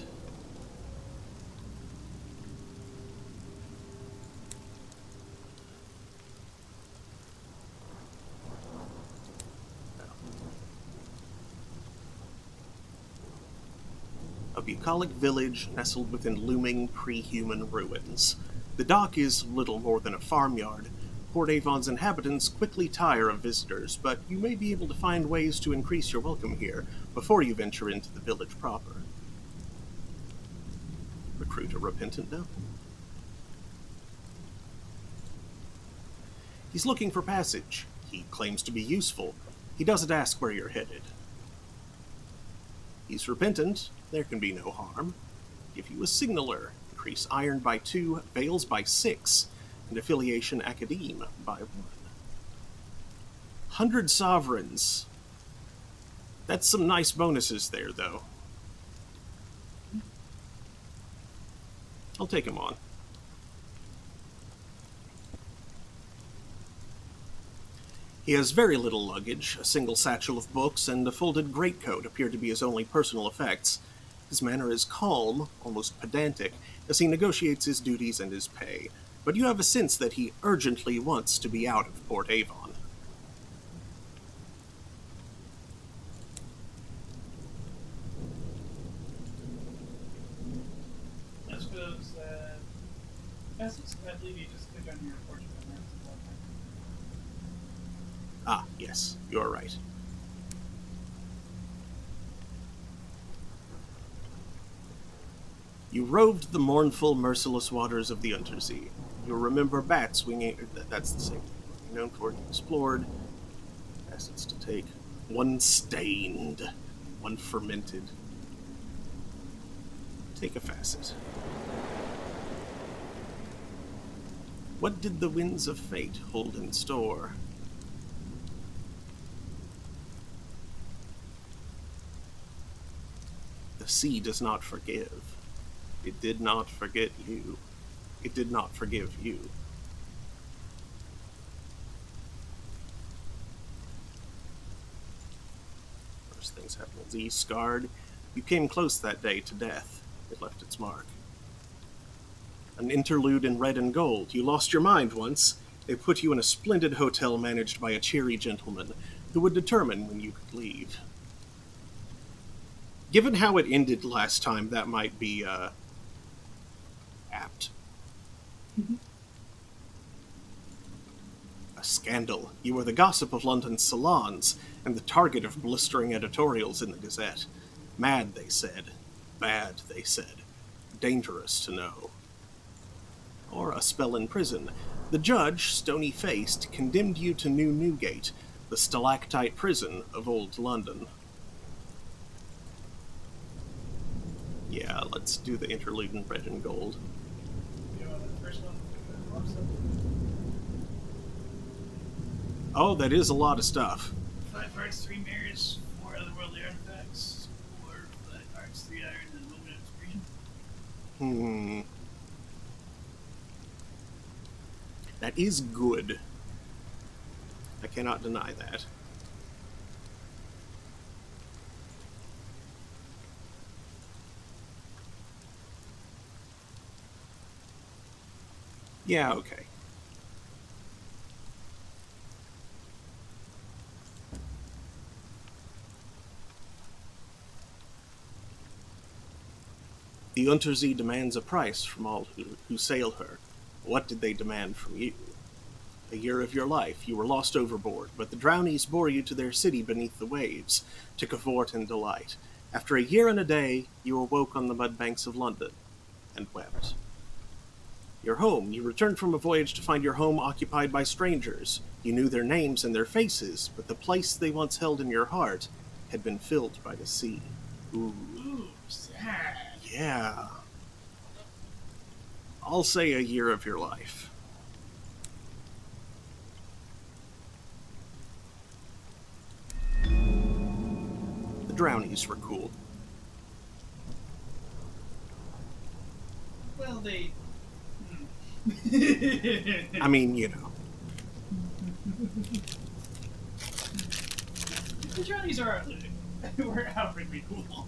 A bucolic village nestled within looming pre-human ruins. The dock is little more than a farmyard. Port Avon's inhabitants quickly tire of visitors, but you may be able to find ways to increase your welcome here before you venture into the village proper. Recruit a repentant devil. He's looking for passage. He claims to be useful. He doesn't ask where you're headed. He's repentant. There can be no harm. Give you a signaler. Increase iron by 2, veils by 6, and affiliation academe by 1. 100 sovereigns. That's some nice bonuses there, though. I'll take him on. He has very little luggage. A single satchel of books and a folded greatcoat appear to be his only personal effects. His manner is calm, almost pedantic, as he negotiates his duties and his pay, but you have a sense that he urgently wants to be out of Port Avon. I suppose, I believe you just click on your portrait. Ah, yes, you're right. You roved the mournful, merciless waters of the Untersea. You'll remember bats winging... That's the same thing. Known for it, explored. Assets to take. One stained. One fermented. Take a facet. What did the winds of fate hold in store? The sea does not forgive. It did not forget you. It did not forgive you. First things happen. Z scarred. You came close that day to death. It left its mark. An interlude in red and gold. You lost your mind once. They put you in a splendid hotel managed by a cheery gentleman who would determine when you could leave. Given how it ended last time, that might be, apt. A scandal. You were the gossip of London's salons, and the target of blistering editorials in the Gazette. Mad, they said. Bad, they said. Dangerous to know. Or a spell in prison. The judge, stony-faced, condemned you to New Newgate, the stalactite prison of old London. Yeah, let's do the interlude in red and gold. You know, the first one, Oh, that is a lot of stuff. 5 hearts, 3 mirrors, 4 otherworldly artifacts, 4 flat hearts, 3 iron, and a moment of inspiration. That is good. I cannot deny that. Yeah, okay. The Untersee demands a price from all who sail her. What did they demand from you? A year of your life. You were lost overboard, but the Drownies bore you to their city beneath the waves, to cavort and delight. After a year and a day, you awoke on the mud banks of London, and wept. Your home. You returned from a voyage to find your home occupied by strangers. You knew their names and their faces, but the place they once held in your heart had been filled by the sea. Ooh, Ooh, sad. yeah. I'll say a year of your life. The Drownies were cool. Well, they. I mean, you know. The Johnnies are were outwardly cool.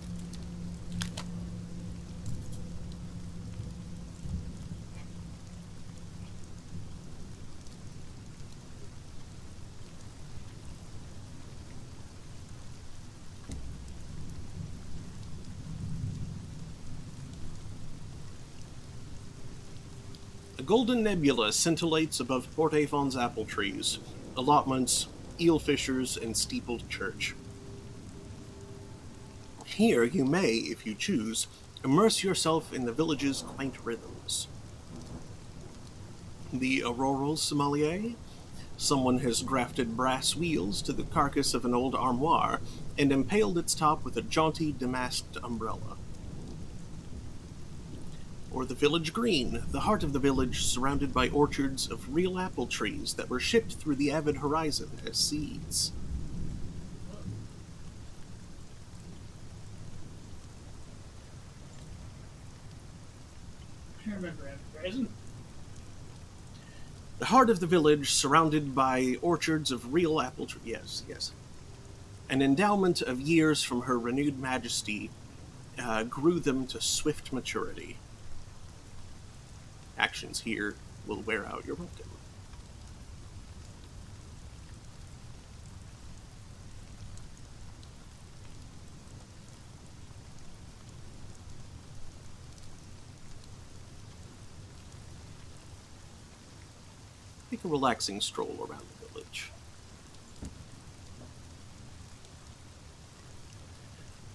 A golden nebula scintillates above Port Avon's apple trees, allotments, eel fishers, and steepled church. Here you may, if you choose, immerse yourself in the village's quaint rhythms. The auroral sommelier? Someone has grafted brass wheels to the carcass of an old armoire and impaled its top with a jaunty damasked umbrella. Or the village green, the heart of the village surrounded by orchards of real apple trees that were shipped through the avid horizon as seeds. I remember Advertising. The heart of the village surrounded by orchards of real apple trees. Yes, yes. An endowment of years from her renewed majesty grew them to swift maturity. Actions here will wear out your welcome. Take a relaxing stroll around the village.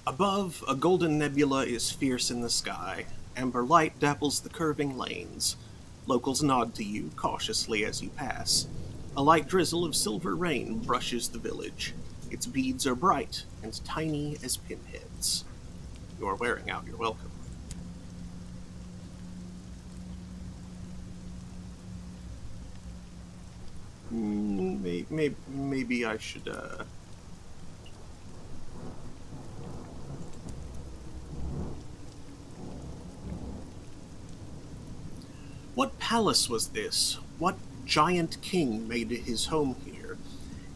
Above, a golden nebula is fierce in the sky. Amber light dapples the curving lanes. Locals nod to you cautiously as you pass. A light drizzle of silver rain brushes the village. Its beads are bright and tiny as pinheads. You are wearing out your welcome. Maybe I should, What palace was this? What giant king made his home here?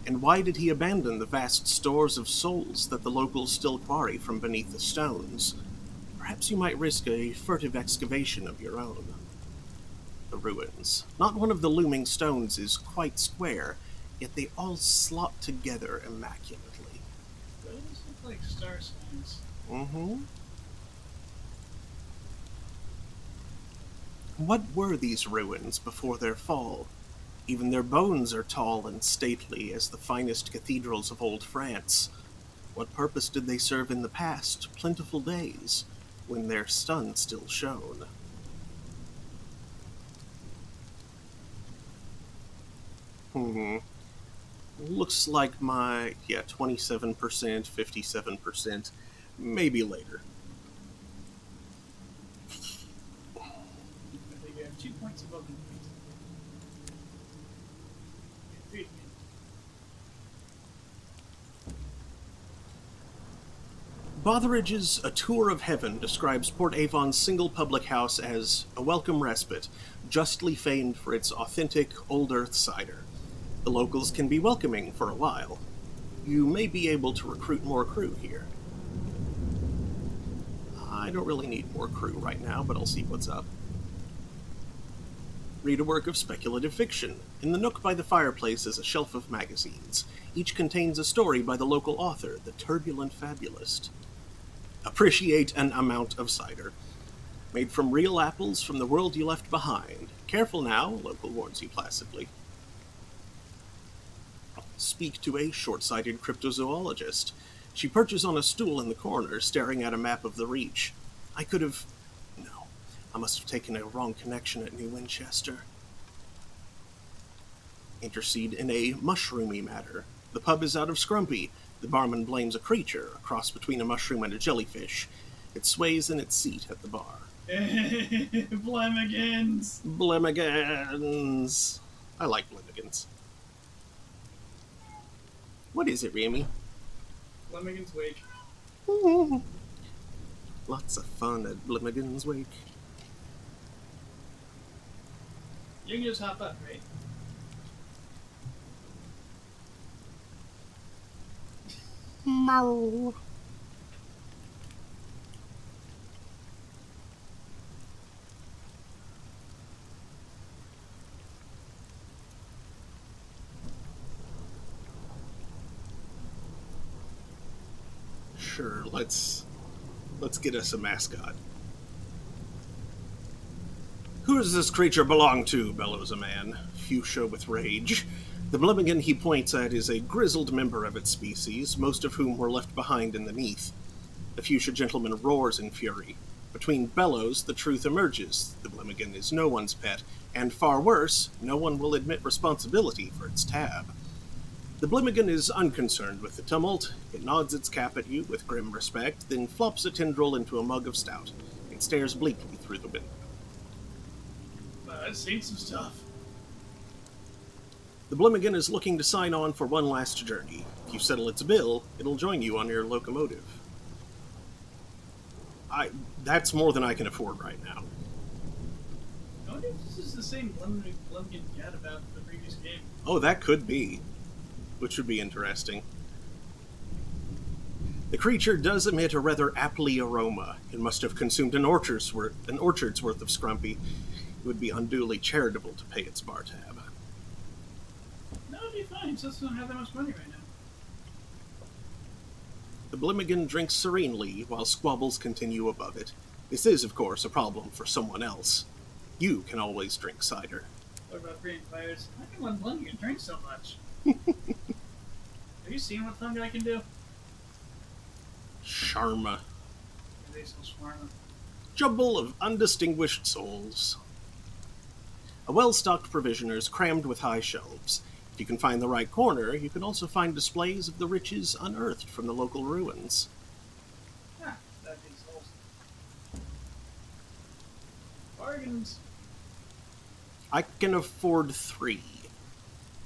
And why did he abandon the vast stores of souls that the locals still quarry from beneath the stones? Perhaps you might risk a furtive excavation of your own. The ruins. Not one of the looming stones is quite square, yet they all slot together immaculately. Those look like star signs. Mm-hmm. What were these ruins before their fall? Even their bones are tall and stately as the finest cathedrals of old France. What purpose did they serve in the past, plentiful days, when their sun still shone? Looks like 27%, 57%. Maybe later. I think I have 2 points above the point. Botheridge's A Tour of Heaven describes Port Avon's single public house as a welcome respite, justly famed for its authentic Old Earth cider. The locals can be welcoming for a while. You may be able to recruit more crew here. I don't really need more crew right now, but I'll see what's up. Read a work of speculative fiction. In the nook by the fireplace is a shelf of magazines. Each contains a story by the local author, the turbulent fabulist. Appreciate an amount of cider. Made from real apples from the world you left behind. Careful now, local warns you placidly. Speak to a short-sighted cryptozoologist. She perches on a stool in the corner, staring at a map of the Reach. I could have... No, I must have taken a wrong connection at New Winchester. Intercede in a mushroomy matter. The pub is out of scrumpy. The barman blames a creature, a cross between a mushroom and a jellyfish. It sways in its seat at the bar. Blemigans! Blemigans! I like Blemigans. What is it, Remy? Blemigans Wake. Lots of fun at Blemigans Wake. You can just hop up, right? Meow. Sure, let's get us a mascot. Who does this creature belong to? Bellows a man, fuchsia with rage. The Blemigan he points at is a grizzled member of its species, most of whom were left behind in the Neath. The fuchsia gentleman roars in fury. Between bellows, the truth emerges. The Blemigan is no one's pet, and far worse, no one will admit responsibility for its tab. The Blemigan is unconcerned with the tumult. It nods its cap at you with grim respect, then flops a tendril into a mug of stout and stares bleakly through the window. I've seen some stuff. The Blemigan is looking to sign on for one last journey. If you settle its bill, it'll join you on your locomotive. That's more than I can afford right now. I wonder if this is the same Blemigan you had about the previous game. Oh, that could be. Which would be interesting. The creature does emit a rather aptly aroma. It must have consumed an orchard's worth of scrumpy. It would be unduly charitable to pay its bar tab. No, it'd be fine. It just doesn't have that much money right now. The Blemigan drinks serenely while squabbles continue above it. This is, of course, a problem for someone else. You can always drink cider. What about green fires? How can one Blemigan drink so much? Have you seen what fungi can do? Sharma. They so swarm. Jumble of undistinguished souls. A well-stocked provisioner's crammed with high shelves. If you can find the right corner, you can also find displays of the riches unearthed from the local ruins. Ah, that is awesome. Bargains. I can afford 3,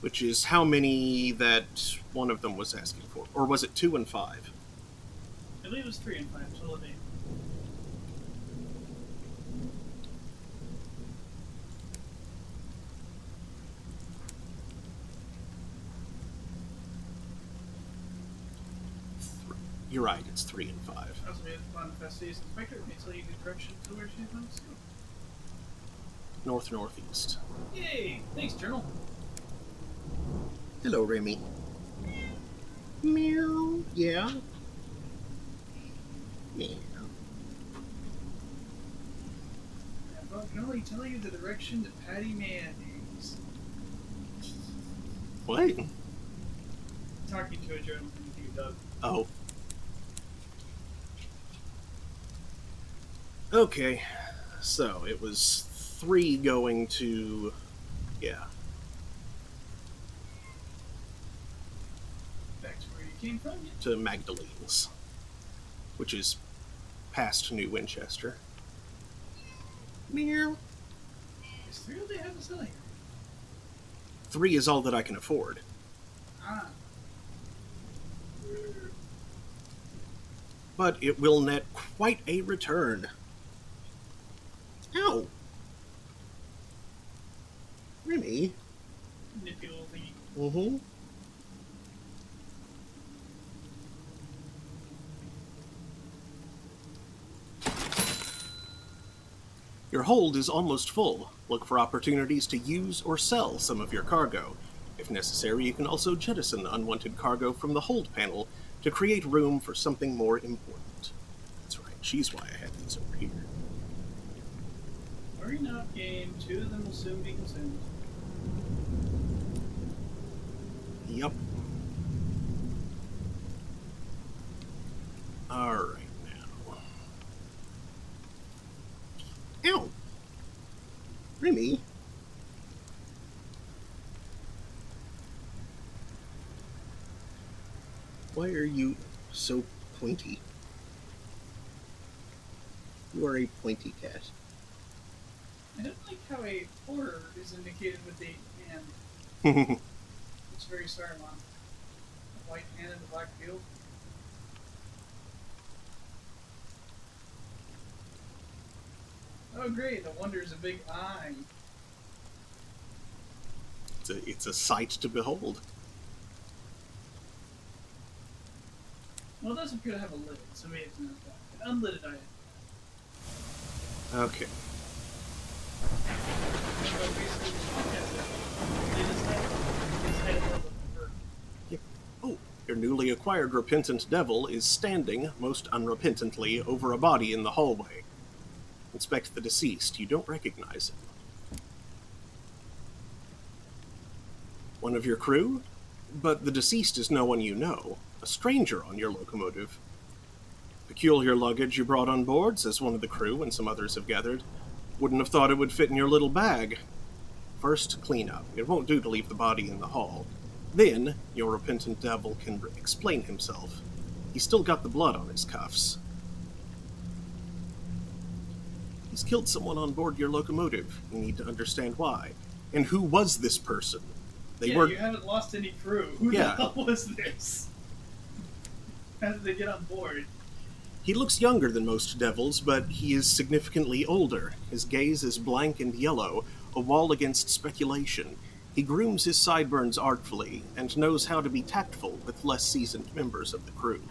which is how many that one of them was asking for. Or was it 2 and 5? I believe it was 3 and 5, so let me. You're right, it's 3 and 5. Also, we have fun festies. Inspector, can you tell you the direction to where she wants to? North-northeast. Yay! Thanks, Journal. Hello, Remy. Meow. Yeah? Meow. I can only tell you the direction that Patty Mayonnaise. What? Talking to a journal from you, Doug. Oh. Okay, so it was 3 going to... yeah. Back to where you came from, yeah. To Magdalene's, which is past New Winchester. Meow. Is 3 all they have to sell here? 3 is all that I can afford. Ah. But it will net quite a return. Ow! Remy? Nippy little thingy. Mm-hmm. Your Your hold is almost full. Look for opportunities to use or sell some of your cargo. If necessary, you can also jettison unwanted cargo from the hold panel to create room for something more important. That's right, she's why I had these over here. Worry not, game. 2 of them will soon be consumed. Yup. Alright, now. Ow! Remy? Why are you so pointy? You are a pointy cat. I don't like how a horror is indicated with a hand. It's very Saruman. A white hand in the black field. Oh great, the wonder is a big eye. It's a sight to behold. Well, it does appear to have a lid, so maybe it's not that. An unlidded eye. Okay. So basically, his head above the bird. Yep. Oh, your newly acquired repentant devil is standing, most unrepentantly, over a body in the hallway. Inspect the deceased. You don't recognize him. One of your crew? But the deceased is no one you know. A stranger on your locomotive. Peculiar luggage you brought on board, says one of the crew when some others have gathered. Wouldn't have thought it would fit in your little bag. First, clean up. It won't do to leave the body in the hall. Then, your repentant devil can explain himself. He's still got the blood on his cuffs. He's killed someone on board your locomotive. You need to understand why. And who was this person? You haven't lost any crew. Who Yeah. the hell was this? How did they get on board? He looks younger than most devils, but he is significantly older. His gaze is blank and yellow, a wall against speculation. He grooms his sideburns artfully, and knows how to be tactful with less seasoned members of the crew.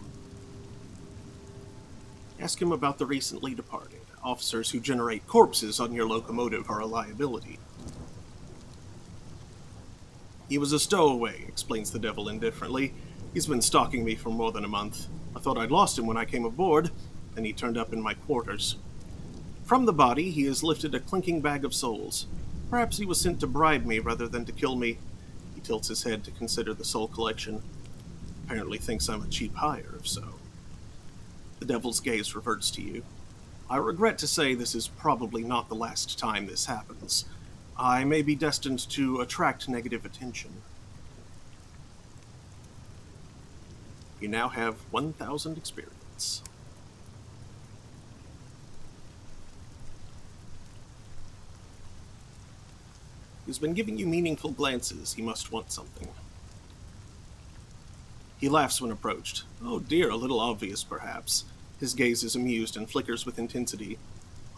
Ask him about the recently departed. Officers who generate corpses on your locomotive are a liability. He was a stowaway, explains the devil indifferently. He's been stalking me for more than a month. I thought I'd lost him when I came aboard, and he turned up in my quarters. From the body, he has lifted a clinking bag of souls. Perhaps he was sent to bribe me rather than to kill me. He tilts his head to consider the soul collection. Apparently thinks I'm a cheap hire, if so. The devil's gaze reverts to you. I regret to say this is probably not the last time this happens. I may be destined to attract negative attention. You now have 1,000 experience. He's been giving you meaningful glances. He must want something. He laughs when approached. Oh dear, a little obvious, perhaps. His gaze is amused and flickers with intensity.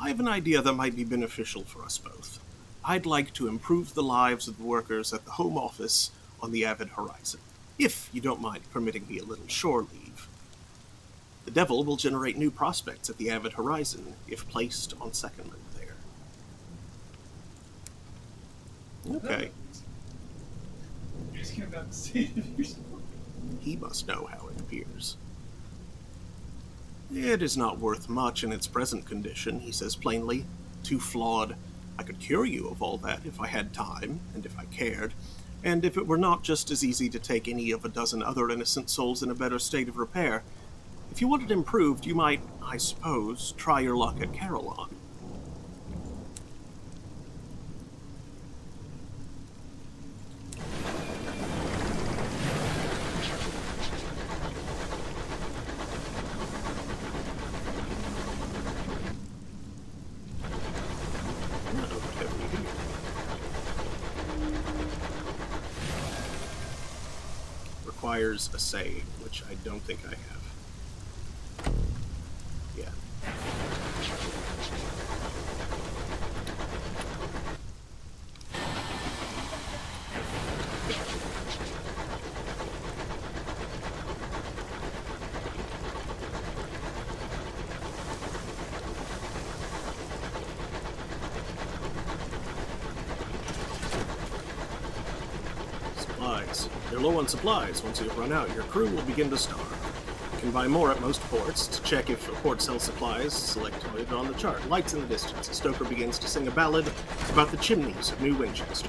I have an idea that might be beneficial for us both. I'd like to improve the lives of the workers at the home office on the Avid Horizon, if you don't mind permitting me a little shore leave. The devil will generate new prospects at the Avid Horizon if placed on secondment there. Okay. Asking about the state of your soul. He must know how it appears. It is not worth much in its present condition, he says plainly. Too flawed. I could cure you of all that if I had time, and if I cared, and if it were not just as easy to take any of a dozen other innocent souls in a better state of repair. If you wanted improved, you might, I suppose, try your luck at Carillon. Requires a save, which I don't think I have. Yeah. supplies. They're low on supplies. Once you've run out, your crew will begin to starve. You can buy more at most ports. To check if a port sells supplies, select it on the chart. Lights in the distance. A stoker begins to sing a ballad about the chimneys of New Winchester.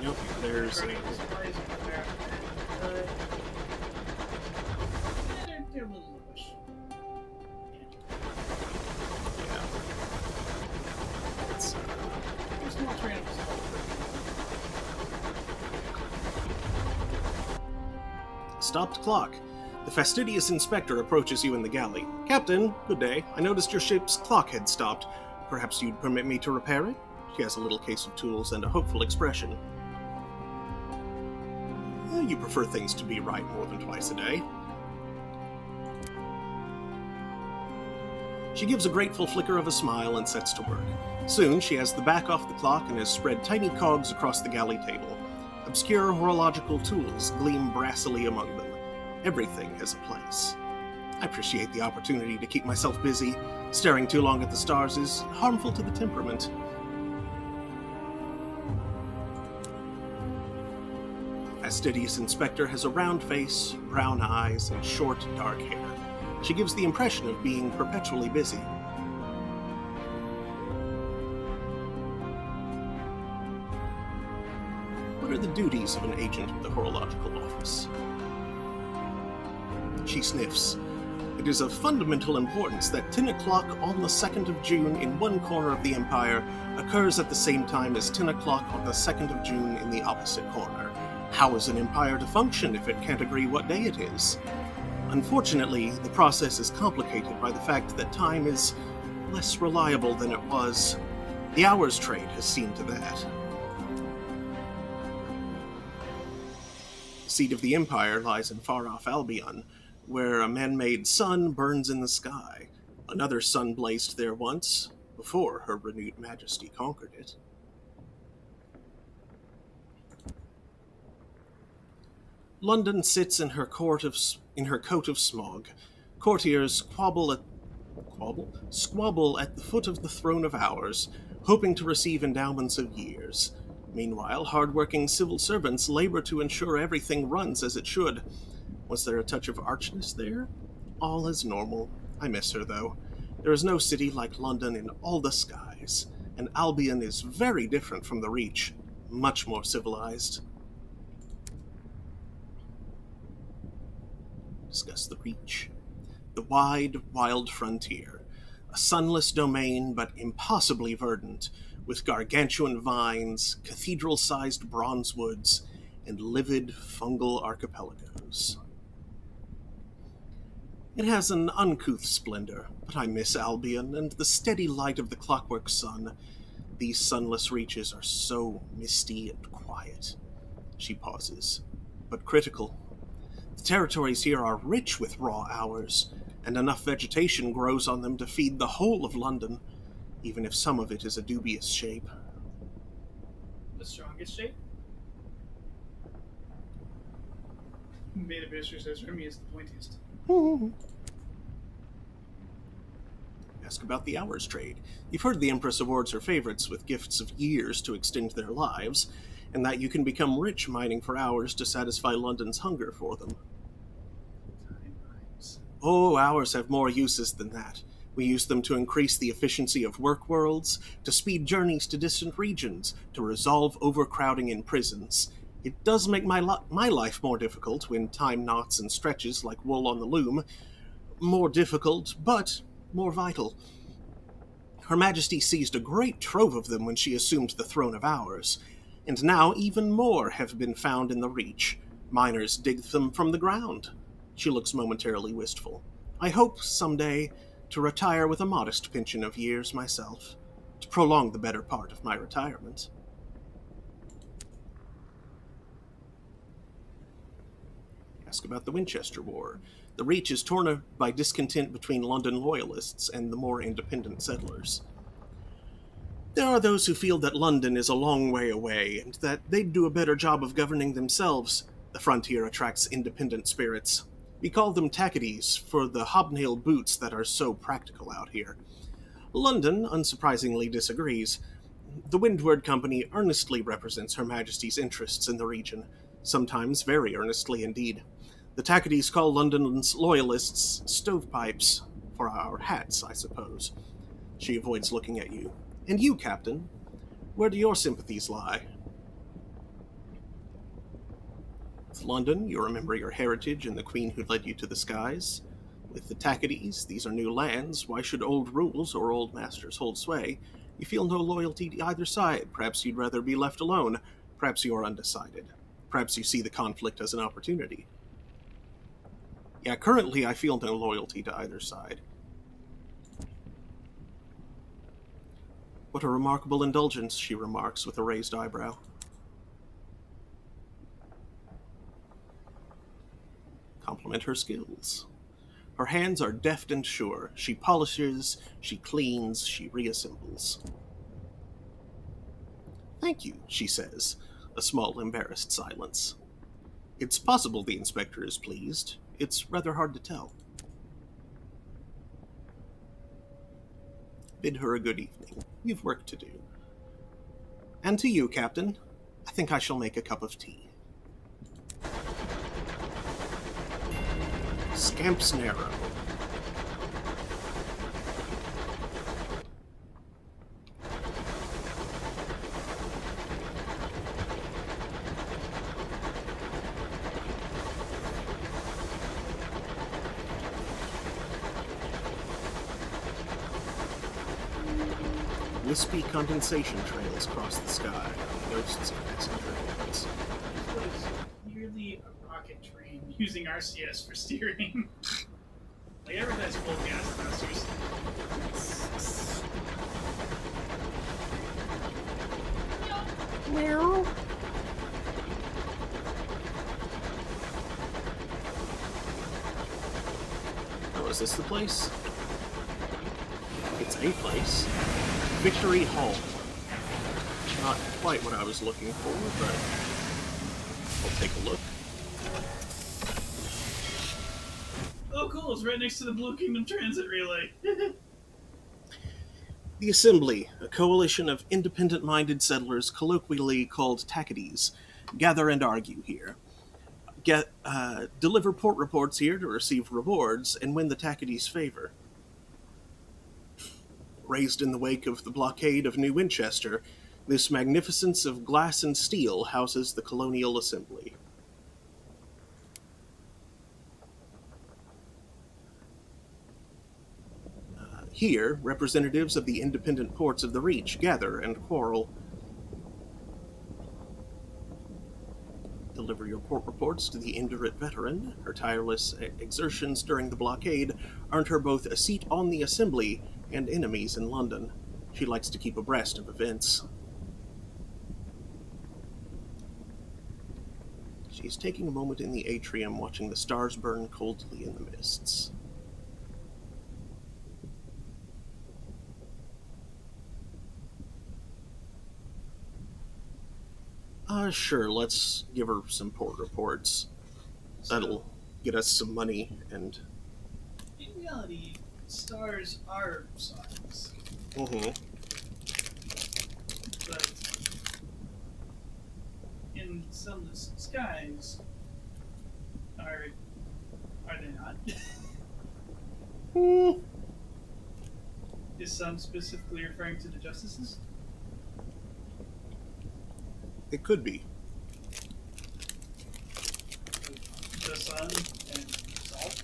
Yep, there's They're a little rubbish. yeah. It's, There's more trainers. Stopped clock. The fastidious inspector approaches you in the galley. Captain, good day. I noticed your ship's clock had stopped. Perhaps you'd permit me to repair it? She has a little case of tools and a hopeful expression. You prefer things to be right more than twice a day. She gives a grateful flicker of a smile and sets to work. Soon she has the back off the clock and has spread tiny cogs across the galley table. Obscure horological tools gleam brassily among them. Everything has a place. I appreciate the opportunity to keep myself busy. Staring too long at the stars is harmful to the temperament. Fastidious inspector has a round face, brown eyes, and short, dark hair. She gives the impression of being perpetually busy. What are the duties of an agent of the horological office? She sniffs. It is of fundamental importance that 10 o'clock on the 2nd of June in one corner of the Empire occurs at the same time as 10 o'clock on the 2nd of June in the opposite corner. How is an empire to function if it can't agree what day it is? Unfortunately, the process is complicated by the fact that time is less reliable than it was. The hours trade has seen to that. The seat of the empire lies in far-off Albion, where a man-made sun burns in the sky. Another sun blazed there once, before her renewed majesty conquered it. London sits in her coat of smog. Courtiers squabble at the foot of the throne of hours, hoping to receive endowments of years. Meanwhile, hard-working civil servants labor to ensure everything runs as it should. Was there a touch of archness there? All is normal. I miss her, though. There is no city like London in all the skies, and Albion is very different from the Reach, much more civilized. Discuss the Reach. The wide, wild frontier. A sunless domain, but impossibly verdant, with gargantuan vines, cathedral-sized bronze woods, and livid fungal archipelagos. It has an uncouth splendor, but I miss Albion and the steady light of the clockwork sun. These sunless reaches are so misty and quiet. She pauses, but critical. The territories here are rich with raw hours, and enough vegetation grows on them to feed the whole of London, even if some of it is a dubious shape. The strongest shape? Made of history says Remy is the pointiest. Ask about the hours trade. You've heard the Empress awards her favorites with gifts of years to extend their lives, and that you can become rich mining for hours to satisfy London's hunger for them. Oh, hours have more uses than that. We use them to increase the efficiency of work worlds, to speed journeys to distant regions, to resolve overcrowding in prisons. It does make my life more difficult when time knots and stretches like wool on the loom. More difficult, but more vital. Her Majesty seized a great trove of them when she assumed the throne of ours, and now even more have been found in the Reach. Miners dig them from the ground. She looks momentarily wistful. I hope, someday, to retire with a modest pension of years myself, to prolong the better part of my retirement. Ask about the Winchester War. The Reach is torn by discontent between London loyalists and the more independent settlers. There are those who feel that London is a long way away, and that they'd do a better job of governing themselves. The frontier attracts independent spirits. We call them tacketies for the hobnail boots that are so practical out here. London, unsurprisingly, disagrees. The Windward Company earnestly represents Her Majesty's interests in the region, sometimes very earnestly indeed. The tacketies call London's loyalists stovepipes, for our hats, I suppose. She avoids looking at you. And you, Captain, where do your sympathies lie? With London, you remember your heritage and the queen who led you to the skies. With the tacketies, these are new lands. Why should old rules or old masters hold sway? You feel no loyalty to either side. Perhaps you'd rather be left alone. Perhaps you're undecided. Perhaps you see the conflict as an opportunity. Yeah, currently I feel no loyalty to either side. What a remarkable indulgence, she remarks with a raised eyebrow. Compliment her skills. Her hands are deft and sure. She polishes, she cleans, she reassembles. Thank you, she says, a small embarrassed silence. It's possible the inspector is pleased. It's rather hard to tell. Bid her a good evening. You've work to do. And to you, Captain. I think I shall make a cup of tea. Scamp's Narrow. Wispy condensation trails cross the sky. Ghosts pass under heads. This was nearly a rocket train using RCS for steering. Like, everything has full gas now, seriously. Meow. Oh, is this the place? It's a place. Victory Hall. Not quite what I was looking for, but I'll take a look. Oh, cool! It's right next to the Blue Kingdom Transit Relay. The Assembly, a coalition of independent-minded settlers colloquially called tacketies, gather and argue here. Deliver port reports here to receive rewards and win the tacketies' favor. Raised in the wake of the blockade of New Winchester, this magnificence of glass and steel houses the Colonial Assembly. Here, representatives of the independent ports of the Reach gather and quarrel. Deliver your port reports to the indurate veteran. Her tireless exertions during the blockade earned her both a seat on the Assembly and enemies in London. She likes to keep abreast of events. She's taking a moment in the atrium watching the stars burn coldly in the mists. Sure, let's give her some port reports. That'll get us some money, and... In reality, stars are signs. Mm-hmm. But in sunless skies, are they not? Is sun specifically referring to the justices? It could be. The sun and salt?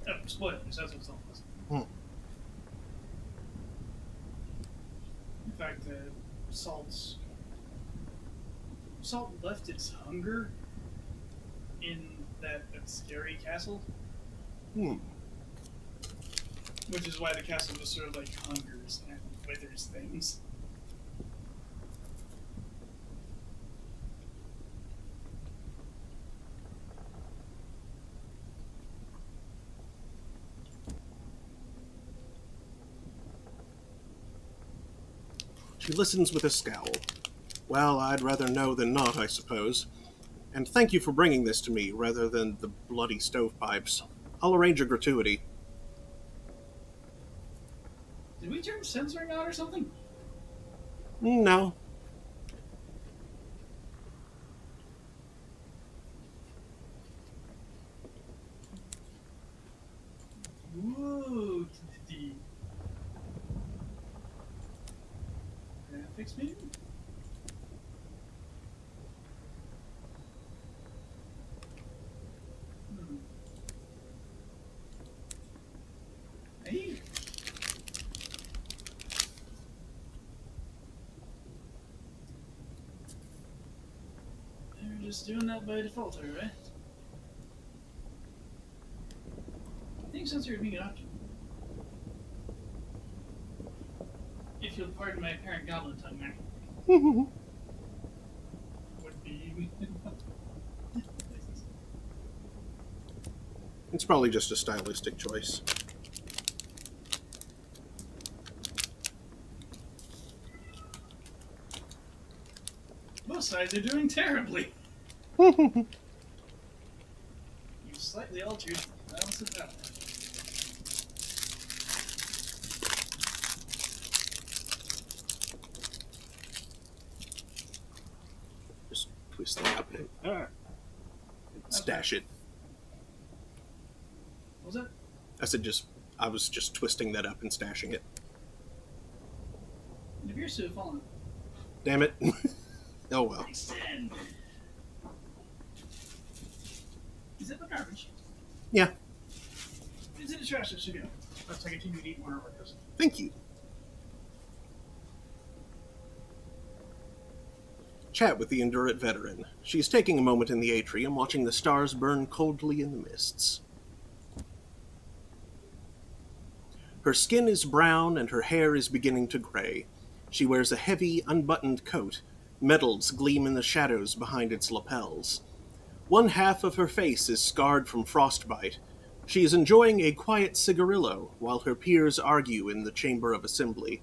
Oh, spoilers, that's what salt was. In fact, salt left its hunger in that scary castle. Which is why the castle just sort of like hungers and withers things. She listens with a scowl. Well, I'd rather know than not, I suppose. And thank you for bringing this to me rather than the bloody stovepipes. I'll arrange a gratuity. Did we turn censoring on or something? No. Whoa. Graphics, maybe? Hey. They're just doing that by default, right? I think censor would be an option. If you'll pardon my apparent goblin tongue there. Would be. It's probably just a stylistic choice. Both sides are doing terribly. You slightly altered the balance of power. Just twist that up and stash it. What was that? I was just twisting that up and stashing it. It appears to have fallen. Damn it. Oh well. Extend. Is it the garbage? Yeah. It's in the trash. It should go. Let's continue to eat more of this. Thank you. Chat with the Endurate veteran. She is taking a moment in the atrium, watching the stars burn coldly in the mists. Her skin is brown and her hair is beginning to gray. She wears a heavy, unbuttoned coat. Metals gleam in the shadows behind its lapels. One half of her face is scarred from frostbite. She is enjoying a quiet cigarillo while her peers argue in the Chamber of Assembly.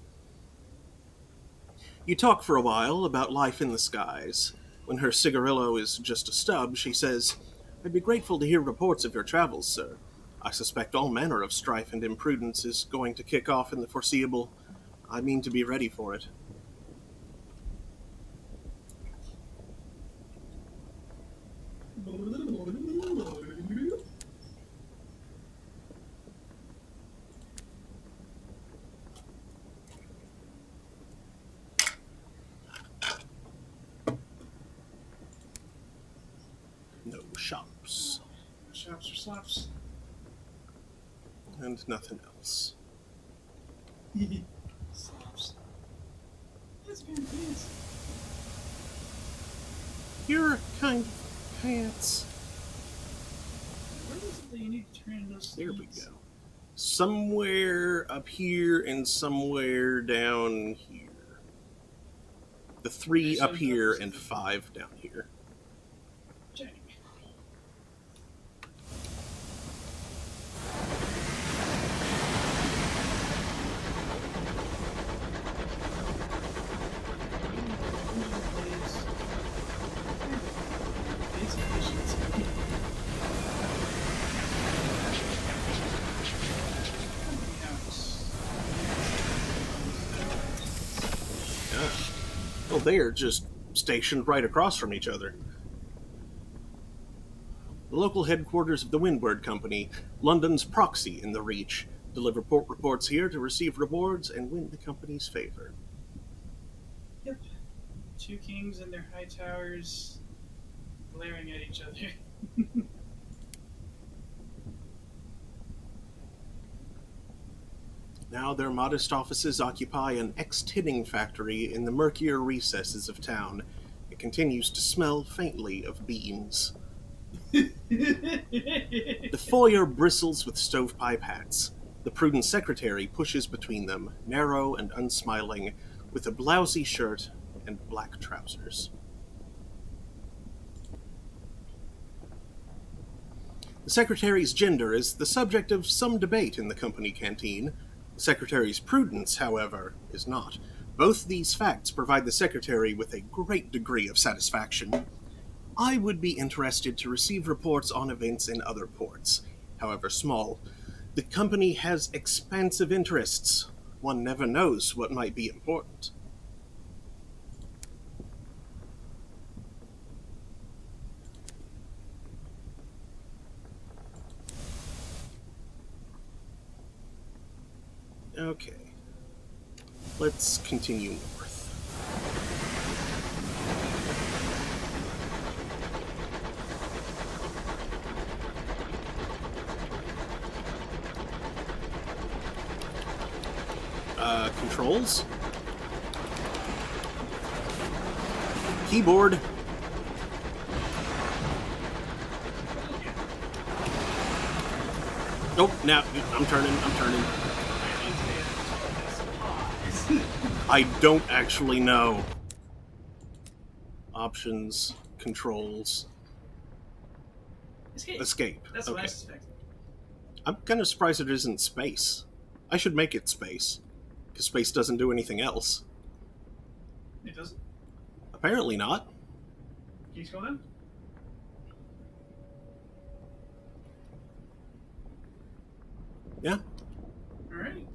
You talk for a while about life in the skies. When her cigarillo is just a stub, she says, "I'd be grateful to hear reports of your travels, sir. I suspect all manner of strife and imprudence is going to kick off in the foreseeable. I mean to be ready for it." No shops. Shops or slops. And nothing else. Slops. That's kind of pants. You're kind of pants. Where is it that you need to turn those? There we go. Somewhere up here and somewhere down here. The 3 up here and 5 down here. Check. Well, they're just stationed right across from each other. The local headquarters of the Windward Company, London's proxy in the Reach, deliver port reports here to receive rewards and win the company's favor. Yep. 2 kings in their high towers glaring at each other. Now their modest offices occupy an ex-tinning factory in the murkier recesses of town. It continues to smell faintly of beans. The foyer bristles with stovepipe hats. The prudent secretary pushes between them, narrow and unsmiling, with a blousy shirt and black trousers. The secretary's gender is the subject of some debate in the company canteen. The secretary's prudence, however, is not. Both these facts provide the secretary with a great degree of satisfaction. I would be interested to receive reports on events in other ports, however small. The company has expansive interests. One never knows what might be important. Okay. Let's continue north. Controls? Keyboard? Nope, now I'm turning. I don't actually know. Options, controls, escape. That's what I suspected. I'm kind of surprised it isn't space. I should make it space, because space doesn't do anything else. It doesn't? Apparently not. Keep going. Yeah. Alright.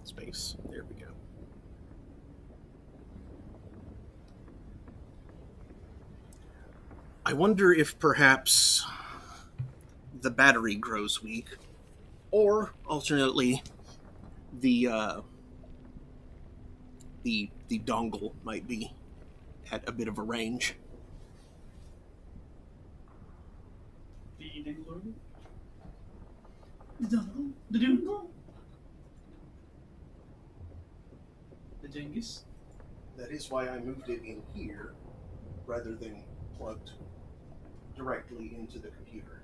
Space. There we go. I wonder if perhaps the battery grows weak, or alternately, the dongle might be at a bit of a range. The dingle? The dongle? The dingle? The dingus? That is why I moved it in here, rather than plugged directly into the computer.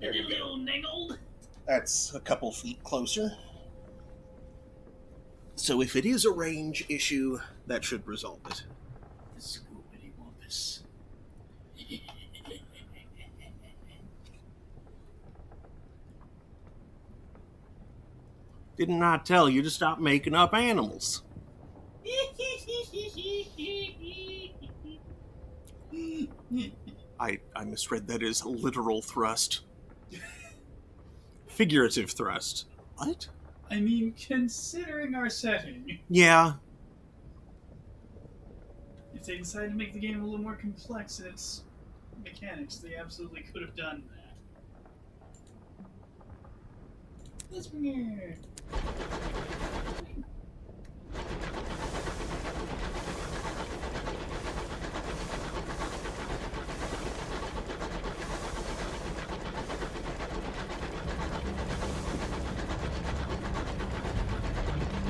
There we go. Niggled. That's a couple feet closer. So if it is a range issue, that should resolve it. The scoopity wumpus. Didn't I tell you to stop making up animals? I misread that as literal thrust. Figurative thrust. What? I mean, considering our setting, Yeah. if they decided to make the game a little more complex in its mechanics, they absolutely could have done that. Let's bring it.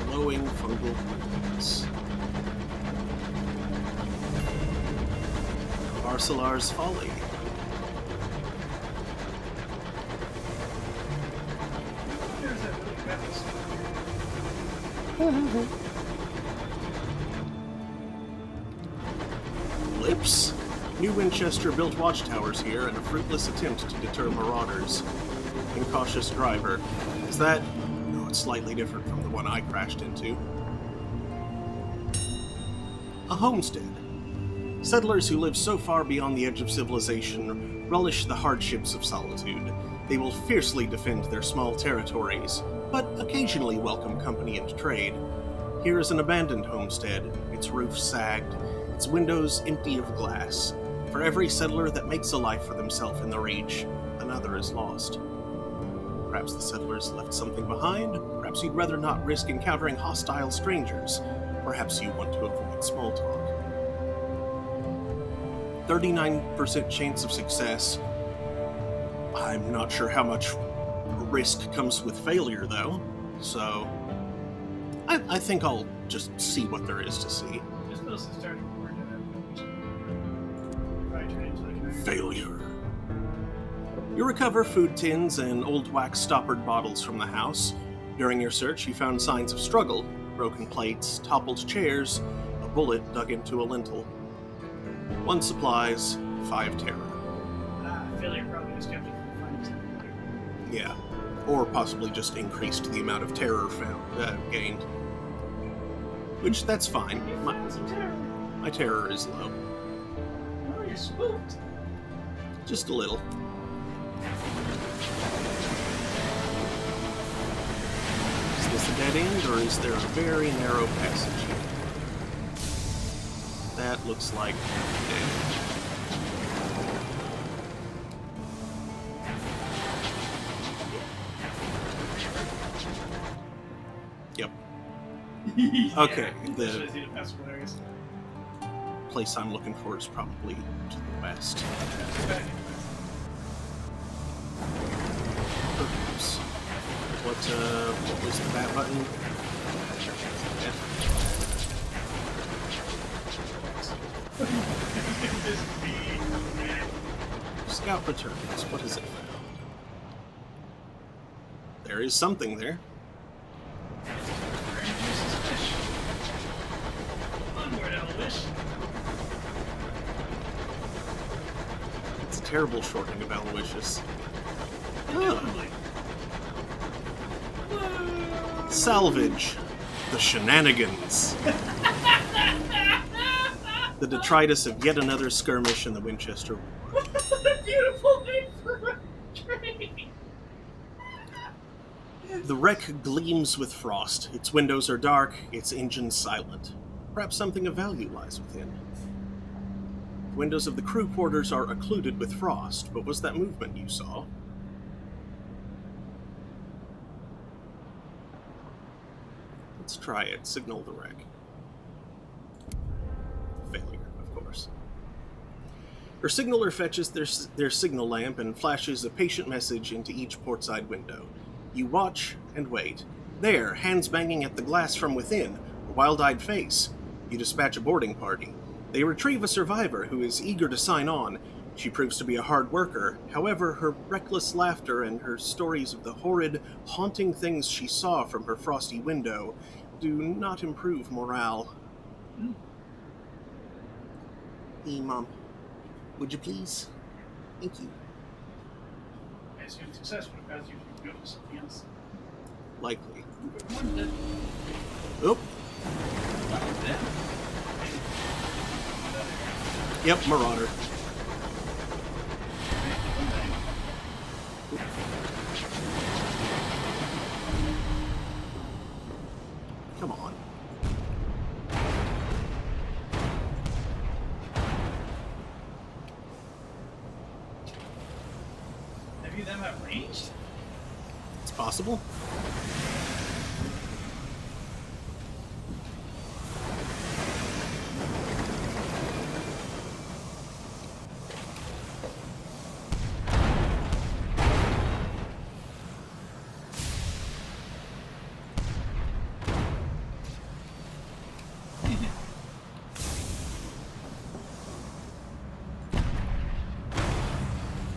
Glowing fungal plants. Arcelar's Folly. There's that really metal stuff. Lips? New Winchester built watchtowers here in a fruitless attempt to deter marauders. Incautious driver. Is that... No, it's slightly different from the one I crashed into. A homestead. Settlers who live so far beyond the edge of civilization relish the hardships of solitude. They will fiercely defend their small territories, but occasionally welcome company and trade. Here is an abandoned homestead, its roof sagged, its windows empty of glass. For every settler that makes a life for themselves in the Reach, another is lost. Perhaps the settlers left something behind, perhaps you'd rather not risk encountering hostile strangers, perhaps you want to avoid small talk. 39% chance of success. I'm not sure how much risk comes with failure, though, so I think I'll just see what there is to see. Just those that started word probably turn into like an Failure. You recover food tins and old wax stoppered bottles from the house. During your search, you found signs of struggle, broken plates, toppled chairs, a bullet dug into a lintel. 1 supplies, 5 terror. Failure probably just kept it from finding something better. Yeah. Or possibly just increased the amount of terror gained. Which, that's fine. You found some terror. My terror is low. Oh, you're spooked. Just a little. Is this a dead end, or is there a very narrow passage here? That looks like dead. Yep. Yeah, Okay, the- that shows you the best hilarious. Place I'm looking for is probably to the west. Oops. What was the bat button? F. Scout returns. What has it found? There is something there. Onward, Elvish. It's a terrible shortening of Aloysius. Indubitably. Salvage. The shenanigans. The detritus of yet another skirmish in the Winchester. What a beautiful name for a train! The wreck gleams with frost. Its windows are dark, its engines silent. Perhaps something of value lies within. The windows of the crew quarters are occluded with frost, but was that movement you saw? Let's try it. Signal the wreck. Failure, of course. Her signaler fetches their signal lamp and flashes a patient message into each portside window. You watch and wait. There, hands banging at the glass from within, a wild-eyed face. You dispatch a boarding party. They retrieve a survivor who is eager to sign on. She proves to be a hard worker. However, her reckless laughter and her stories of the horrid, haunting things she saw from her frosty window do not improve morale. Hey, Mom. Would you please? Thank you. I assume success would have caused you to go to something else. Likely. One did. Oh, One did. yep, Marauder. Come on. Have you them at ranged? It's possible.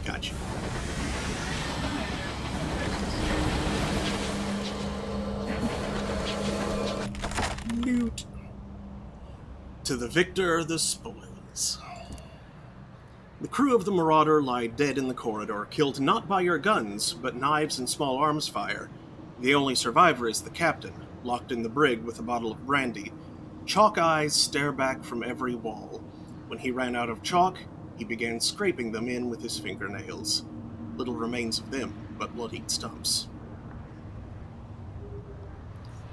Gotcha. Loot. To the victor, the spoils. The crew of the Marauder lie dead in the corridor, killed not by your guns, but knives and small arms fire. The only survivor is the captain, locked in the brig with a bottle of brandy. Chalk eyes stare back from every wall. When he ran out of chalk, he began scraping them in with his fingernails. Little remains of them, but bloodied stumps.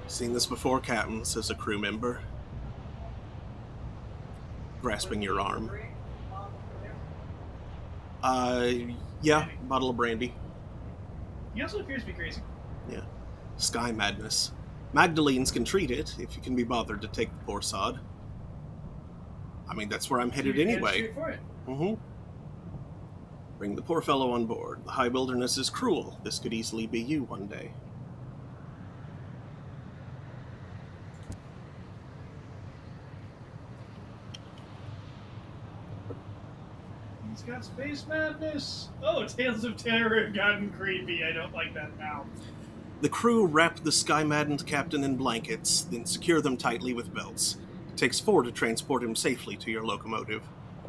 Seen this before, Captain, says a crew member, grasping your arm. Yeah, bottle of brandy. He also appears to be crazy. Yeah. Sky madness. Magdalenes can treat it, if you can be bothered to take the poor sod. I mean, that's where I'm headed You're anyway. straight for it. Mm-hmm. Bring the poor fellow on board. The high wilderness is cruel. This could easily be you one day. He's got space madness. Oh, Tales of Terror have gotten creepy. I don't like that now. The crew wrap the sky-maddened captain in blankets, then secure them tightly with belts. It takes 4 to transport him safely to your locomotive.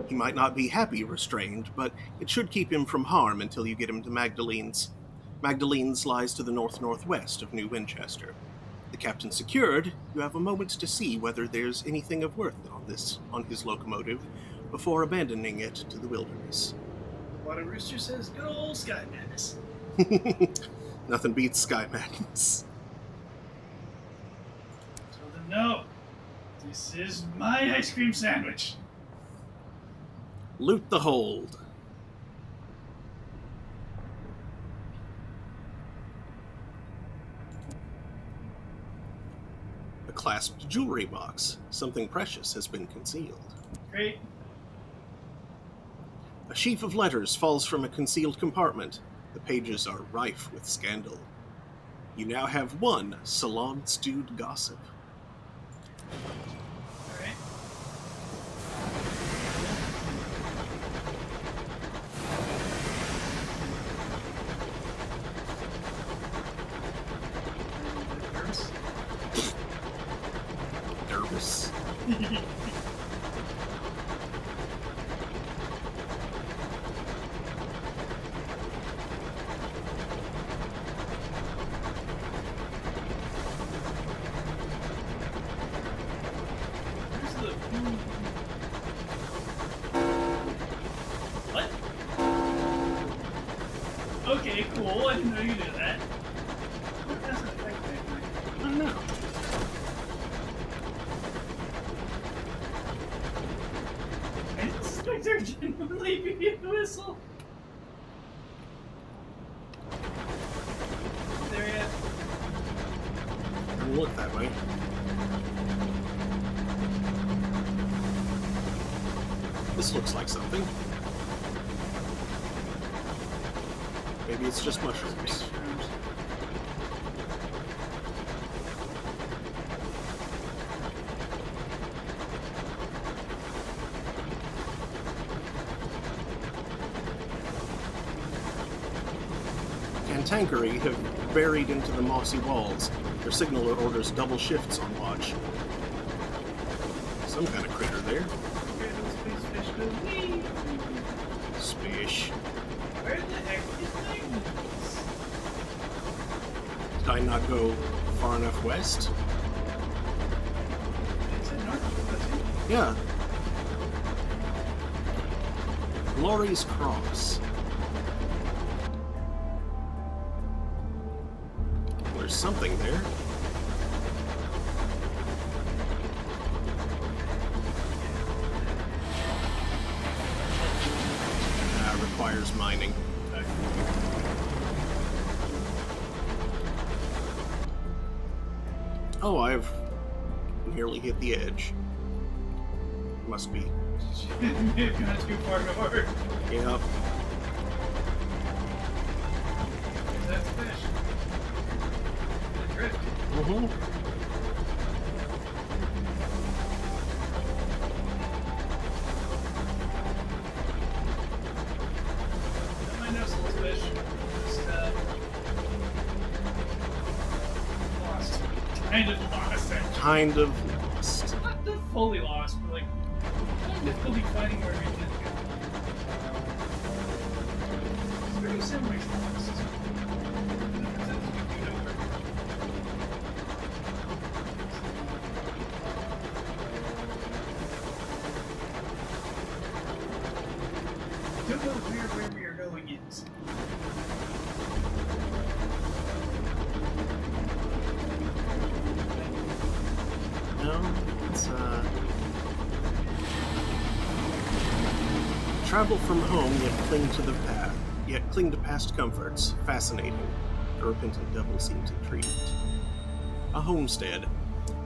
He might not be happy restrained, but it should keep him from harm until you get him to Magdalene's. Magdalene's lies to the north-northwest of New Winchester. The captain secured, you have a moment to see whether there's anything of worth on his locomotive before abandoning it to the wilderness. What a rooster says, good old Sky Madness. Nothing beats sky madness. Tell them no. This is my ice cream sandwich. Loot the hold. A clasped jewelry box. Something precious has been concealed. Great. A sheaf of letters falls from a concealed compartment. The pages are rife with scandal. You now have 1 salon-stewed gossip. Alright. Nervous. What? Okay, cool. I didn't know you did that. What does it affect that? I don't know. I suspect they're genuinely being a whistle. There yet? Doesn't look that way. This looks like something. Maybe it's just mushrooms. Cantankerous have buried into the mossy walls. Their signaler orders double shifts on watch. Some kind of critter there. Where do space fish go? Whee! Spish. Where the heck is Magnus? Did I not go far enough west? Is it north? Yeah. Glory's Cross. There's something there. Requires mining. Oh, I've nearly hit the edge. Must be. May have gone too far north. Yep. That's fish. The drift. Mm-hmm. I know some fish. Just, lost. Kind of lost, actually. Kind of lost. Not fully lost, but like, difficulty finding where we did go. It's very similar to lost. The difference is we do know where we're don't know where we are going is. No, it's travel from home, yet cling to past comforts. Fascinating. The repentant devil seems intrigued. A homestead.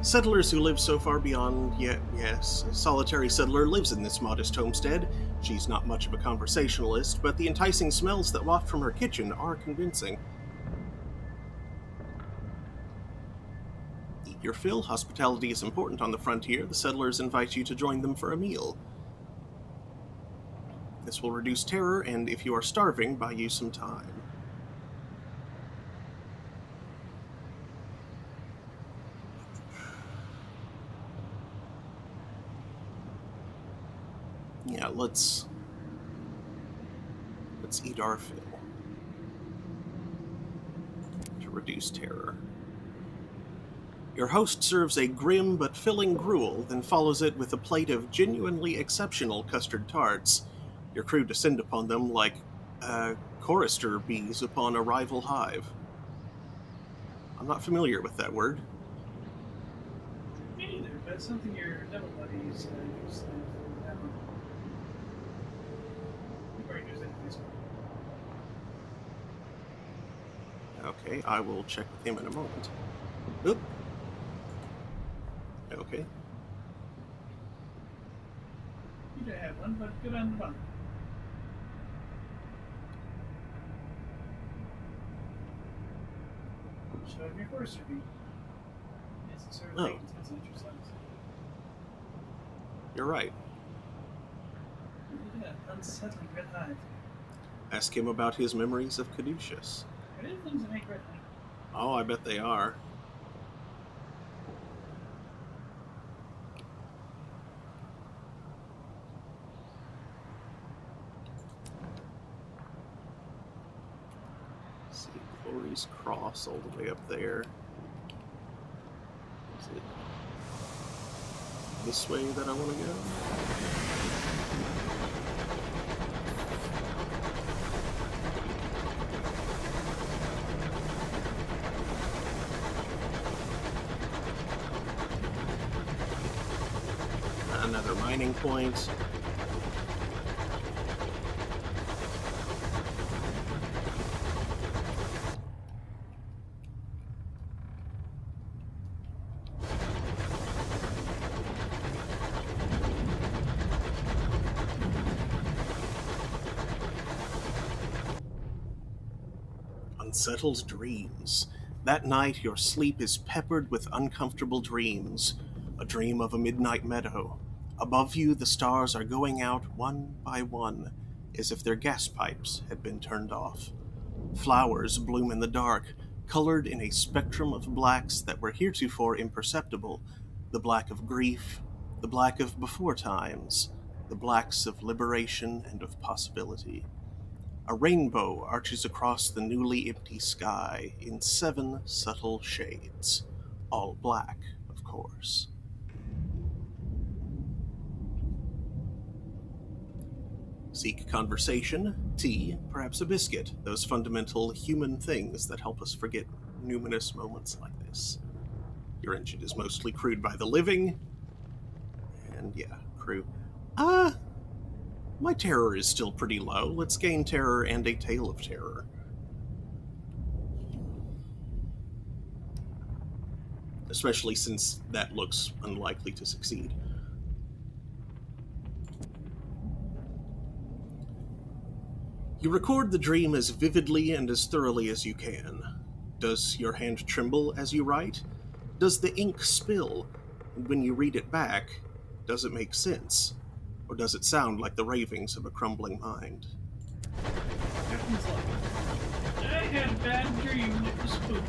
Settlers who live so far beyond, yet yes, a solitary settler lives in this modest homestead. She's not much of a conversationalist, but the enticing smells that waft from her kitchen are convincing. Eat your fill. Hospitality is important on the frontier. The settlers invite you to join them for a meal. This will reduce terror, and if you are starving, buy you some time. Yeah, let's eat our fill to reduce terror. Your host serves a grim but filling gruel, then follows it with a plate of genuinely exceptional custard tarts. Your crew descend upon them like chorister bees upon a rival hive. I'm not familiar with that word. Me neither, but it's something your devil buddies use for that one. You've already used it in this one. Okay, I will check with him in a moment. Oop. Okay. You don't have one, but good on the bun. Show him your chorister bee. It's sort of like intense exercise. You're right. Look at that unsettling red hive. Ask him about his memories of Caduceus. Are there things that make red hive? Oh, I bet they are. Let's see, Glory's Cross all the way up there. Is it this way that I want to go? Another mining point. Unsettled dreams. That night, your sleep is peppered with uncomfortable dreams. A dream of a midnight meadow. Above you, the stars are going out one by one, as if their gas pipes had been turned off. Flowers bloom in the dark, colored in a spectrum of blacks that were heretofore imperceptible. The black of grief, the black of before times, the blacks of liberation and of possibility. A rainbow arches across the newly empty sky in 7 subtle shades, all black, of course. Seek conversation, tea, perhaps a biscuit, those fundamental human things that help us forget numinous moments like this. Your engine is mostly crewed by the living, and yeah, crew. My terror is still pretty low. Let's gain terror and a tale of terror. Especially since that looks unlikely to succeed. You record the dream as vividly and as thoroughly as you can. Does your hand tremble as you write? Does the ink spill? And when you read it back, does it make sense? Or does it sound like the ravings of a crumbling mind? Captain's log. I had a bad dream and it was spooky.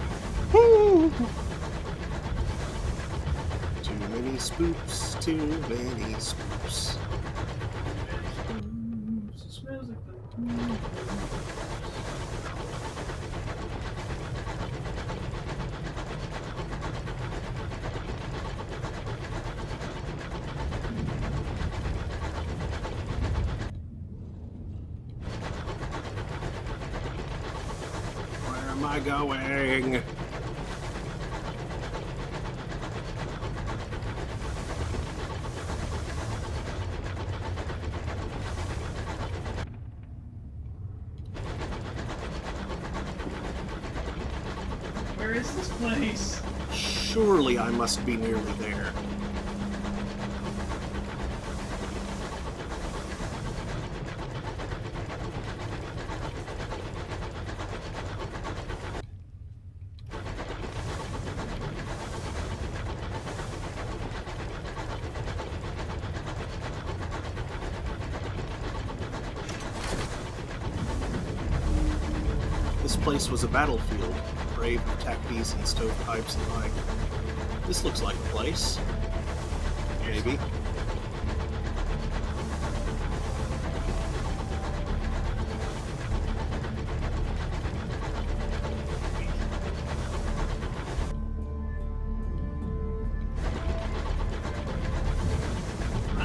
Too many spooks, too many spooks. It smells like the... Where am I going? Where is this place? Surely I must be nearly there. This place was a battlefield, brave with tackies and stovepipes and like. This looks like a place. Maybe.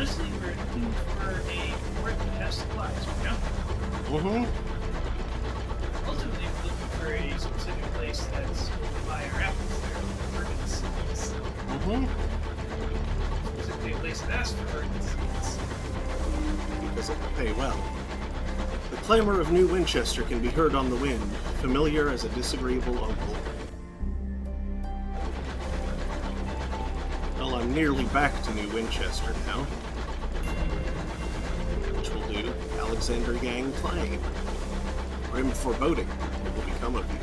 Honestly, we're looking for a port that has supplies, you know? Mm-hmm. Ultimately, we're looking for a specific place that's going to buy our apples there, urban seeds. Mm-hmm. Specifically, a place that asks for urban seeds. Because it will pay well. The clamor of New Winchester can be heard on the wind, familiar as a disagreeable uncle. Well, I'm nearly back to New Winchester now. Which will do. Alexander Yang Claim. Grim foreboding what will become of you.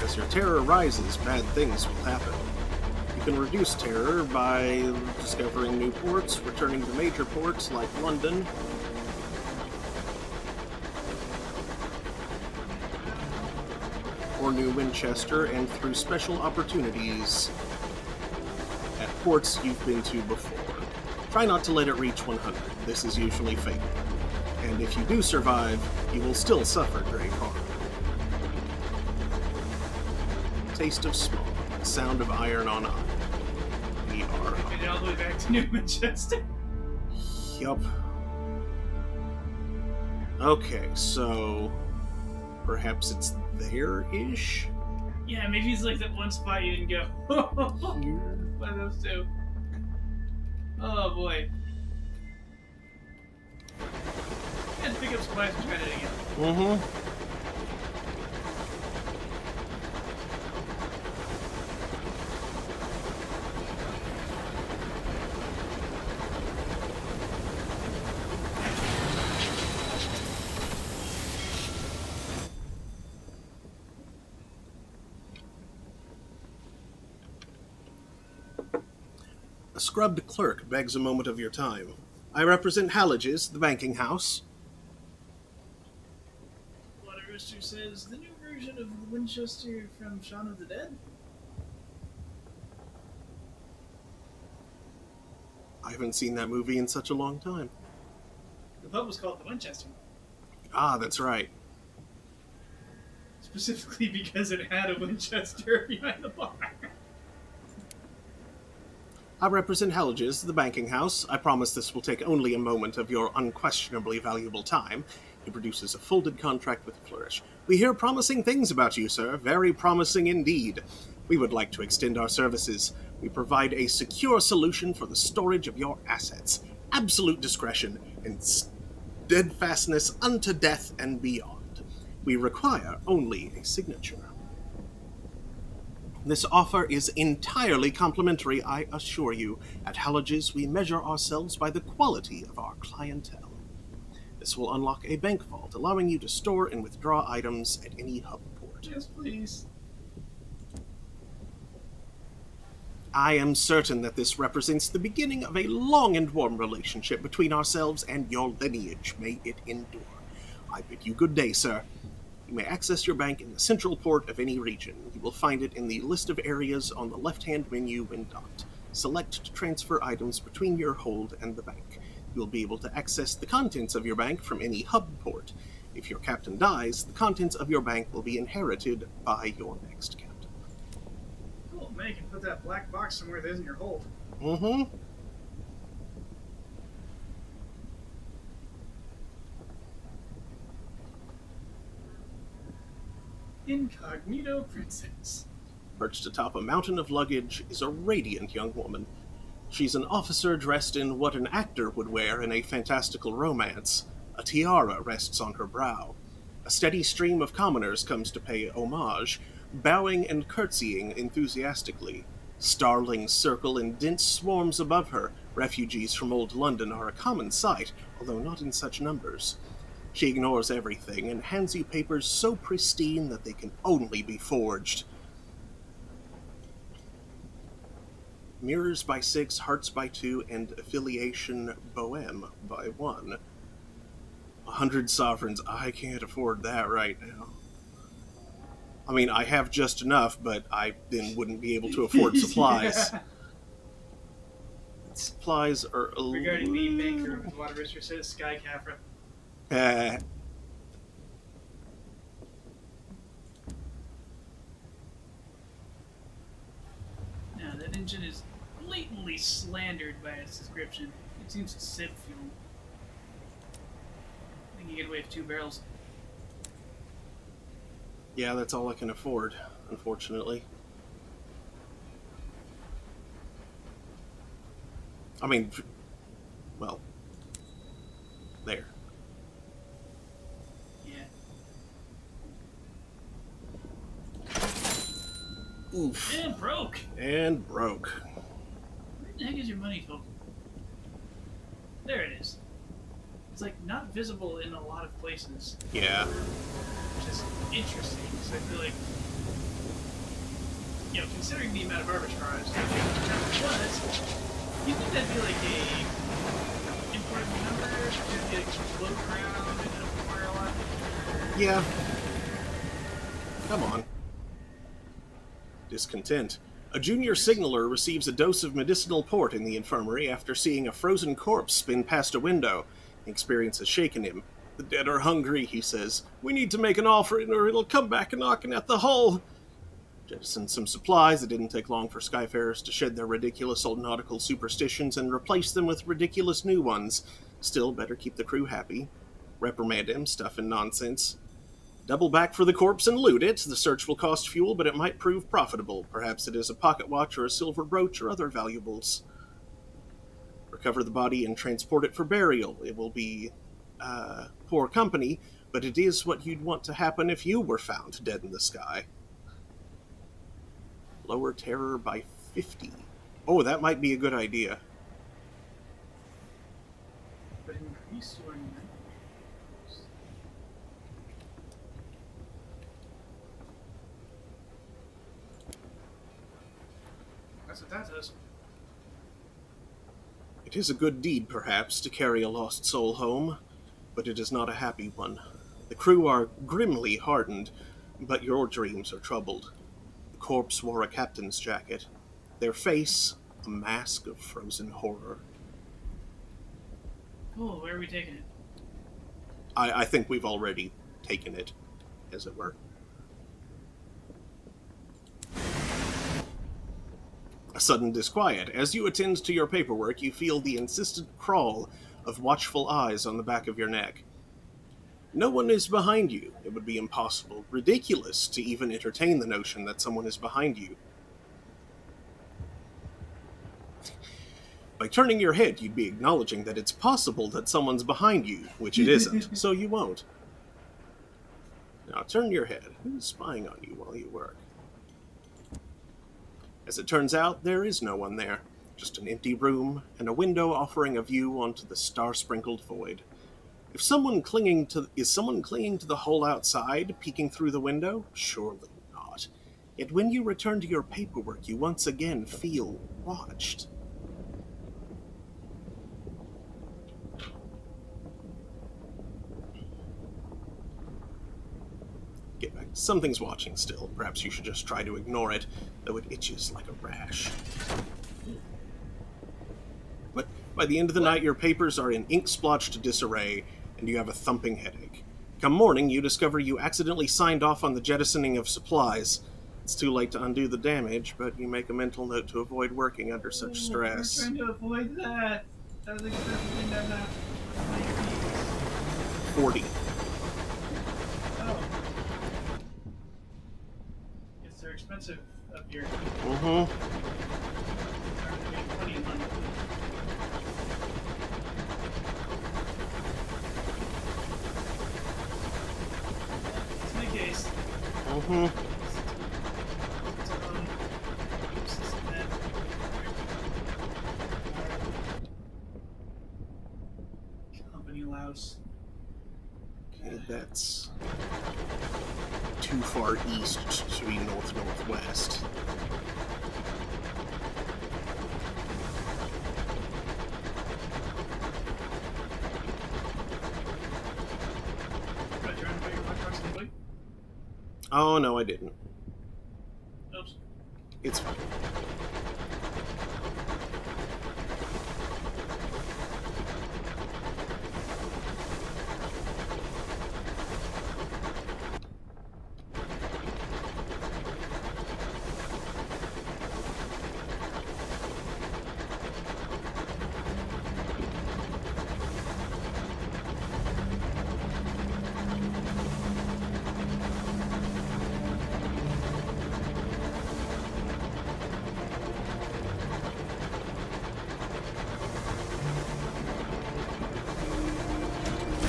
As your terror rises, bad things will happen. You can reduce terror by discovering new ports, returning to major ports like London, or New Winchester, and through special opportunities at ports you've been to before. Try not to let it reach 100. This is usually fatal. And if you do survive, you will still suffer grave harm. Taste of smoke, sound of iron on iron. We are We made it all the way back to New Manchester. Yup. Okay, so perhaps it's there-ish? Yeah, maybe it's like that one spot you didn't go. Here? One of those two. Oh boy. I had to pick up supplies and try that again. Mm-hmm. A scrubbed clerk begs a moment of your time. I represent Halliges, the banking house. Water Rooster says the new version of the Winchester from Shaun of the Dead. I haven't seen that movie in such a long time. The pub was called the Winchester, Ah, that's right. specifically because it had a Winchester behind the bar. I represent Halliges, the banking house. I promise this will take only a moment of your unquestionably valuable time. He produces a folded contract with a flourish. We hear promising things about you, sir. Very promising indeed. We would like to extend our services. We provide a secure solution for the storage of your assets. Absolute discretion and steadfastness unto death and beyond. We require only a signature. This offer is entirely complimentary, I assure you. At Halliges, we measure ourselves by the quality of our clientele. This will unlock a bank vault, allowing you to store and withdraw items at any hub port. Yes, please. I am certain that this represents the beginning of a long and warm relationship between ourselves and your lineage. May it endure. I bid you good day, sir. You may access your bank in the central port of any region. You will find it in the list of areas on the left-hand menu when docked. Select to transfer items between your hold and the bank. You will be able to access the contents of your bank from any hub port. If your captain dies, the contents of your bank will be inherited by your next captain. Cool, man, you can put that black box somewhere that isn't your hold. Mm-hmm. Incognito Princess. Perched atop a mountain of luggage is a radiant young woman. She's an officer dressed in what an actor would wear in a fantastical romance. A tiara rests on her brow. A steady stream of commoners comes to pay homage, bowing and curtsying enthusiastically. Starlings circle in dense swarms above her. Refugees from old London are a common sight, although not in such numbers. She ignores everything and hands you papers so pristine that they can only be forged. Mirrors by 6, hearts by 2, and affiliation Bohème by 1. 100 sovereigns. I can't afford that right now. I mean, I have just enough, but I then wouldn't be able to afford supplies. Yeah. Supplies are a Regarding the banker, Water Rooster says Sky Capra. Now, that engine is a blatantly slandered by its description. It seems sip fuel. I think you get away with 2 barrels. Yeah, that's all I can afford, unfortunately. I mean, well, there. Yeah. Oof. And broke! And broke. Where the heck is your money total? There it is. It's like not visible in a lot of places, Yeah. which is interesting because I feel like, considering the amount of arbitrage that there was, you think that'd be like a important number? Should be like float around and acquire a lot? Yeah. Come on. Discontent. A junior signaler receives a dose of medicinal port in the infirmary after seeing a frozen corpse spin past a window. The experience has shaken him. The dead are hungry, he says. We need to make an offering or it'll come back knocking at the hull. Jettisoned some supplies. It didn't take long for Skyfarers to shed their ridiculous old nautical superstitions and replace them with ridiculous new ones. Still, better keep the crew happy. Reprimand him, stuff and nonsense. Double back for the corpse and loot it. The search will cost fuel, but it might prove profitable. Perhaps it is a pocket watch or a silver brooch or other valuables. Recover the body and transport it for burial. It will be poor company, but it is what you'd want to happen if you were found dead in the sky. Lower terror by 50. Oh, that might be a good idea. But increase your numbers. That's what that does. It is a good deed, perhaps, to carry a lost soul home, but it is not a happy one. The crew are grimly hardened, but your dreams are troubled. The corpse wore a captain's jacket. Their face, a mask of frozen horror. Cool, where are we taking it? I think we've already taken it, as it were. A sudden disquiet. As you attend to your paperwork, you feel the insistent crawl of watchful eyes on the back of your neck. No one is behind you. It would be impossible, ridiculous, to even entertain the notion that someone is behind you. By turning your head, you'd be acknowledging that it's possible that someone's behind you, which it isn't, so you won't. Now turn your head. Who's spying on you while you work? As it turns out, there is no one there. Just an empty room and a window offering a view onto the star-sprinkled void. Is someone clinging to the hole outside, peeking through the window? Surely not. Yet when you return to your paperwork, you once again feel watched. Get back. Something's watching still. Perhaps you should just try to ignore it, though it itches like a rash. But by the end of the night, your papers are in ink-splotched disarray, and you have a thumping headache. Come morning, you discover you accidentally signed off on the jettisoning of supplies. It's too late to undo the damage, but you make a mental note to avoid working under such stress. We're trying to avoid that. That was exactly that happened. 40. Oh. Yes, they're expensive up here. Mm-hmm. They're making plenty of money. It's my case. Mm-hmm. Company louse. Okay, that's too far east to be north-northwest. Right, trying to buy your lunchbox quickly? Oh, no, I didn't. Oops. It's fine.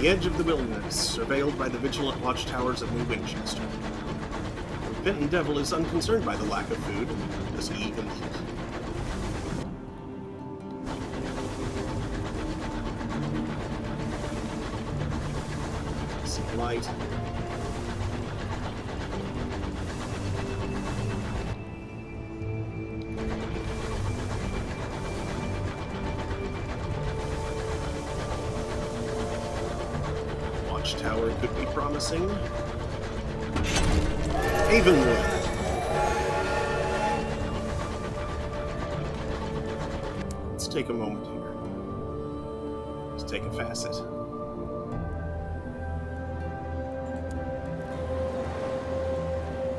the edge of the wilderness, surveilled by the vigilant watchtowers of New Winchester. The repentant devil is unconcerned by the lack of food. Does he even eat? Some light. Watchtower could be promising. Havenwood. Let's take a moment here. Let's take a facet.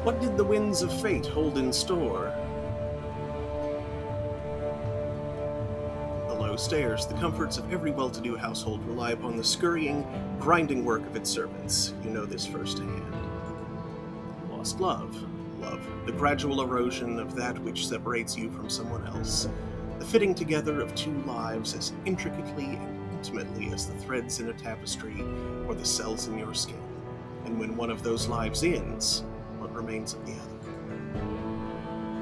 What did the winds of fate hold in store? Below stairs, the comforts of every well-to-do household rely upon the scurrying, grinding work of its servants. You know this firsthand. Lost love. Love, the gradual erosion of that which separates you from someone else. The fitting together of two lives as intricately and intimately as the threads in a tapestry or the cells in your skin. And when one of those lives ends, what remains of the other?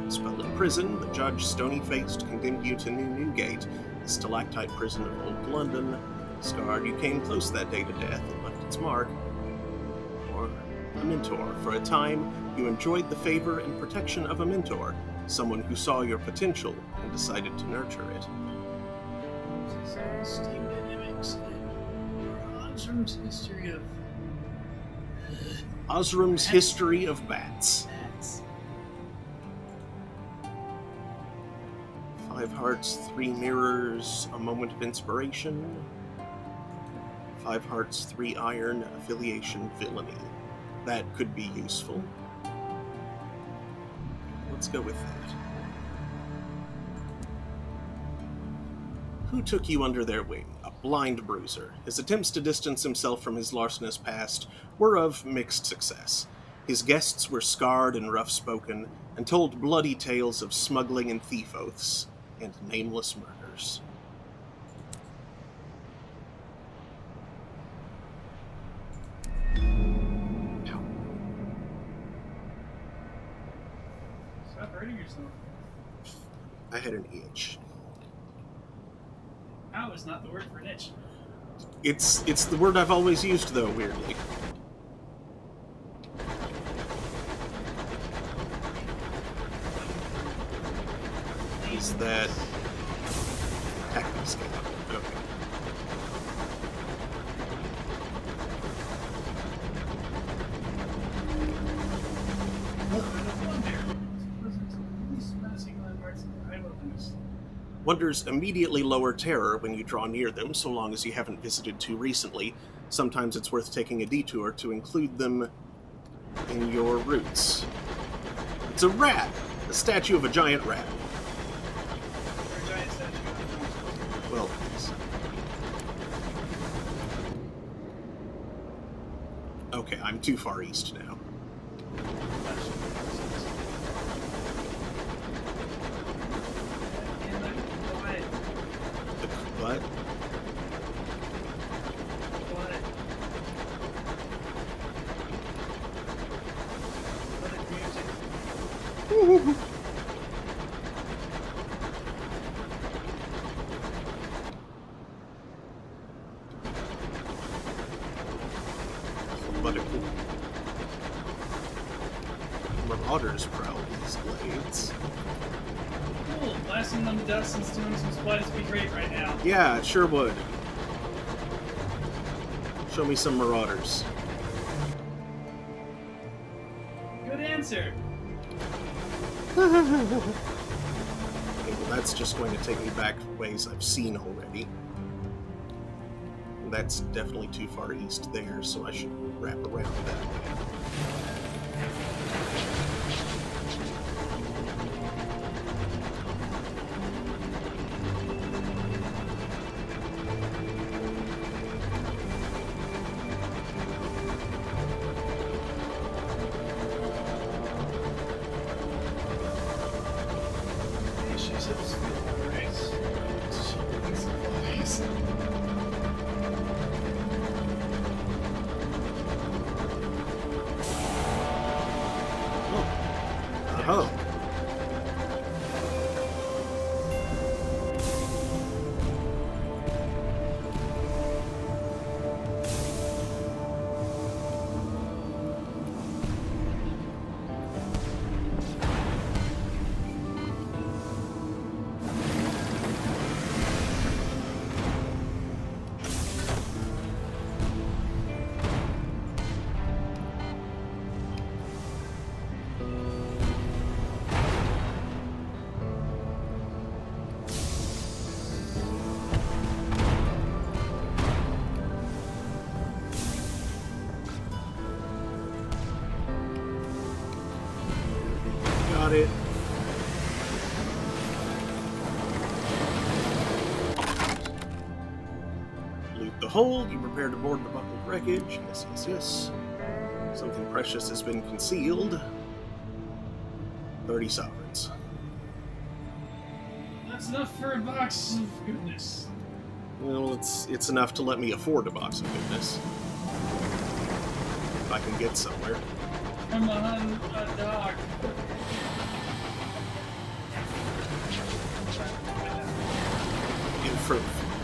Expelled in prison, the judge, stony-faced, condemned you to New Newgate, the stalactite prison of old London. Scarred, you came close that day to death and left its mark. Or a mentor. For a time, you enjoyed the favor and protection of a mentor, someone who saw your potential and decided to nurture it. Steam dynamics. Osram's history of... Osram's history of bats. Bats. 5 hearts, 3 mirrors, a moment of inspiration. 5 hearts, 3 iron, affiliation, villainy. That could be useful. Let's go with that. Who took you under their wing? A blind bruiser. His attempts to distance himself from his larcenous past were of mixed success. His guests were scarred and rough-spoken, and told bloody tales of smuggling and thief oaths, and nameless murders. Stop hurting yourself. I had an itch. Ow is not the word for an itch. It's the word I've always used, though, weirdly. Is that... Tactic scout. Okay. Wonders immediately lower terror when you draw near them, so long as you haven't visited too recently. Sometimes it's worth taking a detour to include them in your routes. It's a rat! A statue of a giant rat. Well, okay, I'm too far east now. What? Marauders prowl these blades. Cool, blasting them to dust and doing some splits would be great right now. Yeah, it sure would. Show me some marauders. Good answer. Okay, well, that's just going to take me back ways I've seen already. That's definitely too far east there, so I should wrap around that way. hold, you prepare to board the buckled wreckage. Yes, yes, yes. Something precious has been concealed. 30 sovereigns. That's enough for a box of goodness. Well, it's enough to let me afford a box of goodness. If I can get somewhere. Come on, a dog.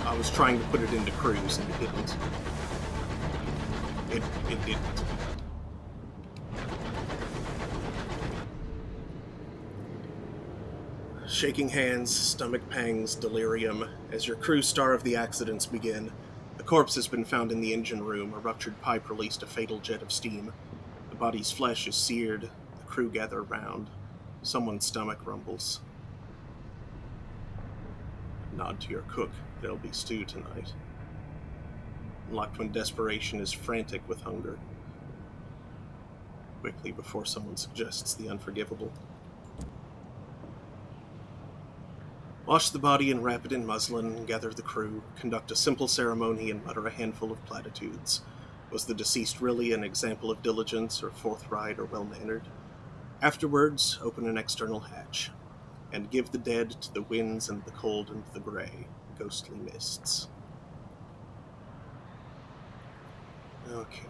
I was trying to put it into cruise and it didn't. It didn't. Shaking hands, stomach pangs, delirium, as your crew starve the accidents begin. A corpse has been found in the engine room. A ruptured pipe released a fatal jet of steam. The body's flesh is seared. The crew gather around. Someone's stomach rumbles. Nod to your cook. There'll be stew tonight. Unlocked when desperation is frantic with hunger. Quickly before someone suggests the unforgivable. Wash the body and wrap it in muslin, gather the crew, conduct a simple ceremony and mutter a handful of platitudes. Was the deceased really an example of diligence or forthright or well-mannered? Afterwards, open an external hatch, and give the dead to the winds and the cold and the gray, ghostly mists. Okay.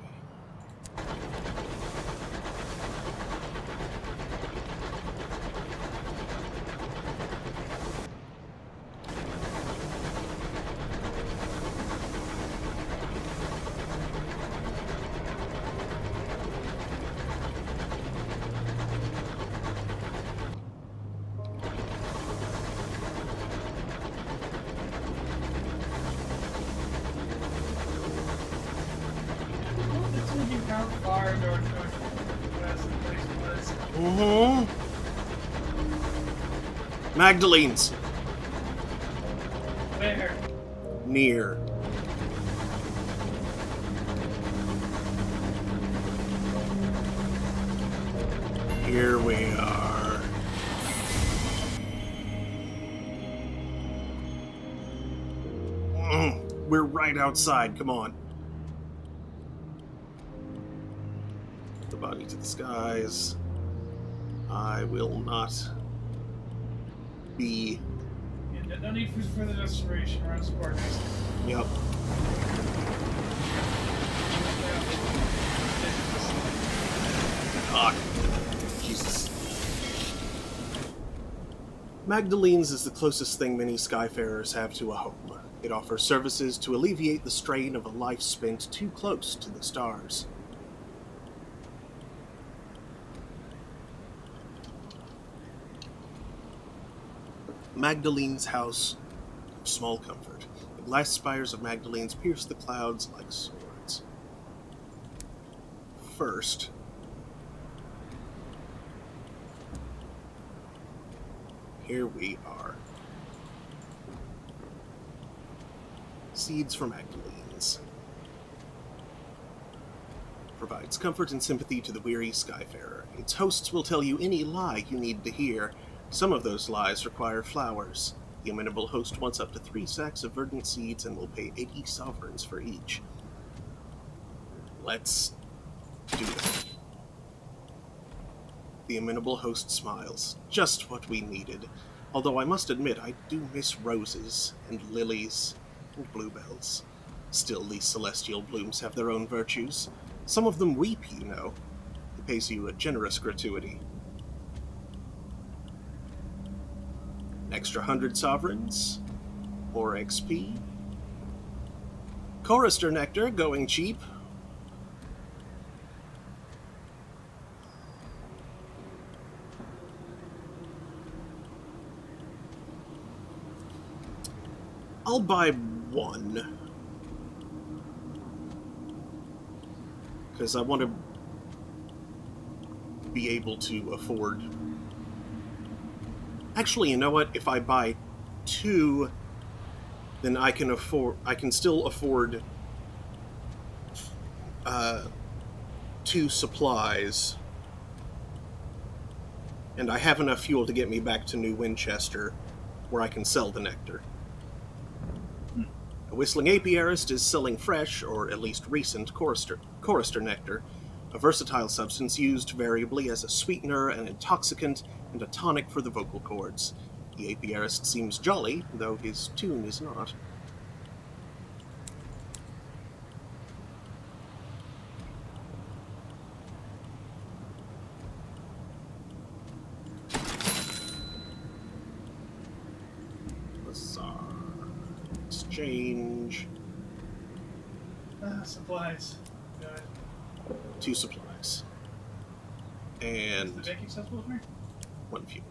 How far northwest the place was. Mm-hmm. Magdalene's. Where? Near. Here we are. We're right outside, come on. The body to the skies. I will not be... Yeah, no need for further desperation. We're on support next. Yep. Fuck. Jesus. Magdalene's is the closest thing many Skyfarers have to a home. It offers services to alleviate the strain of a life spent too close to the stars. Magdalene's house of small comfort. The glass spires of Magdalene's pierce the clouds like swords. First, here we are. Seeds for Magdalene's. Provides comfort and sympathy to the weary Skyfarer. Its hosts will tell you any lie you need to hear. Some of those lies require flowers. The amenable host wants up to 3 sacks of verdant seeds and will pay 80 sovereigns for each. Let's do that. The amenable host smiles. Just what we needed. Although I must admit, I do miss roses and lilies and bluebells. Still, these celestial blooms have their own virtues. Some of them weep, you know. He pays you a generous gratuity. An extra 100 sovereigns. More XP. Chorister nectar, going cheap. I'll buy 1. Because I want to be able to afford... Actually, you know what? If I buy 2, then I can still afford 2 supplies. And I have enough fuel to get me back to New Winchester, where I can sell the nectar. I whistling apiarist is selling fresh, or at least recent, chorister nectar, a versatile substance used variably as a sweetener, an intoxicant, and a tonic for the vocal cords. The apiarist seems jolly, though his tune is not. Bazaar. Exchange. Supplies. God. 2 supplies. Is And the bank accessible for me? 1 fuel.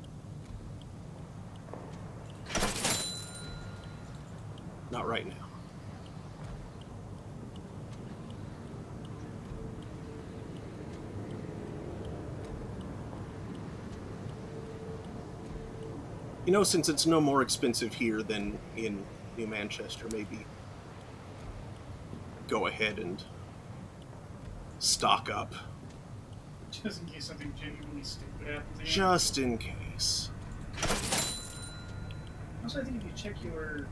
Not right now. You know, since it's no more expensive here than in New Manchester, maybe go ahead and stock up. Just in case something genuinely stupid happens again. Just in case. Also, I think if you check your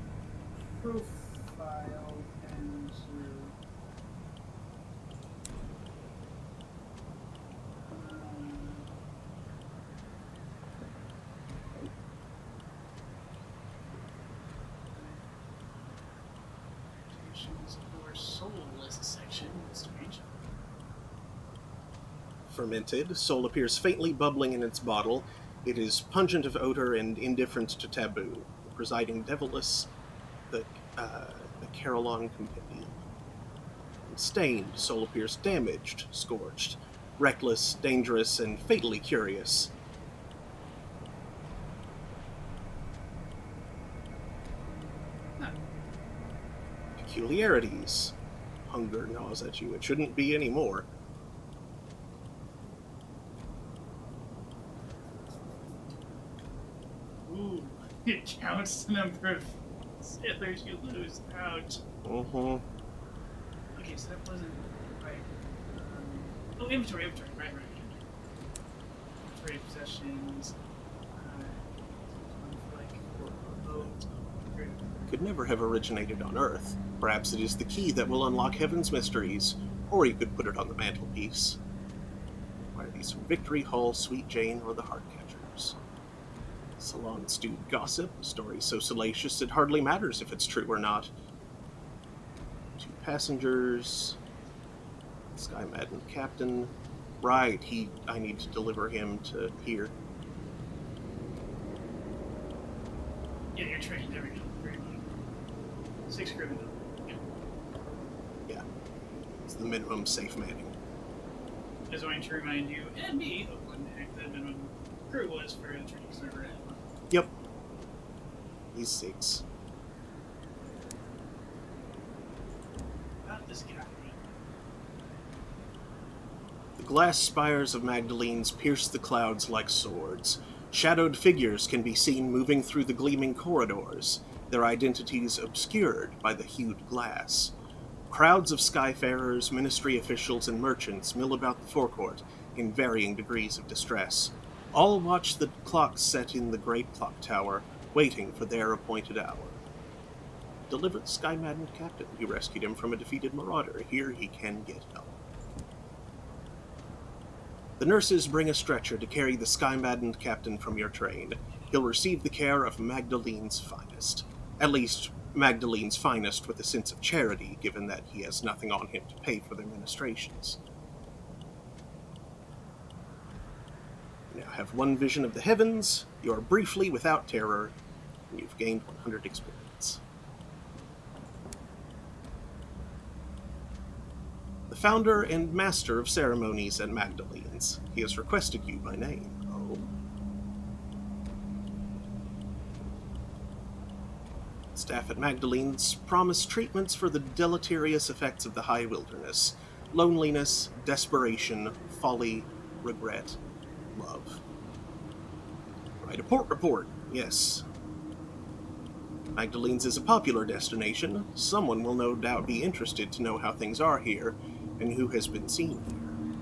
profile and your or Sunless section, it's strange. Fermented, soul appears faintly bubbling in its bottle. It is pungent of odor and indifferent to taboo. The presiding deviless, the Carillon Compendium. Stained, soul appears damaged, scorched, reckless, dangerous, and fatally curious. Huh. Peculiarities. Hunger gnaws at you. It shouldn't be anymore. Ooh, it counts the number of sailors you lose. Ouch. Mm-hmm. Okay, so that wasn't right. Oh, inventory. Right. Inventory possessions. Could never have originated on Earth. Perhaps it is the key that will unlock heaven's mysteries, or you could put it on the mantelpiece. Why are these from Victory Hall, Sweet Jane, or the Heartcatchers? Salon stewed gossip, a story so salacious it hardly matters if it's true or not. 2 passengers. Sky Maddened Captain. Right, I need to deliver him to here. Yeah, you're trained. There we go. Very good. 6 crewmen. Yeah. It's the minimum safe manning. Just wanting to remind you and me of what the heck the minimum crew was for the training server. Yep. He's 6. Not this guy. The glass spires of Magdalene's pierce the clouds like swords. Shadowed figures can be seen moving through the gleaming corridors, their identities obscured by the hued glass. Crowds of skyfarers, ministry officials, and merchants mill about the forecourt in varying degrees of distress. All watch the clock set in the great clock tower, waiting for their appointed hour. Deliver the sky-maddened captain. You rescued him from a defeated marauder. Here he can get help. The nurses bring a stretcher to carry the sky-maddened captain from your train. He'll receive the care of Magdalene's finest. At least, Magdalene's finest with a sense of charity, given that he has nothing on him to pay for their ministrations. You now have 1 vision of the heavens, you are briefly without terror, and you've gained 100 experience. The founder and master of ceremonies at Magdalene's. He has requested you by name. Oh. Staff at Magdalene's promise treatments for the deleterious effects of the high wilderness. Loneliness, desperation, folly, regret, love. Right, a port report. Yes. Magdalene's is a popular destination. Someone will no doubt be interested to know how things are here, and who has been seen here.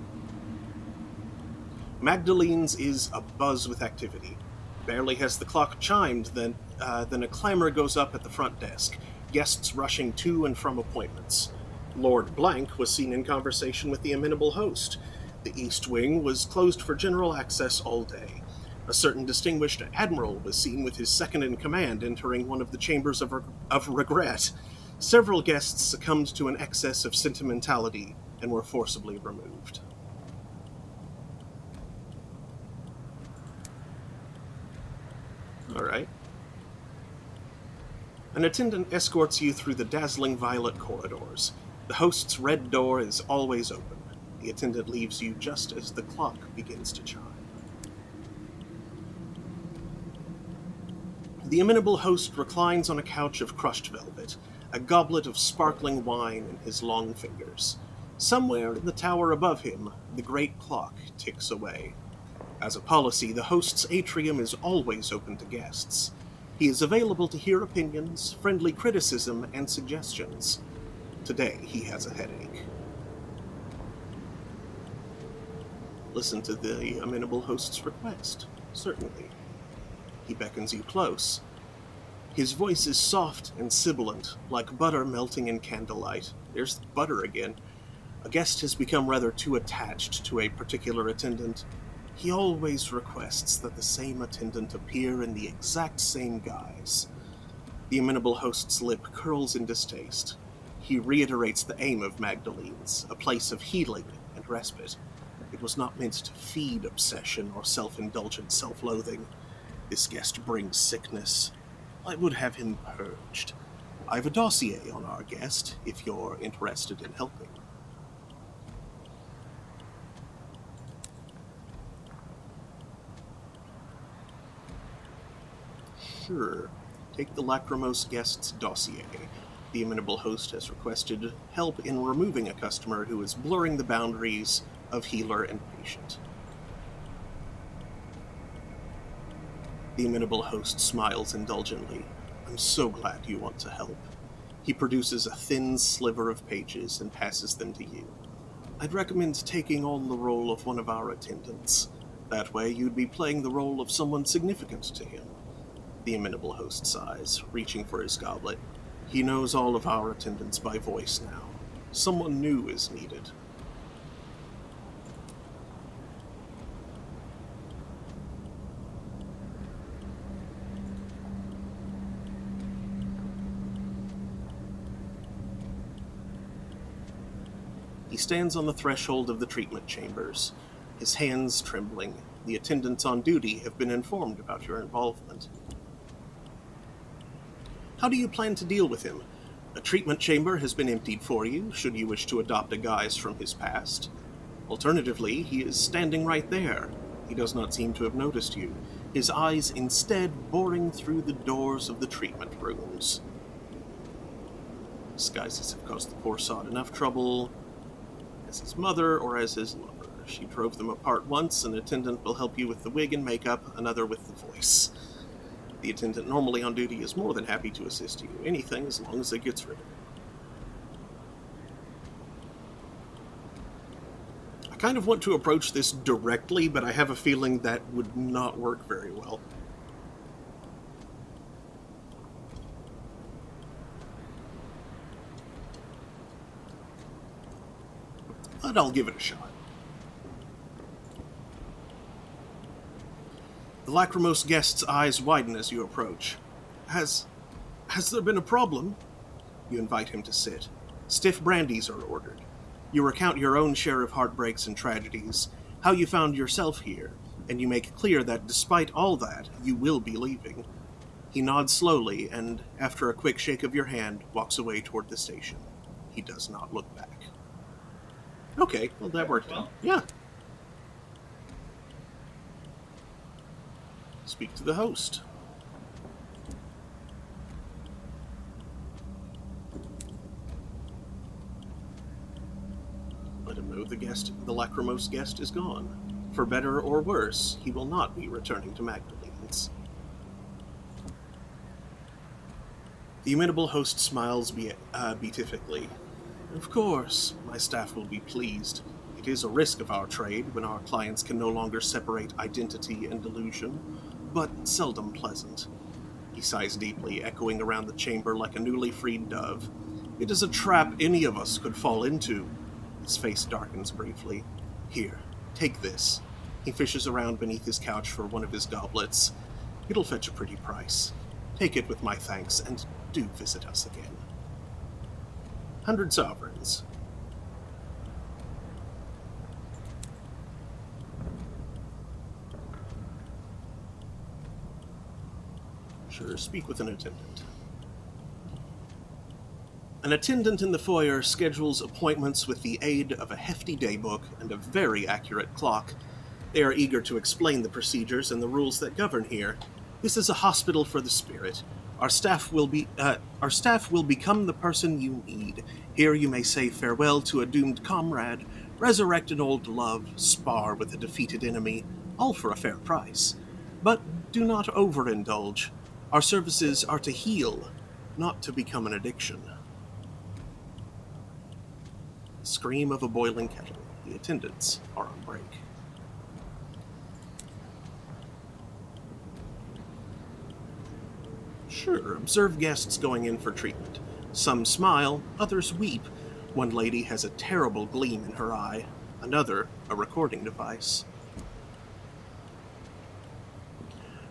Magdalene's is abuzz with activity. Barely has the clock chimed than a clamor goes up at the front desk. guests rushing to and from appointments. Lord Blank was seen in conversation with the amenable host. The East Wing was closed for general access all day. A certain distinguished admiral was seen with his second-in-command entering one of the chambers of regret. Several guests succumbed to an excess of sentimentality and were forcibly removed. All right. An attendant escorts you through the dazzling violet corridors. The host's red door is always open. The attendant leaves you just as the clock begins to chime. The amenable host reclines on a couch of crushed velvet, a goblet of sparkling wine in his long fingers. Somewhere in the tower above him, the great clock ticks away. As a policy, the host's atrium is always open to guests. He is available to hear opinions, friendly criticism, and suggestions. Today, he has a headache. Listen to the amenable host's request. Certainly. He beckons you close. His voice is soft and sibilant, like butter melting in candlelight. There's the butter again. A guest has become rather too attached to a particular attendant. He always requests that the same attendant appear in the exact same guise. The amenable host's lip curls in distaste. He reiterates the aim of Magdalene's, a place of healing and respite. It was not meant to feed obsession or self-indulgent self-loathing. This guest brings sickness. I would have him purged. I have a dossier on our guest, if you're interested in helping. Sure. Take the lachrymose guest's dossier. The amenable host has requested help in removing a customer who is blurring the boundaries of healer and patient. The amenable host smiles indulgently. I'm so glad you want to help. He produces a thin sliver of pages and passes them to you. I'd recommend taking on the role of one of our attendants. That way you'd be playing the role of someone significant to him. The amenable host sighs, reaching for his goblet. He knows all of our attendants by voice now. Someone new is needed. He stands on the threshold of the treatment chambers, his hands trembling. The attendants on duty have been informed about your involvement. How do you plan to deal with him? A treatment chamber has been emptied for you, should you wish to adopt a guise from his past. Alternatively, he is standing right there. He does not seem to have noticed you, his eyes instead boring through the doors of the treatment rooms. Disguises have caused the poor sod enough trouble. As his mother or as his lover. She drove them apart once. An attendant will help you with the wig and makeup, another with the voice. The attendant normally on duty is more than happy to assist you. Anything as long as it gets rid of it. I kind of want to approach this directly, but I have a feeling that would not work very well. But I'll give it a shot. The lachrymose guest's eyes widen as you approach. Has there been a problem? You invite him to sit. Stiff brandies are ordered. You recount your own share of heartbreaks and tragedies, how you found yourself here, and you make clear that despite all that, you will be leaving. He nods slowly and, after a quick shake of your hand, walks away toward the station. He does not look back. Okay, well that worked out. Yeah. Speak to the host. Let him know the lachrymose guest is gone. For better or worse, he will not be returning to Magdalene's. The amenable host smiles beatifically. Of course, my staff will be pleased. It is a risk of our trade when our clients can no longer separate identity and delusion, but seldom pleasant. He sighs deeply, echoing around the chamber like a newly freed dove. It is a trap any of us could fall into. His face darkens briefly. Here, take this. He fishes around beneath his couch for one of his goblets. It'll fetch a pretty price. Take it with my thanks, and do visit us again. 100 sovereigns. Sure, speak with an attendant. An attendant in the foyer schedules appointments with the aid of a hefty daybook and a very accurate clock. They are eager to explain the procedures and the rules that govern here. This is a hospital for the spirit. Our staff will become the person you need. Here you may say farewell to a doomed comrade, resurrect an old love, spar with a defeated enemy, all for a fair price. But do not overindulge. Our services are to heal, not to become an addiction. The scream of a boiling kettle. The attendants are on break. Sure, observe guests going in for treatment. Some smile, others weep. One lady has a terrible gleam in her eye, another a recording device.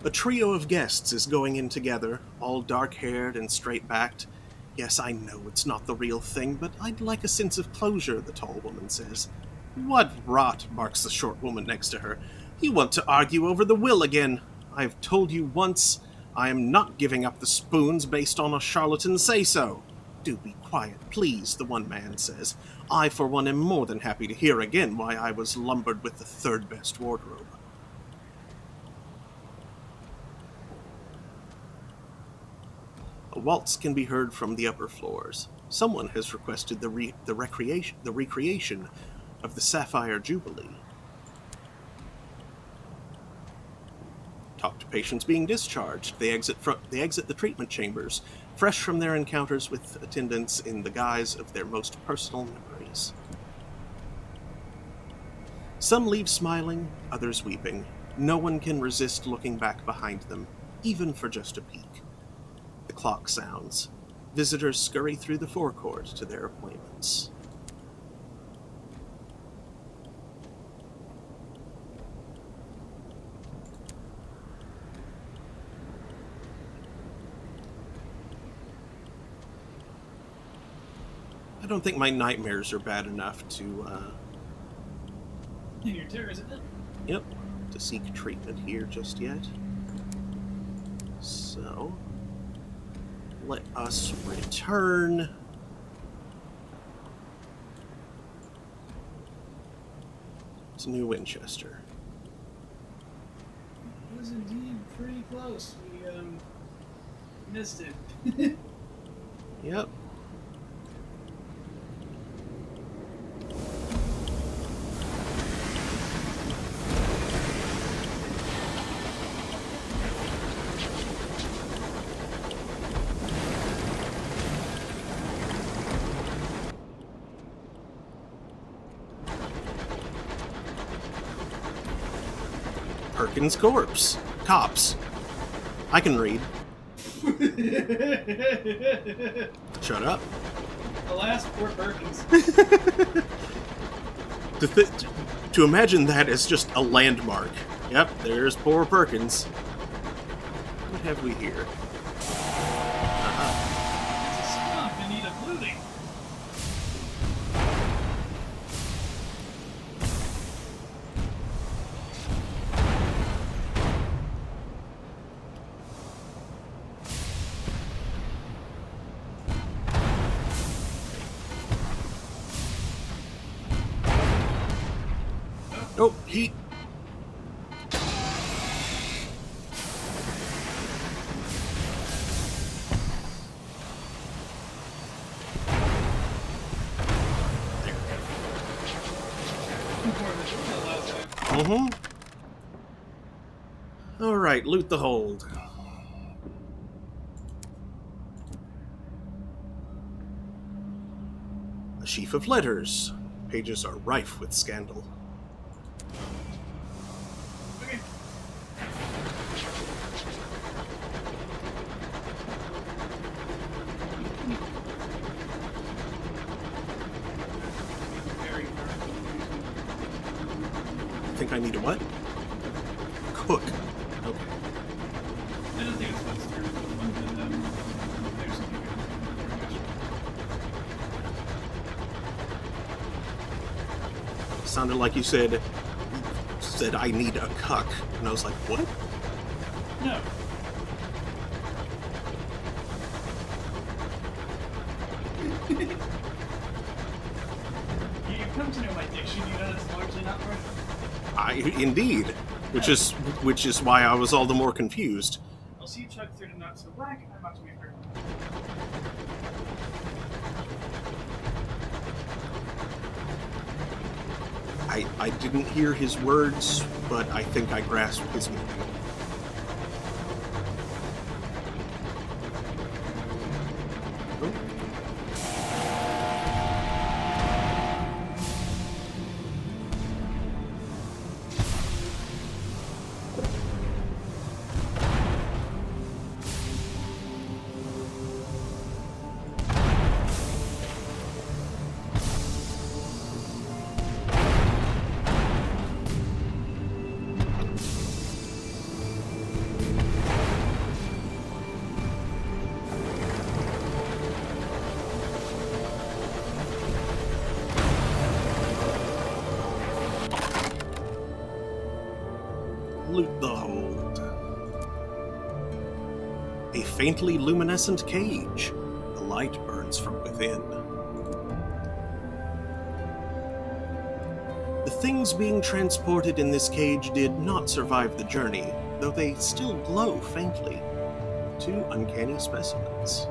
A trio of guests is going in together, all dark-haired and straight-backed. Yes, I know it's not the real thing, but I'd like a sense of closure, the tall woman says. What rot, barks the short woman next to her. You want to argue over the will again. I've told you once, I am not giving up the spoons based on a charlatan say-so. Do be quiet, please, the one man says. I, for one, am more than happy to hear again why I was lumbered with the third-best wardrobe. A waltz can be heard from the upper floors. Someone has requested the recreation of the Sapphire Jubilee. Talk to patients being discharged. They exit the treatment chambers, fresh from their encounters with attendants in the guise of their most personal memories. Some leave smiling, others weeping. No one can resist looking back behind them, even for just a peek. The clock sounds. Visitors scurry through the forecourt to their appointments. I don't think my nightmares are bad enough to, Your terror, isn't it? Yep, to seek treatment here just yet. So, let us return to New Winchester. It was indeed pretty close. We missed it. Yep. Perkins' corpse. Cops. I can read. Shut up. Alas, poor Perkins. To imagine that as just a landmark. Yep, there's poor Perkins. What have we here? It's a swamp in need of looting. Oh, he... Mm-hmm. Alright, loot the hold. A sheaf of letters. Pages are rife with scandal. Okay. think I need a what? Cook. Okay. I don't think it's what's terrible, but there's something good. Sounded like you said I need a cuck, and I was like, what? No. You come to know my diction, you know that's largely not worth it. Indeed, which is why I was all the more confused. I'll see you chug through the not so black, I'm about to be hurt. I didn't hear his words, but I think I grasped his meaning. Loot the hold. A faintly luminescent cage. The light burns from within. The things being transported in this cage did not survive the journey, though they still glow faintly. 2 uncanny specimens.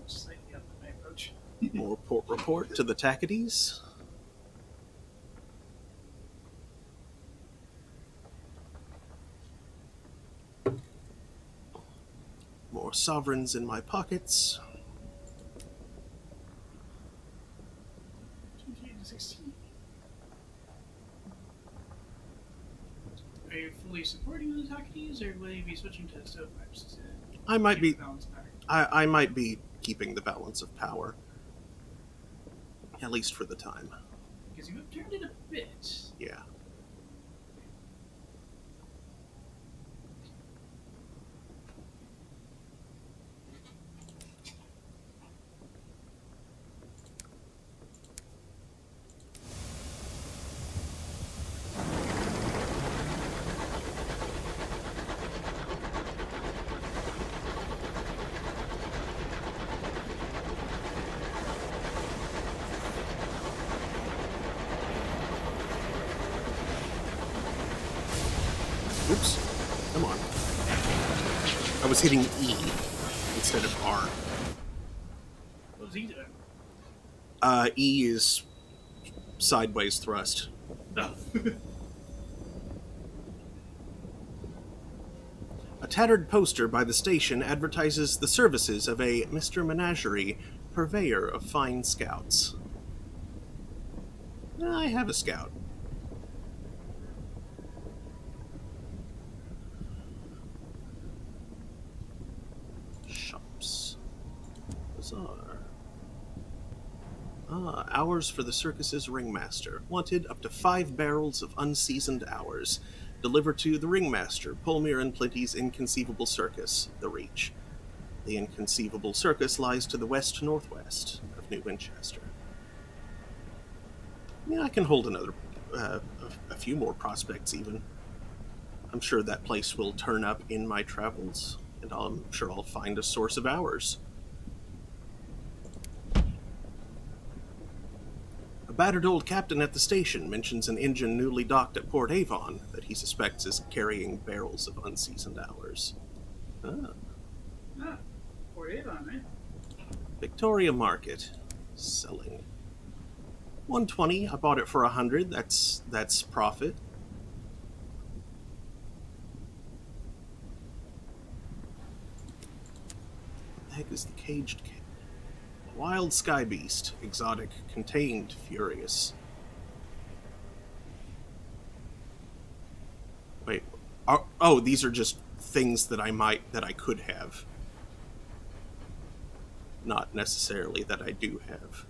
Slightly up in my approach. More port report to the Tacadies. More sovereigns in my pockets. 16. Are you fully supporting the Takis, or will you be switching to stovepipes to I might keep be. the balance better? I might be keeping the balance of power, at least for the time. Because you have turned it a bit. Yeah. Oops. Come on. I was hitting E instead of R. What was he doing? E is sideways thrust. Oh. A tattered poster by the station advertises the services of a Mr. Menagerie, purveyor of fine scouts. I have a scout. Shops. Hours for the circus's ringmaster. Wanted up to 5 barrels of unseasoned hours. Delivered to the ringmaster, Polmir and Plinty's Inconceivable Circus, the Reach. The Inconceivable Circus lies to the west-northwest of New Winchester. Yeah, I can hold another, a few more prospects even. I'm sure that place will turn up in my travels, and I'm sure I'll find a source of ours. A battered old captain at the station mentions an engine newly docked at Port Avon that he suspects is carrying barrels of unseasoned hours. Ah. Ah, Port Avon, right? Victoria Market. Selling. 120. I bought it for 100. That's profit. What the heck is the caged cat? Wild sky beast. Exotic. Contained. Furious. Wait. Oh, these are just things that I could have. Not necessarily that I do have.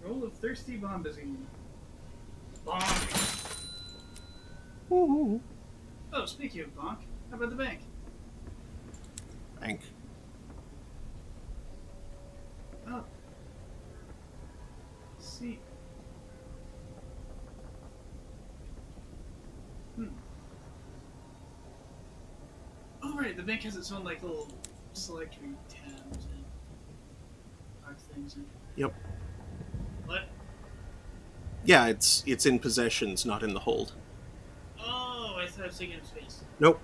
Roll of thirsty bombazine. Bonk. Ooh. Oh, speaking of bonk, how about the bank? Bank. Oh. See. Oh, right, the bank has its own, like, little selectory tabs and box things. And... Yep. What? Yeah, it's in possessions, not in the hold. Oh, I thought I was thinking of space. Nope.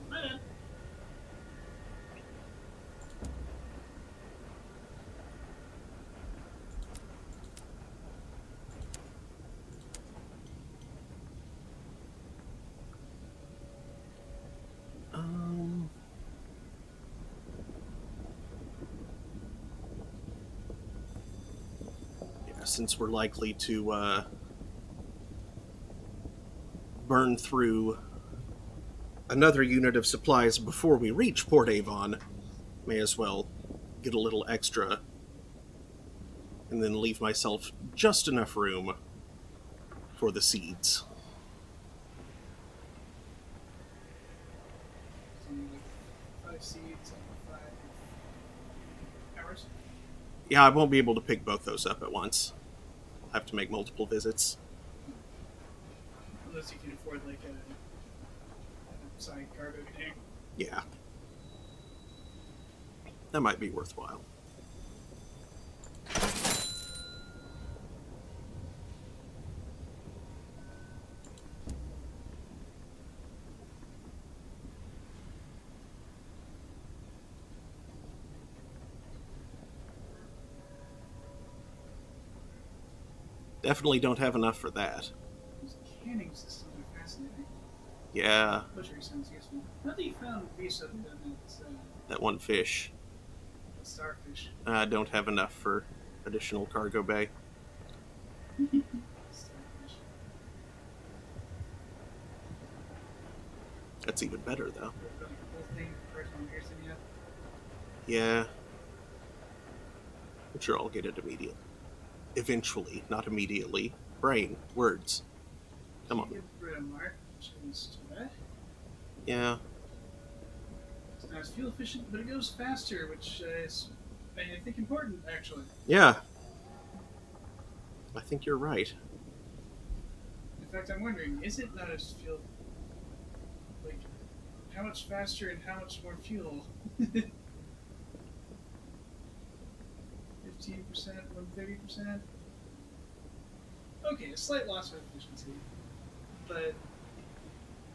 My bad. Yeah, since we're likely to burn through another unit of supplies before we reach Port Avon, may as well get a little extra and then leave myself just enough room for the seeds. Something like 5 seeds and 5 hours. Yeah, I won't be able to pick both those up at once. I'll have to make multiple visits. Unless you can afford, like, a side cargo container. Yeah. That might be worthwhile. Definitely don't have enough for that. Those canning systems are fascinating. Yeah, Butchery sounds useful. How do you found beast other than that one fish. that starfish? I don't have enough for additional cargo bay. Starfish. That's even better, though. The really cool thing, personal piercing yet? Yeah. I'm sure I'll get it immediately. Eventually, not immediately. Brain, words. Come on. Get rid of Mark, which is too bad. Yeah. It's not as fuel efficient, but it goes faster, which is, I think, important, actually. Yeah. I think you're right. In fact, I'm wondering, is it not as fuel... Like, how much faster and how much more fuel? 15%, 130%? Okay, a slight loss of efficiency. But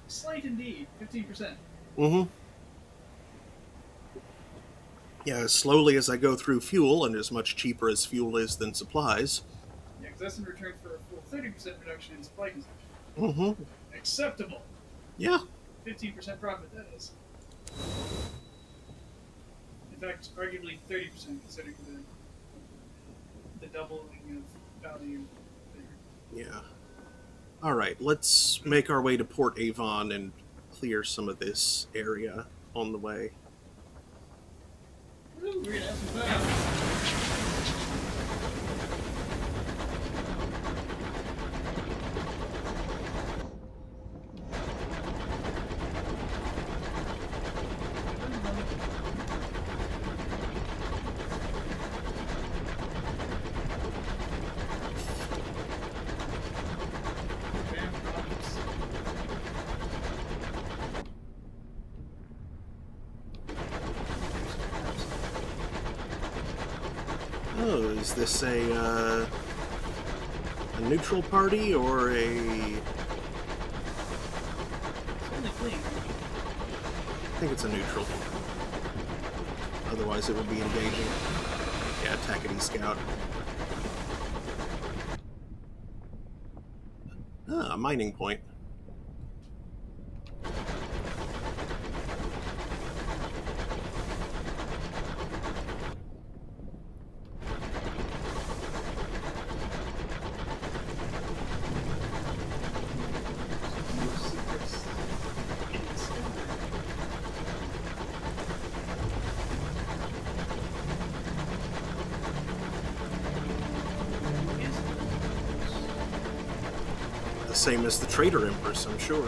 slight indeed, 15%. Mm-hmm. Yeah, as slowly as I go through fuel, and as much cheaper as fuel is than supplies. Yeah, because that's in return for a full 30% reduction in supply consumption. Mm-hmm. Acceptable. Yeah. 15% profit, that is. In fact, arguably 30% considering the doubling of value there. Yeah. Alright, let's make our way to Port Avon and clear some of this area on the way. We're gonna have some fun. Oh, is this a neutral party or a... It's only clean. I think it's a neutral. Otherwise it would be engaging. Yeah, Tackety Scout. Ah, a mining point. The same as the Traitor Empress, I'm sure.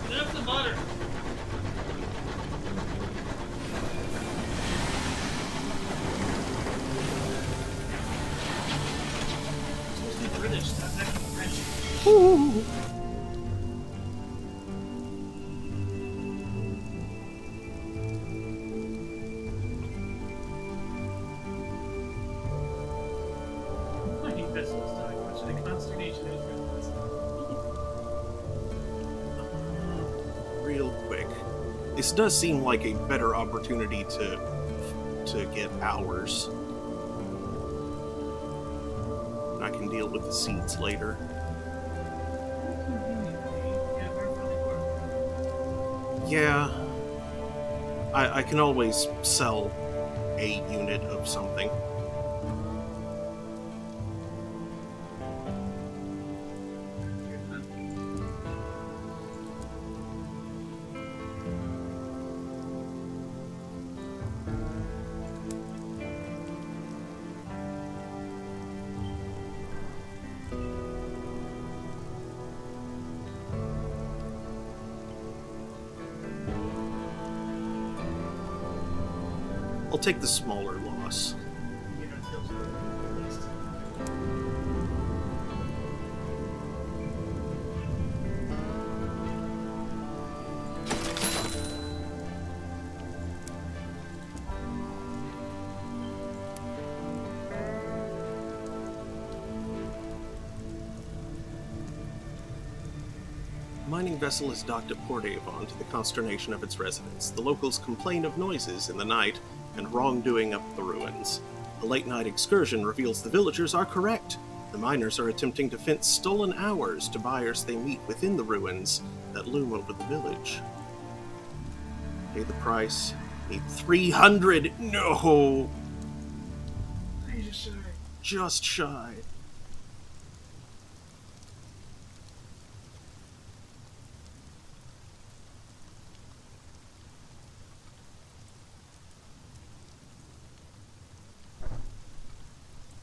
That's the butter. It's supposed to be British, not actually French. Mining vessels dying much in a consternation of friends. Real quick. This does seem like a better opportunity to get hours. I can deal with the seeds later. Yeah. I can always sell a unit of something. I'll take the smaller loss. You know, it feels good, at least. Mining vessel is docked at Port Avon to the consternation of its residents. The locals complain of noises in the night and wrongdoing up the ruins. A late-night excursion reveals the villagers are correct. The miners are attempting to fence stolen hours to buyers they meet within the ruins that loom over the village. Pay the price. Need 300! No! I just shy. Just shy.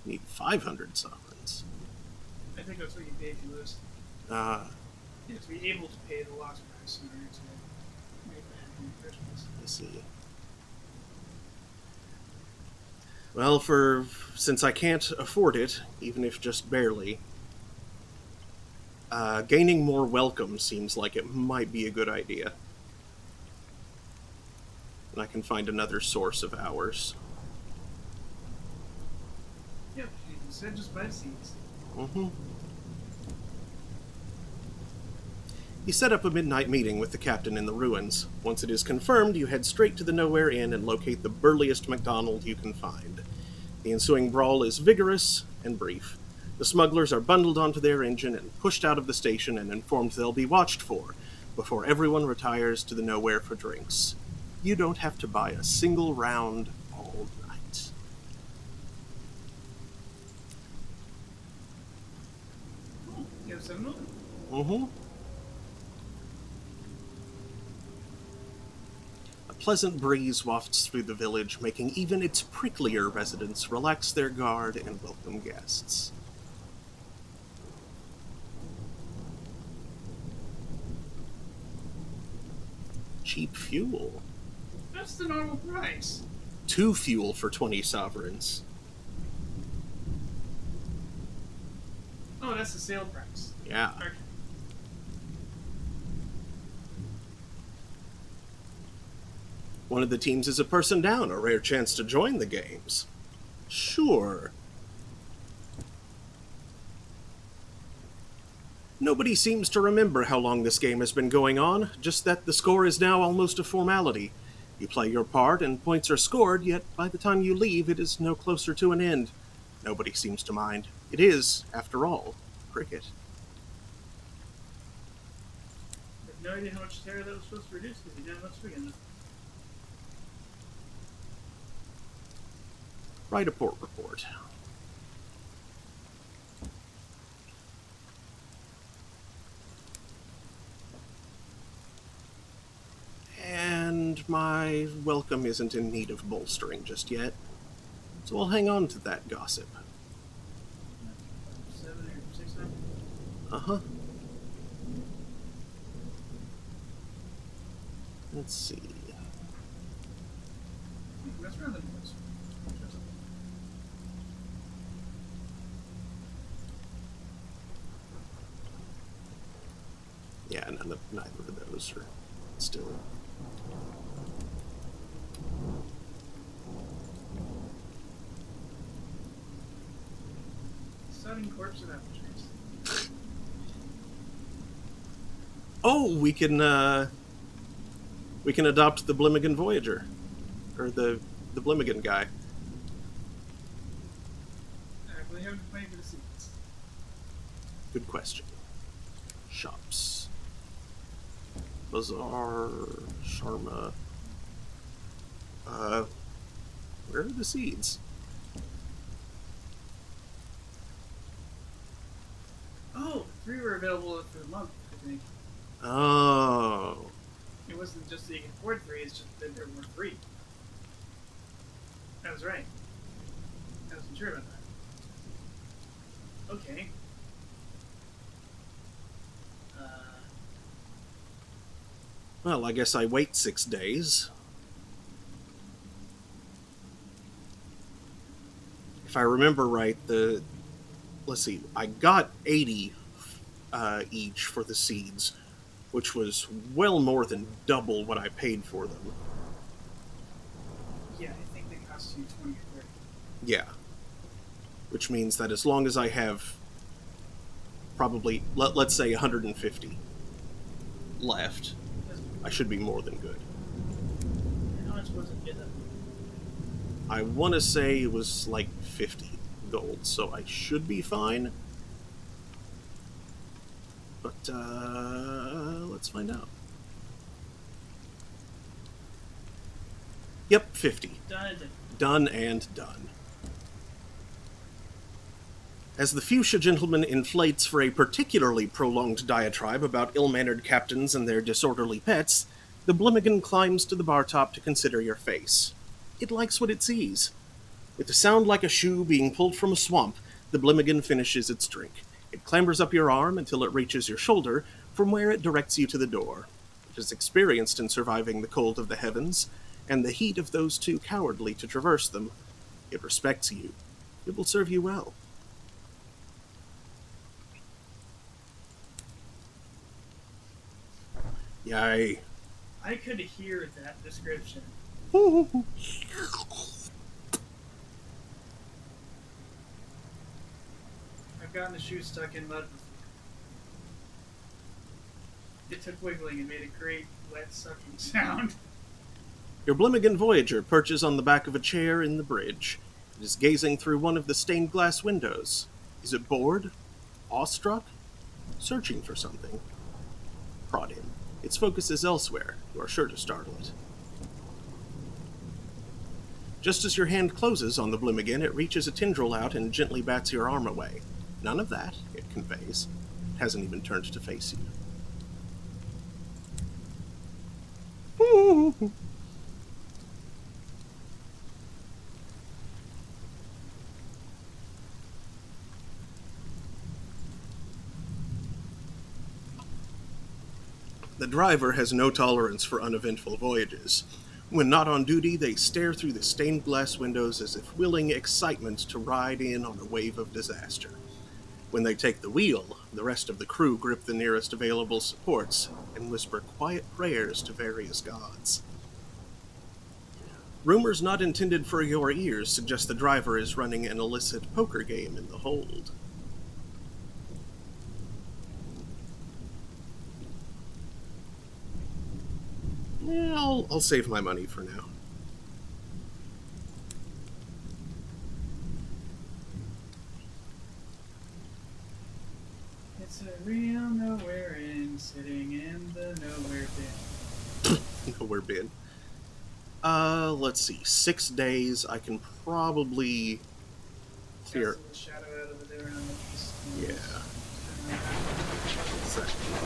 Need 500 sovereigns. I think that's what you pay if you lose. You have to be able to pay the lost price in order to make that happen in the first place. I see. Well, since I can't afford it, even if just barely, gaining more welcome seems like it might be a good idea. And I can find another source of hours. Yeah, you said just buy seeds. Mm-hmm. You set up a midnight meeting with the captain in the ruins. Once it is confirmed, you head straight to the Nowhere Inn and locate the burliest MacDonald you can find. The ensuing brawl is vigorous and brief. The smugglers are bundled onto their engine and pushed out of the station and informed they'll be watched for, before everyone retires to the Nowhere for drinks. You don't have to buy a single round all night. You have Seminole? Mm-hmm. A pleasant breeze wafts through the village, making even its pricklier residents relax their guard and welcome guests. Cheap fuel. That's the normal price. 2 fuel for 20 sovereigns. Oh, that's the sale price. Yeah. Okay. One of the teams is a person down, a rare chance to join the games. Sure. Nobody seems to remember how long this game has been going on, just that the score is now almost a formality. You play your part and points are scored, yet by the time you leave it is no closer to an end. Nobody seems to mind. It is, after all, cricket. I have no idea how much terror that was supposed to reduce because you didn't have much to begin with. Write a port report. And my welcome isn't in need of bolstering just yet, so I'll hang on to that gossip. 7 or 6 now? Uh-huh. Let's see. That's rather nice. Yeah, neither of those are still. Sudden corpse of apple trees. Oh, we can adopt the Blimmigan Voyager, or the Blimmigan guy. I really haven't played for the sequence. Good question. Shops. Bazaar, Sharma. Where are the seeds? Oh, 3 were available for the month, I think. Oh. It wasn't just that you could afford 3, it's just that there were 3. I was right. I wasn't sure about that. Okay. Well, I guess I wait 6 days. If I remember right, let's see, I got 80 each for the seeds, which was well more than double what I paid for them. Yeah, I think they cost you 20 or 30. Yeah. Which means that as long as I have probably, let's say 150 left, I should be more than good. How much was it? I want to say it was like 50 gold, so I should be fine. But, let's find out. Yep, 50. Done. Done and done. As the fuchsia gentleman inflates for a particularly prolonged diatribe about ill-mannered captains and their disorderly pets, the Blimmigan climbs to the bar top to consider your face. It likes what it sees. With a sound like a shoe being pulled from a swamp, the Blimmigan finishes its drink. It clambers up your arm until it reaches your shoulder, from where it directs you to the door. It is experienced in surviving the cold of the heavens, and the heat of those too cowardly to traverse them. It respects you. It will serve you well. Yay. I could hear that description. I've gotten the shoe stuck in mud before. It took wiggling and made a great wet sucking sound. Your Blimmigan Voyager perches on the back of a chair in the bridge. It is gazing through one of the stained glass windows. Is it bored? Awestruck? Searching for something? Prod him. Its focus is elsewhere. You are sure to startle it. Just as your hand closes on the Blimmigan, it reaches a tendril out and gently bats your arm away. None of that, it conveys. hasn't even turned to face you. The driver has no tolerance for uneventful voyages. When not on duty, they stare through the stained glass windows as if willing excitement to ride in on a wave of disaster. When they take the wheel, the rest of the crew grip the nearest available supports and whisper quiet prayers to various gods. Rumors not intended for your ears suggest the driver is running an illicit poker game in the hold. Yeah, I'll save my money for now. It's a real nowhere inn, sitting in the nowhere bin. Nowhere bin. Let's see. 6 days. I can probably clear. Cast a shadow out of there on the east. Yeah. Exactly.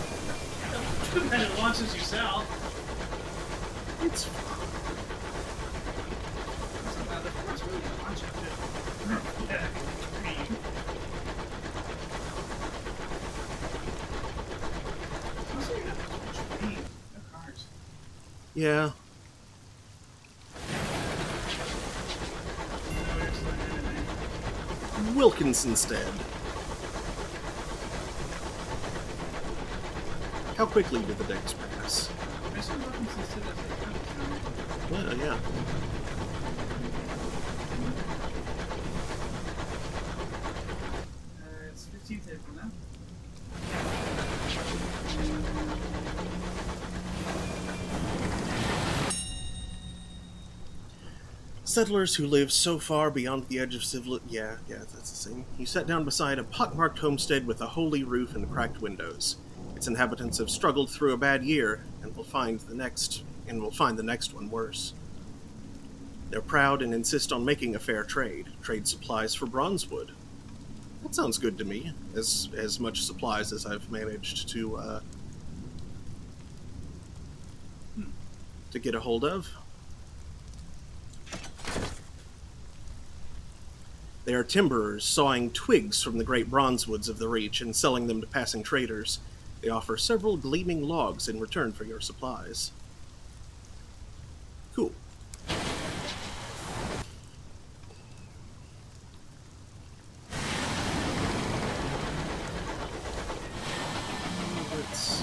And it launches you south. It's fine. Somehow the force really launches it. Yeah. Green. Also, you're not much green. No cars. Yeah. Wilkins instead. How quickly do the days pass? Well, yeah. It's 15th April now. Settlers who live so far beyond the edge of civilization. Yeah, that's the same. You sat down beside a pockmarked homestead with a holey roof and cracked windows. Its inhabitants have struggled through a bad year, and will find the next one worse. They're proud and insist on making a fair trade supplies for bronzewood. That sounds good to me, as much supplies as I've managed to get a hold of. They are timberers sawing twigs from the great bronzewoods of the Reach and selling them to passing traders. They offer several gleaming logs in return for your supplies. Cool. Let's...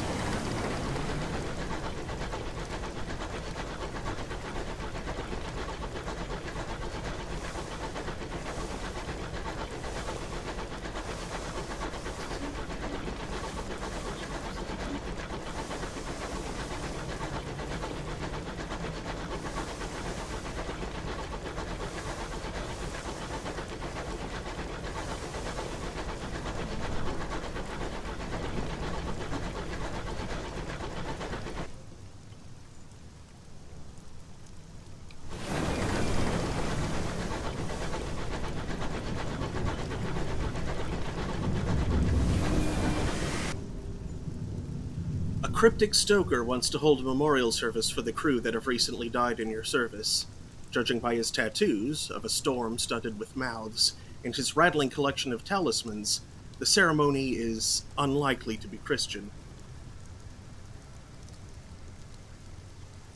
A cryptic stoker wants to hold a memorial service for the crew that have recently died in your service. Judging by his tattoos, of a storm studded with mouths, and his rattling collection of talismans, the ceremony is unlikely to be Christian.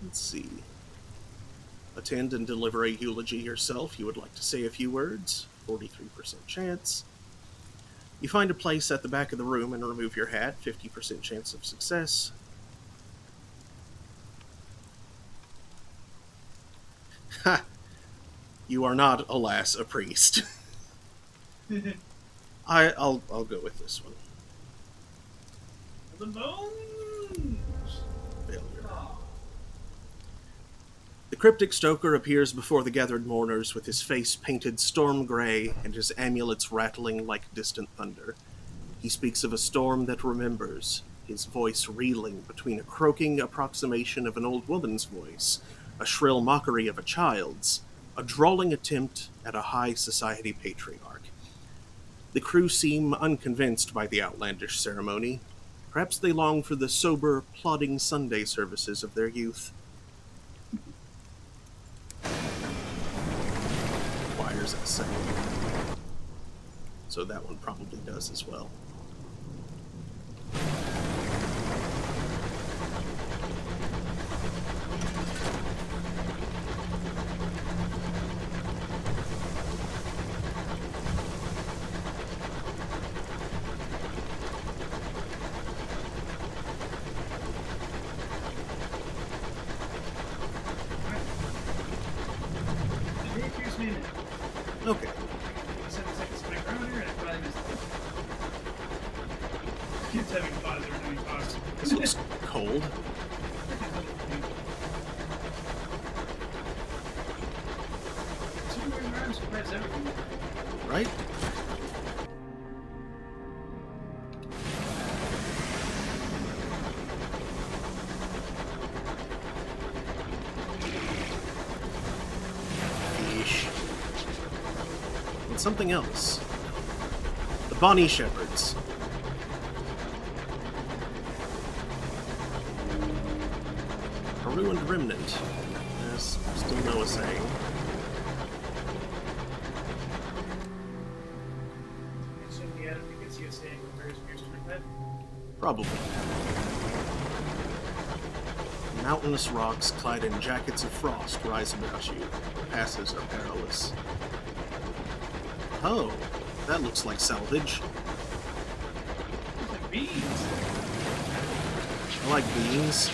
Let's see. Attend and deliver a eulogy yourself. You would like to say a few words. 43% chance. You find a place at the back of the room and remove your hat. 50% chance of success. Ha! You are not, alas, a priest. I'll go with this one. The bones! Failure. Oh. The cryptic stoker appears before the gathered mourners with his face painted storm gray and his amulets rattling like distant thunder. He speaks of a storm that remembers, his voice reeling between a croaking approximation of an old woman's voice, a shrill mockery of a child's, a drawling attempt at a high society patriarch. The crew seem unconvinced by the outlandish ceremony. Perhaps they long for the sober, plodding Sunday services of their youth. Choir's at 7. So that one probably does as well. Okay. 7 seconds micrometer, and I probably missed it. Kids having fun as they're doing toss. This looks cold. Superman arms surprise everything. Right? Yeesh. And something else. The Bonnie Shepherds. A ruined remnant. There's still no saying. Mention the attic because he was saying where's your head. Probably. Mountainous rocks clad in jackets of frost rise about you. Passes are perilous. Oh, that looks like salvage. Those are beans. I like beans.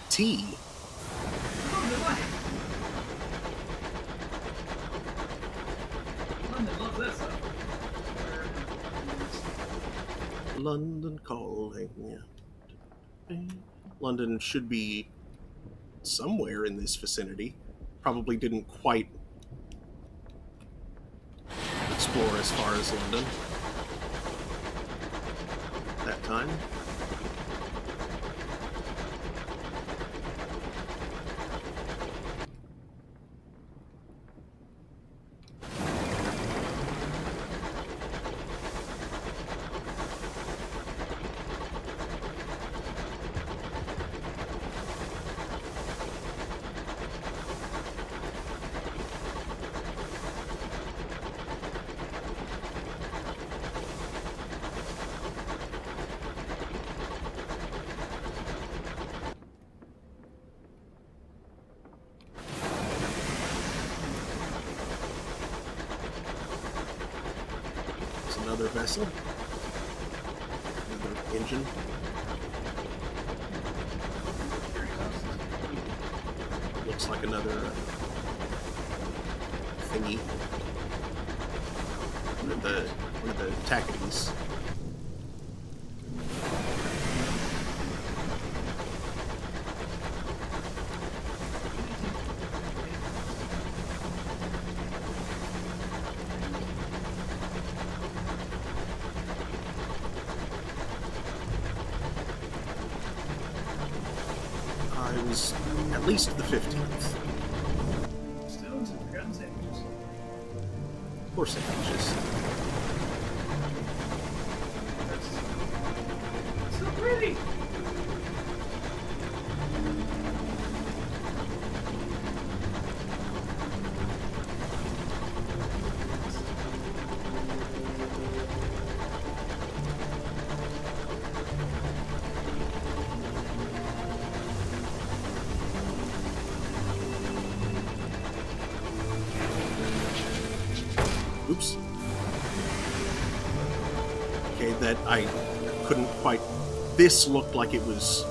Tea. Oh, they're like. London loves that stuff. London calling. London should be somewhere in this vicinity. Probably didn't quite explore as far as London that time. Another vessel. Another engine. Looks like another thingy. One of the tackities. I was at least the 15th. Stones and forgotten sandwiches. Or sandwiches. That's so pretty. Oops. Okay, that I couldn't quite... This looked like it was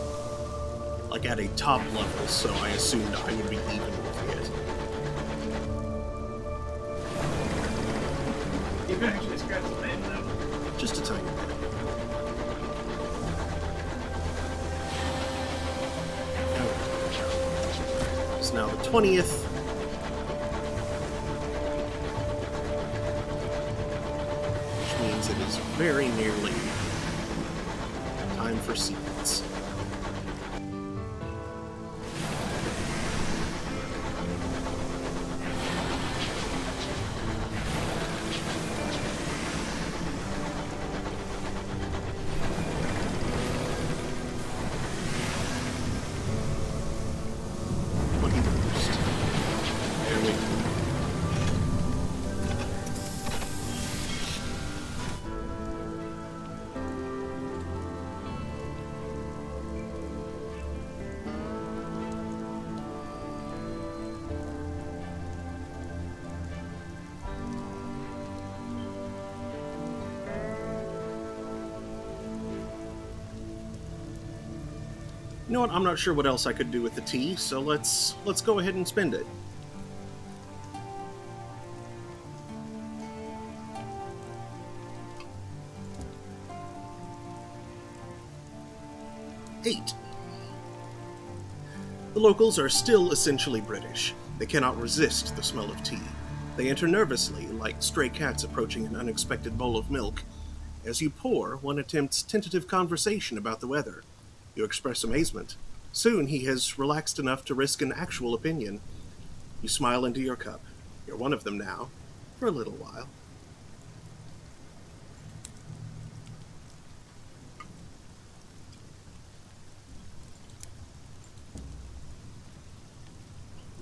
like at a top level, so I assumed I would be even with it. You can actually scratch the name though. Just a tiny bit. It's now the 20th. Which means it is very nearly time for sequence. You know what? I'm not sure what else I could do with the tea, so let's go ahead and spend it. Eight. The locals are still essentially British. They cannot resist the smell of tea. They enter nervously, like stray cats approaching an unexpected bowl of milk. As you pour, one attempts tentative conversation about the weather. You express amazement. Soon he has relaxed enough to risk an actual opinion. You smile into your cup. You're one of them now, for a little while.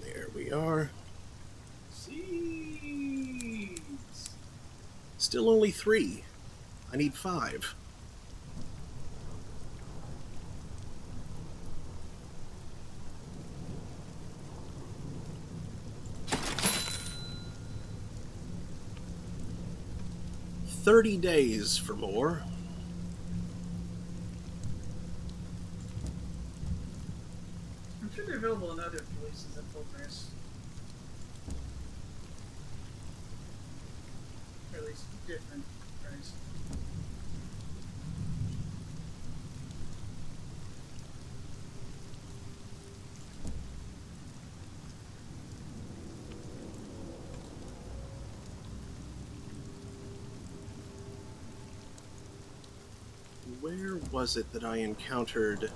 There we are. Seeds. Still only 3. I need 5. $30 for more. I'm sure they're available in other places at full price. Or at least different price. Where was it that I encountered...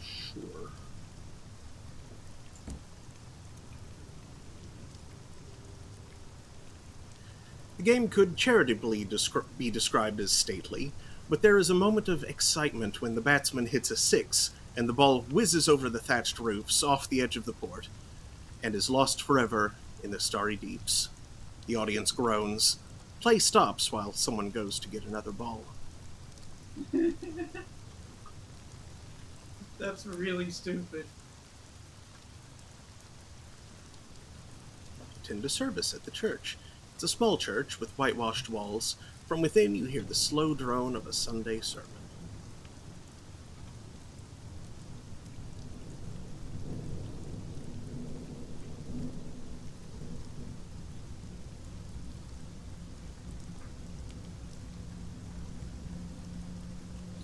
Sure. The game could charitably be described as stately, but there is a moment of excitement when the batsman hits a 6 and the ball whizzes over the thatched roofs off the edge of the port and is lost forever in the starry deeps. The audience groans. Play stops while someone goes to get another ball. That's really stupid. Attend a service at the church. It's a small church with whitewashed walls. From within, you hear the slow drone of a Sunday sermon.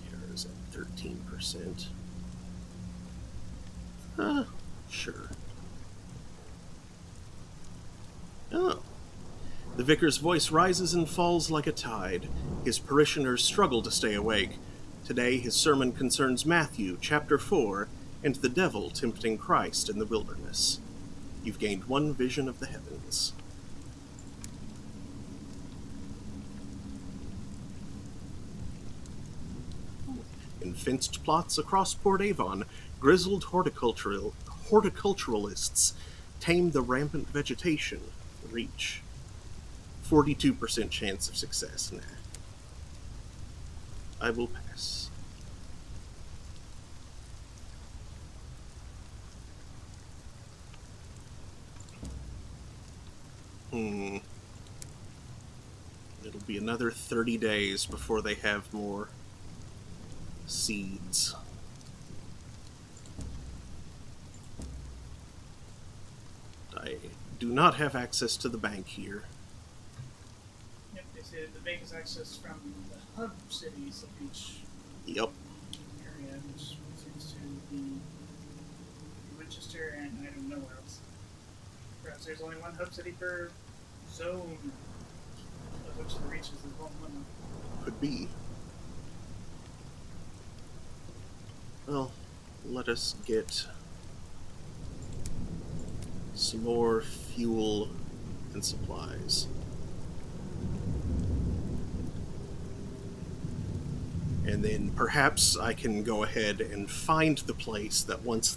Here is at 13%. Sure. Oh. The vicar's voice rises and falls like a tide. His parishioners struggle to stay awake. Today his sermon concerns Matthew, chapter 4, and the devil tempting Christ in the wilderness. You've gained one vision of the heavens. In fenced plots across Port Avon, grizzled horticulturalists tame the rampant vegetation for reach. 42% chance of success. Nah. I will pass. It'll be another 30 days before they have more seeds. I do not have access to the bank here. Yep, they say that the bank is accessed from the hub cities of each Yep. area, which seems to be Winchester and I don't know where else. Perhaps there's only one hub city per zone, of which the reaches is one limit. Could be. Well, let us get some more fuel and supplies. And then perhaps I can go ahead and find the place that wants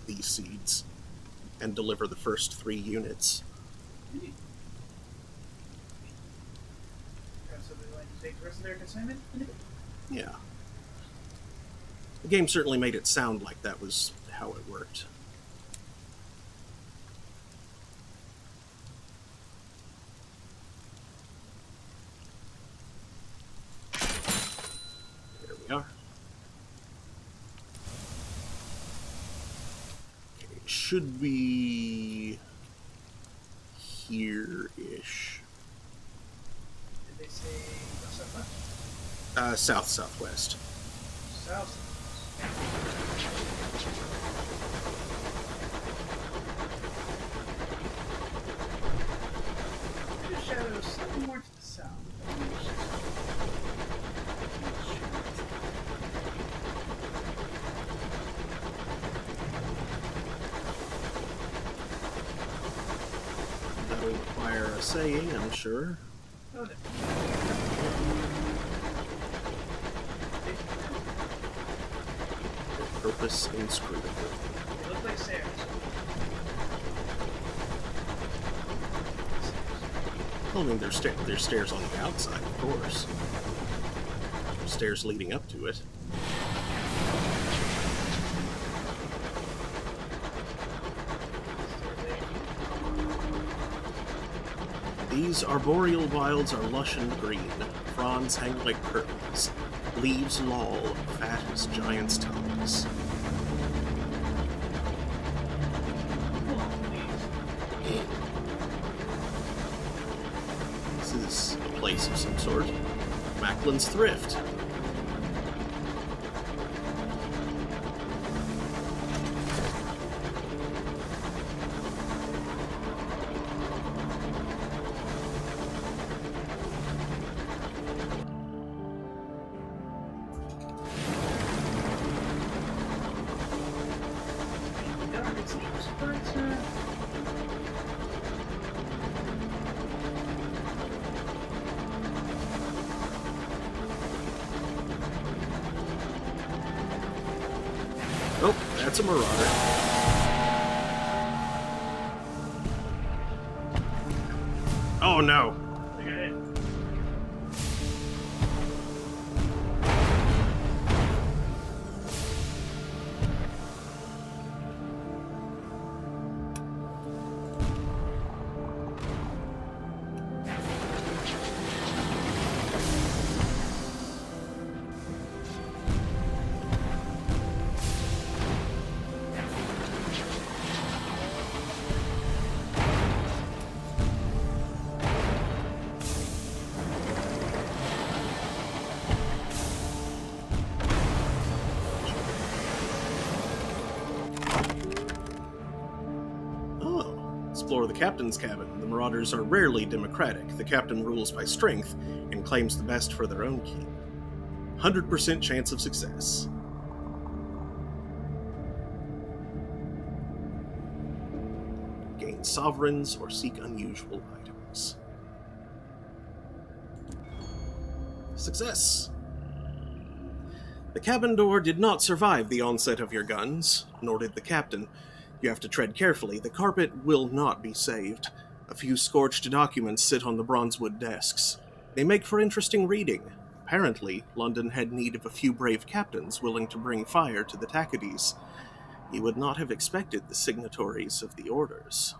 these seeds and deliver the first 3 units. So they're going to take the rest of their consignment? Yeah. The game certainly made it sound like that was how it worked. There we are. Okay, should be here-ish. Did they say southwest? South-southwest. South. The shadows slightly more to the south. That'll require a saying, I'm sure. Oh, there. Purpose inscrutable. They look like stairs. Well, I mean, there's stairs on the outside, of course. Stairs leading up to it. These arboreal wilds are lush and green. Fronds hang like curtains. Leaves loll, fat as giants' tongues. This is a place of some sort. Macklin's Thrift. Oh, that's a marauder. Oh no. They got hit. Explore the captain's cabin. The marauders are rarely democratic. The captain rules by strength and claims the best for their own keep. 100% chance of success. Gain sovereigns or seek unusual items. Success! The cabin door did not survive the onset of your guns, nor did the captain. You have to tread carefully. The carpet will not be saved. A few scorched documents sit on the bronzewood desks. They make for interesting reading. Apparently, London had need of a few brave captains willing to bring fire to the Tacites. You would not have expected the signatories of the orders.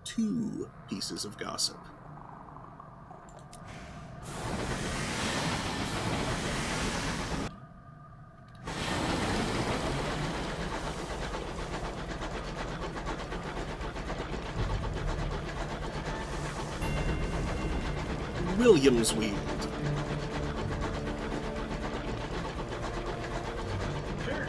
2 pieces of gossip. William's Weed. Sure.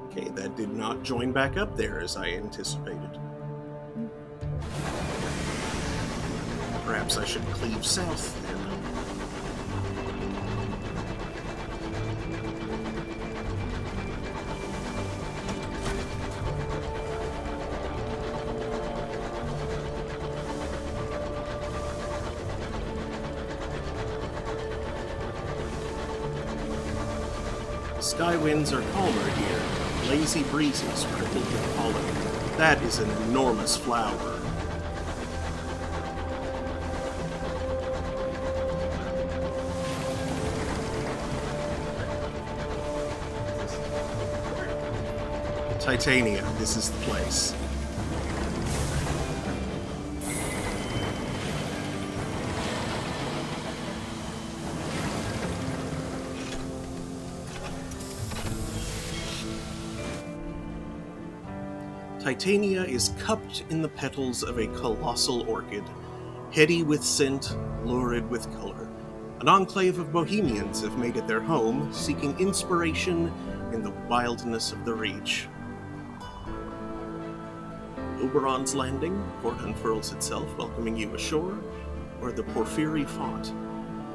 Okay, that did not join back up there as I anticipated. Perhaps I should cleave south then. Sky winds are calmer here. Lazy breezes prickled with pollen. That is an enormous flower. Titania, this is the place. Titania is cupped in the petals of a colossal orchid, heady with scent, lurid with color. An enclave of bohemians have made it their home, seeking inspiration in the wildness of the Reach. Oberon's Landing, port unfurls itself, welcoming you ashore, or the Porphyry Font.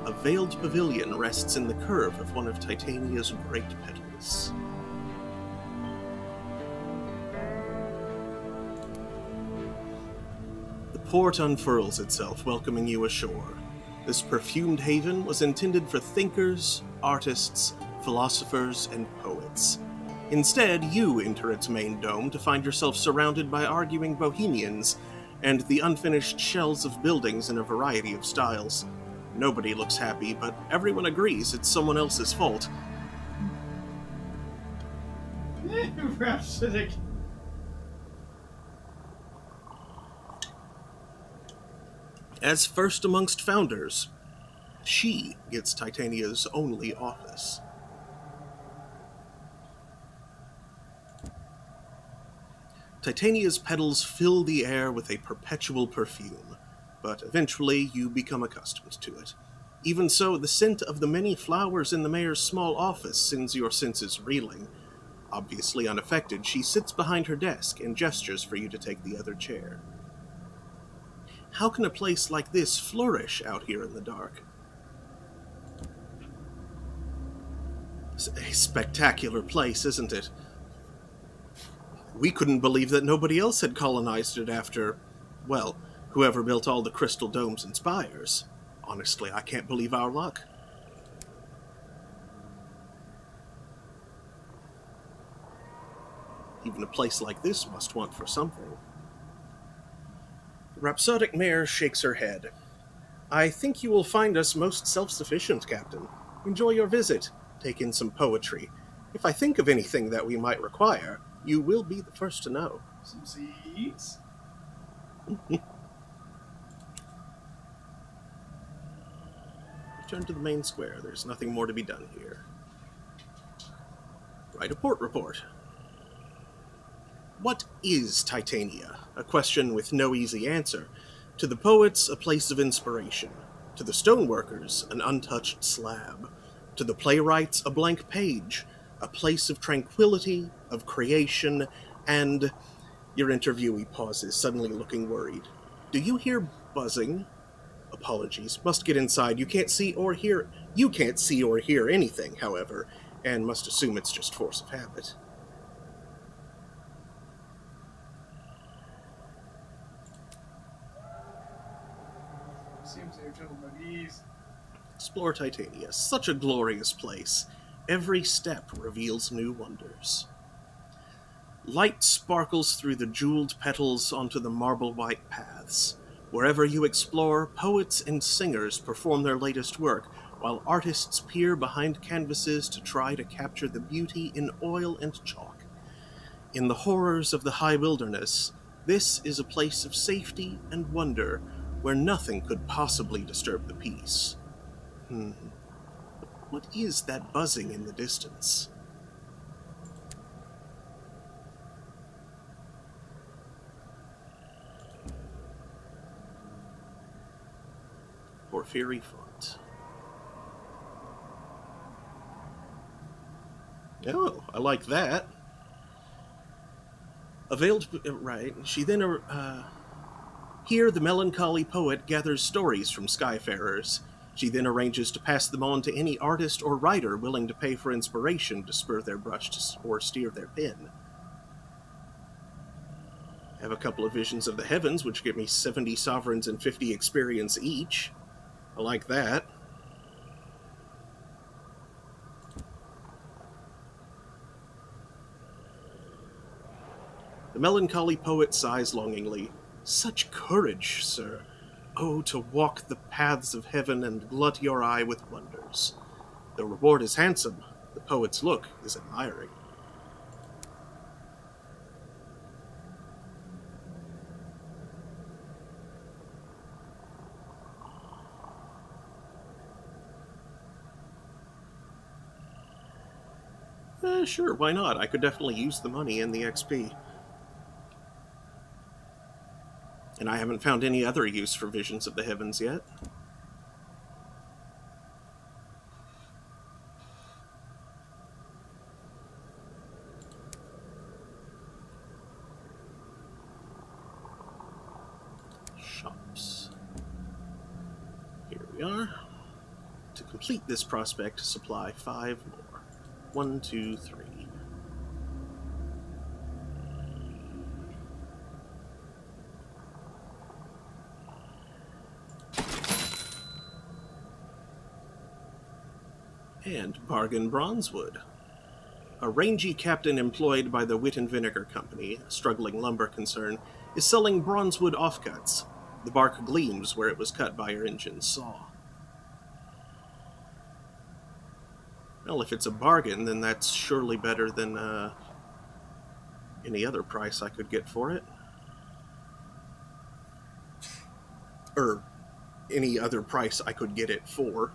A veiled pavilion rests in the curve of one of Titania's great petals. The port unfurls itself, welcoming you ashore. This perfumed haven was intended for thinkers, artists, philosophers, and poets. Instead, you enter its main dome to find yourself surrounded by arguing bohemians and the unfinished shells of buildings in a variety of styles. Nobody looks happy, but everyone agrees it's someone else's fault. Rhapsodic. As first amongst founders, she gets Titania's only office. Titania's petals fill the air with a perpetual perfume, but eventually you become accustomed to it. Even so, the scent of the many flowers in the mayor's small office sends your senses reeling. Obviously unaffected, she sits behind her desk and gestures for you to take the other chair. How can a place like this flourish out here in the dark? It's a spectacular place, isn't it? We couldn't believe that nobody else had colonized it after, well, whoever built all the crystal domes and spires. Honestly, I can't believe our luck. Even a place like this must want for something. The rhapsodic mare shakes her head. I think you will find us most self-sufficient, Captain. Enjoy your visit. Take in some poetry. If I think of anything that we might require, you will be the first to know. Some seeds. Return to the main square. There's nothing more to be done here. Write a port report. What is Titania? A question with no easy answer. To the poets, a place of inspiration. To the stoneworkers, an untouched slab. To the playwrights, a blank page. A place of tranquility, of creation, and... Your interviewee pauses, suddenly looking worried. Do you hear buzzing? Apologies. Must get inside. You can't see or hear anything, however, and must assume it's just force of habit. Seems they're troubled by bees. Explore Titania. Such a glorious place. Every step reveals new wonders. Light sparkles through the jeweled petals onto the marble-white paths. Wherever you explore, poets and singers perform their latest work, while artists peer behind canvases to try to capture the beauty in oil and chalk. In the horrors of the high wilderness, this is a place of safety and wonder, where nothing could possibly disturb the peace. What is that buzzing in the distance? Porphyry Font. Oh, I like that. Right. She then, here the melancholy poet gathers stories from skyfarers. She then arranges to pass them on to any artist or writer willing to pay for inspiration to spur their brush or steer their pen. I have a couple of visions of the heavens, which give me 70 sovereigns and 50 experience each. I like that. The melancholy poet sighs longingly. Such courage, sir! Oh, to walk the paths of heaven and glut your eye with wonders. The reward is handsome. The poet's look is admiring. Sure, why not? I could definitely use the money and the XP. And I haven't found any other use for Visions of the Heavens yet. Shops. Here we are. To complete this prospect, supply 5 more. 1, 2, 3. And bargain bronzewood. A rangy captain employed by the Wit and Vinegar Company, a struggling lumber concern, is selling bronzewood offcuts. The bark gleams where it was cut by her engine's saw. Well, if it's a bargain, then that's surely better than any other price I could get for it. Or any other price I could get it for.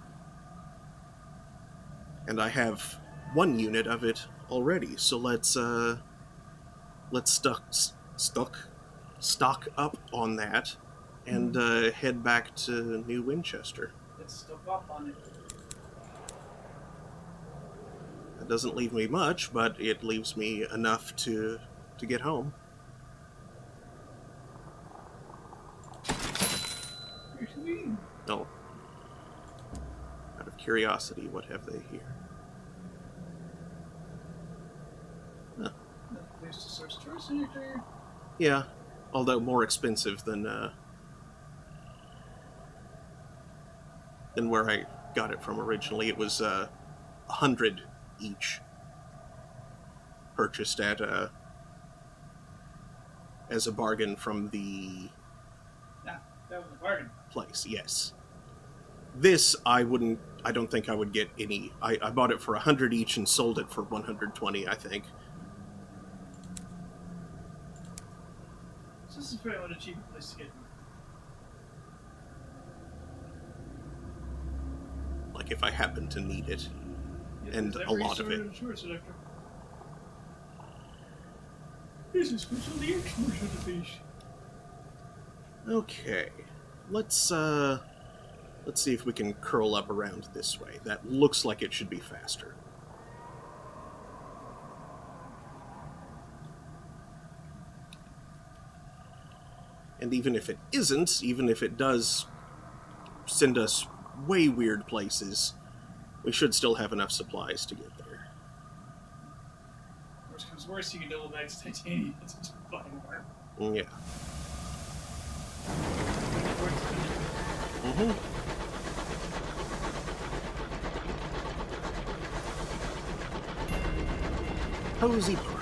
And I have 1 unit of it already, so let's stock up on that and head back to New Winchester. Let's stock up on it. That doesn't leave me much, but it leaves me enough to get home. Where's we? Oh. Out of curiosity, what have they here? Huh. Another place to source choice energy. Yeah, although more expensive than where I got it from originally. It was 100 each, purchased at as a bargain from the Nah, that was a bargain. place. Yes, this I don't think I would get any. I bought it for 100 each and sold it for 120, I think. So this is probably one of the cheaper places to get them. Like if I happen to need it. Yeah, And there's a every lot of sort it. Source selector. This is special the export of the fish. Okay, let's see if we can curl up around this way. That looks like it should be faster. And even if it isn't, even if it does send us way weird places, we should still have enough supplies to get there. Worst comes worst, you can double back to titanium to buy more. Yeah. Mm-hmm. Cozy Park.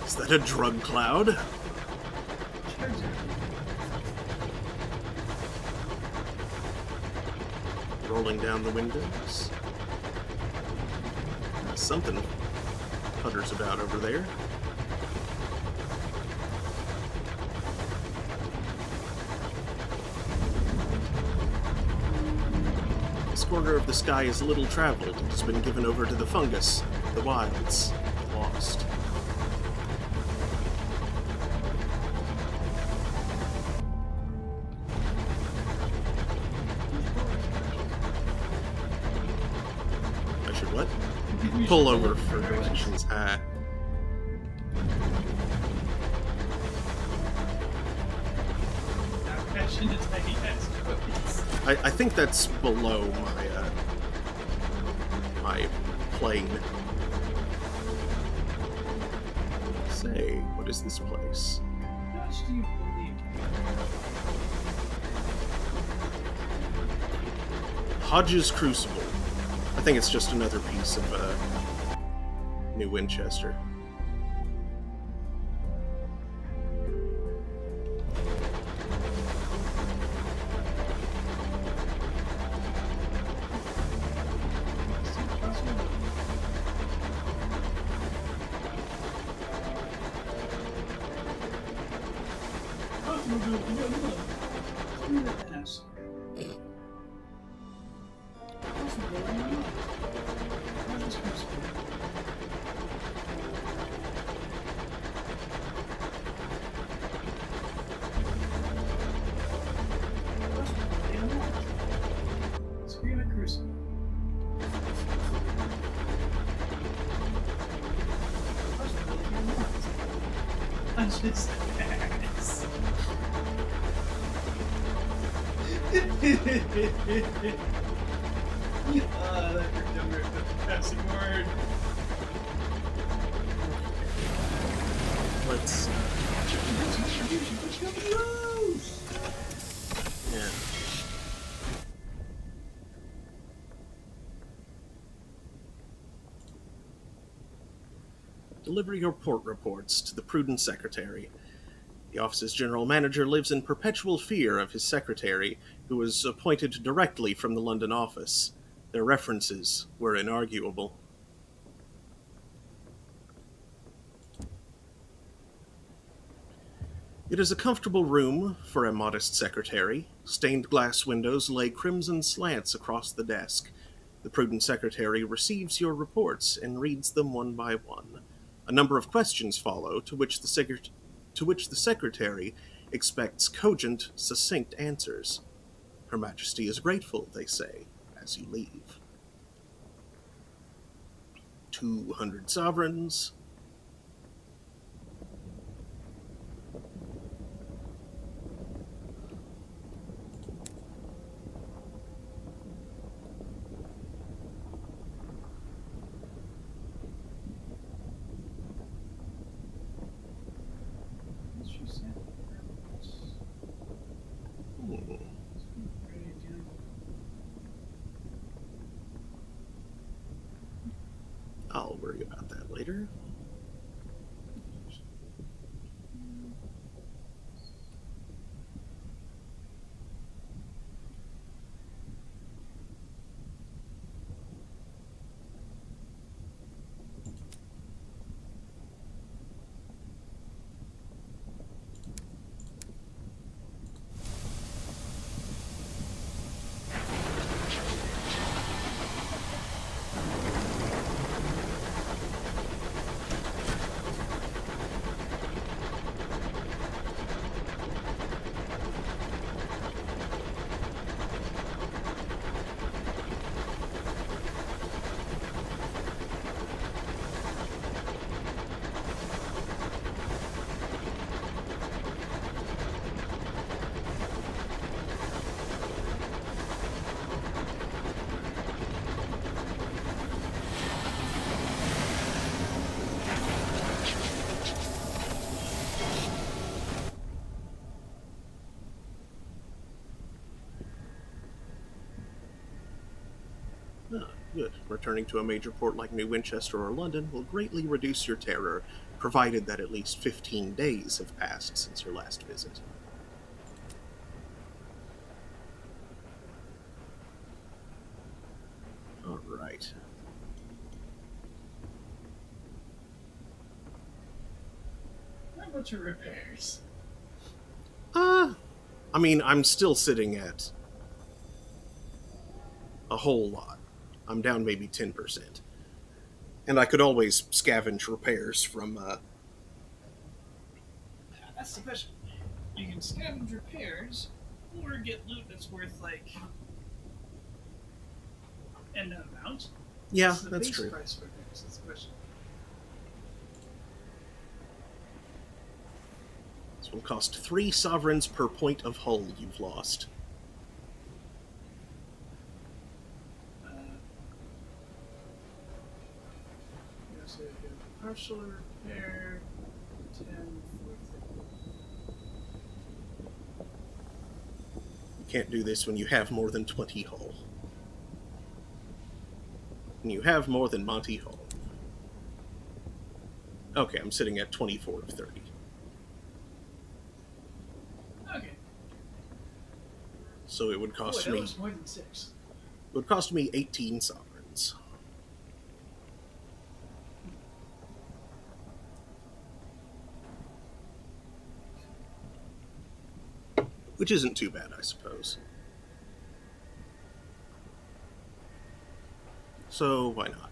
Is that a drug cloud? Rolling down the windows. Something putters about over there. This corner of the sky is little traveled. It has been given over to the fungus, the wilds, the lost. We pull should over for directions. Fashion to tiny asteroids. I think that's below my plane. Say, what is this place? How much do you believe? Hodge's Crucible. I think it's just another piece of New Winchester. Just ass. That's your dumber passing word. Let's. Yeah. Deliver your port reports to the prudent secretary. The office's general manager lives in perpetual fear of his secretary, who was appointed directly from the London office. Their references were inarguable. It is a comfortable room for a modest secretary. Stained glass windows lay crimson slants across the desk. The prudent secretary receives your reports and reads them one by one. A number of questions follow, to which the secretary expects cogent, succinct answers. Her Majesty is grateful, they say, as you leave. 200 sovereigns. I'll worry about that later. Ah, good. Returning to a major port like New Winchester or London will greatly reduce your terror, provided that at least 15 days have passed since your last visit. All right. How about your repairs? I mean, I'm still sitting at a whole lot. I'm down maybe 10%. And I could always scavenge repairs from, That's the question. You can scavenge repairs, or get loot that's worth, like, an amount. Yeah, What's the that's base true. price for things? That's the question. This will cost 3 sovereigns per point of hull you've lost. Uh, you know, so you get a partial repair, 10, 4, You can't do this when you have more than 20 hull. And you have more than Monty Hull. Okay, I'm sitting at 24 of 30. Okay. So it would Boy, cost that me looks more than 6. it would cost me 18 sovereigns. Which isn't too bad, I suppose. So why not?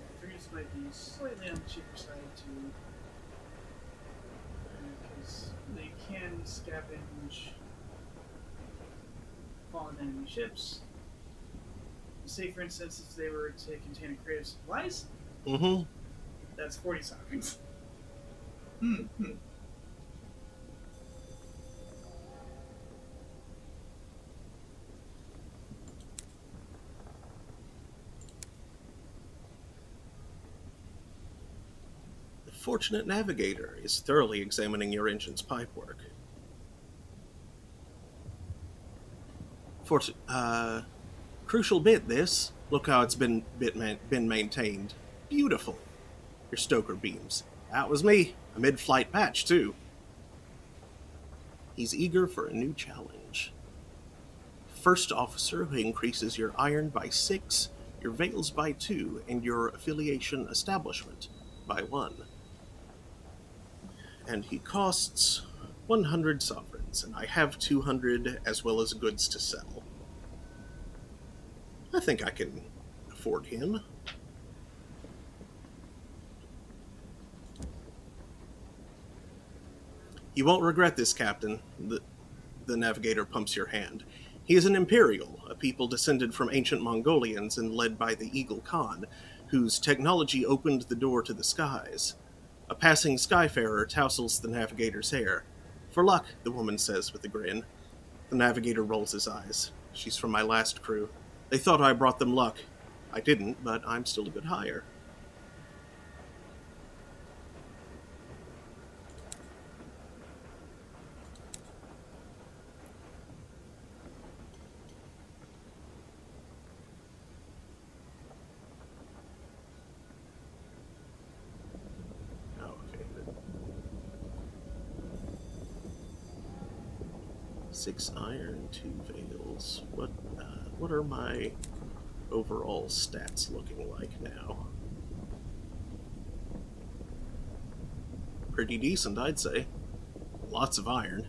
I figured this might be slightly on the cheaper side too. Because they can scavenge fallen enemy ships. Say, for instance, if they were to contain a crate of supplies, Mm-hmm. that's 40 sovereigns. The Fortunate Navigator is thoroughly examining your engine's pipework. Crucial bit, this. Look how it's been maintained. Beautiful. Your stoker beams. That was me. A mid-flight patch, too. He's eager for a new challenge. First officer who increases your iron by 6, your veils by 2, and your affiliation establishment by 1. And he costs 100 sovereigns, and I have 200 as well as goods to sell. I think I can afford him. You won't regret this, Captain. The navigator pumps your hand. He is an Imperial, a people descended from ancient Mongolians and led by the Eagle Khan, whose technology opened the door to the skies. A passing skyfarer tousles the navigator's hair. For luck, the woman says with a grin. The navigator rolls his eyes. She's from my last crew. They thought I brought them luck. I didn't, but I'm still a good hire. Oh, okay. 6 iron, 2 veils. What are my overall stats looking like now? Pretty decent, I'd say. Lots of iron.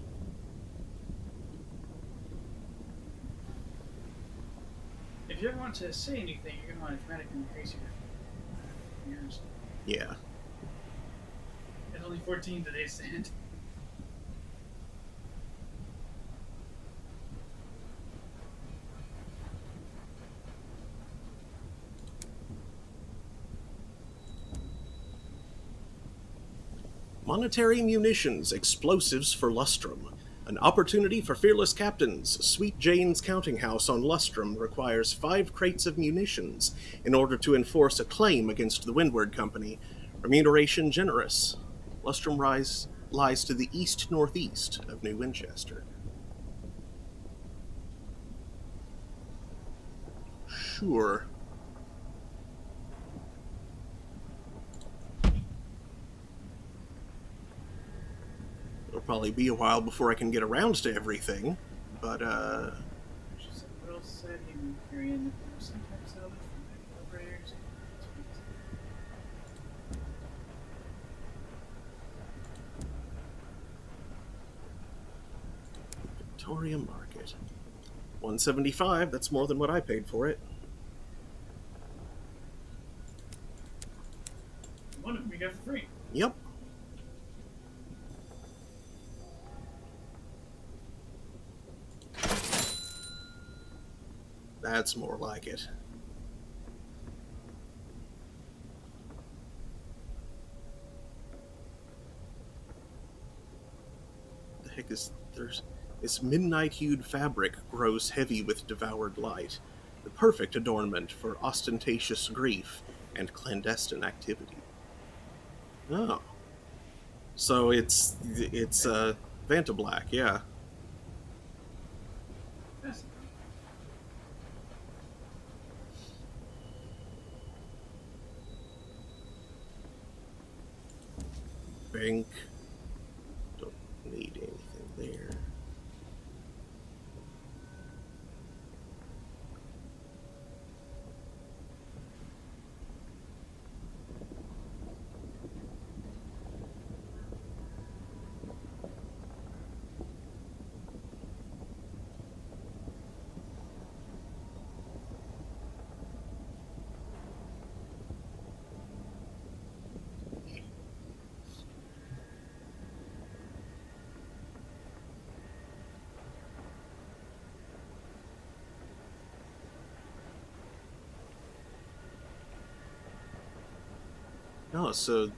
If you ever want to say anything, you're going to want to dramatically increase yours. Yeah. It's only 14 today's stand. Monetary munitions, explosives for Lustrum. An opportunity for fearless captains. Sweet Jane's counting house on Lustrum requires 5 crates of munitions in order to enforce a claim against the Windward Company. Remuneration generous. Lustrum lies to the east-northeast of New Winchester. Sure. It'll probably be a while before I can get around to everything, but, What else said he would carry in sometimes salvage from operators? Victoria Market. 175, that's more than what I paid for it. One of them we got for free. Yep. That's more like it. The heck is there's this midnight-hued fabric grows heavy with devoured light, the perfect adornment for ostentatious grief and clandestine activity. Oh, so it's Vanta Black, yeah. Fascinating. Bank. Don't need anything there. Oh, so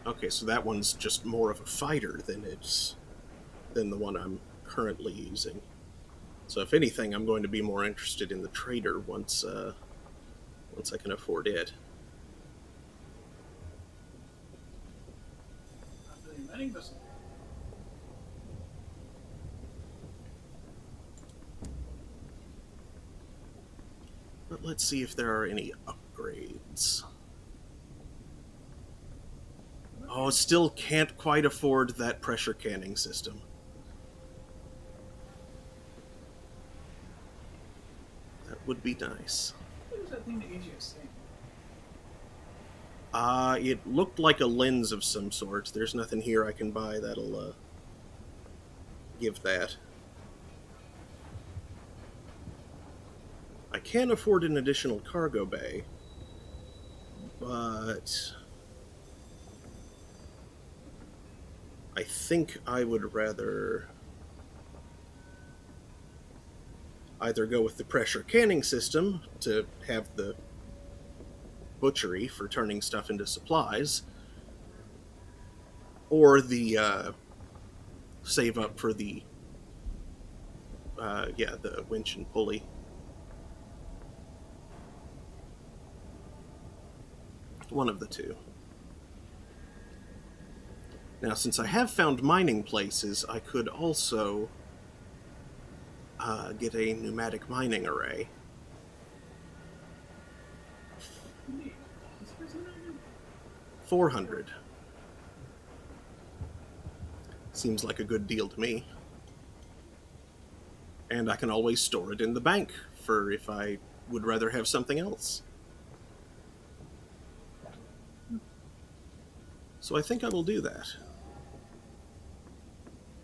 okay, so that one's just more of a fighter than the one I'm currently using. So if anything, I'm going to be more interested in the trader once I can afford it. Not really mining vessel. But let's see if there are any upgrades. Oh, still can't quite afford that pressure canning system. That would be nice. What was that thing that gives you a sing? It looked like a lens of some sort. There's nothing here I can buy that'll give that. I can afford an additional cargo bay, but I think I would rather either go with the pressure canning system to have the butchery for turning stuff into supplies, or the save up for the the winch and pulley. One of the two. Now, since I have found mining places, I could also get a pneumatic mining array. Indeed. This person not good. 400. Seems like a good deal to me. And I can always store it in the bank for if I would rather have something else. So I think I will do that.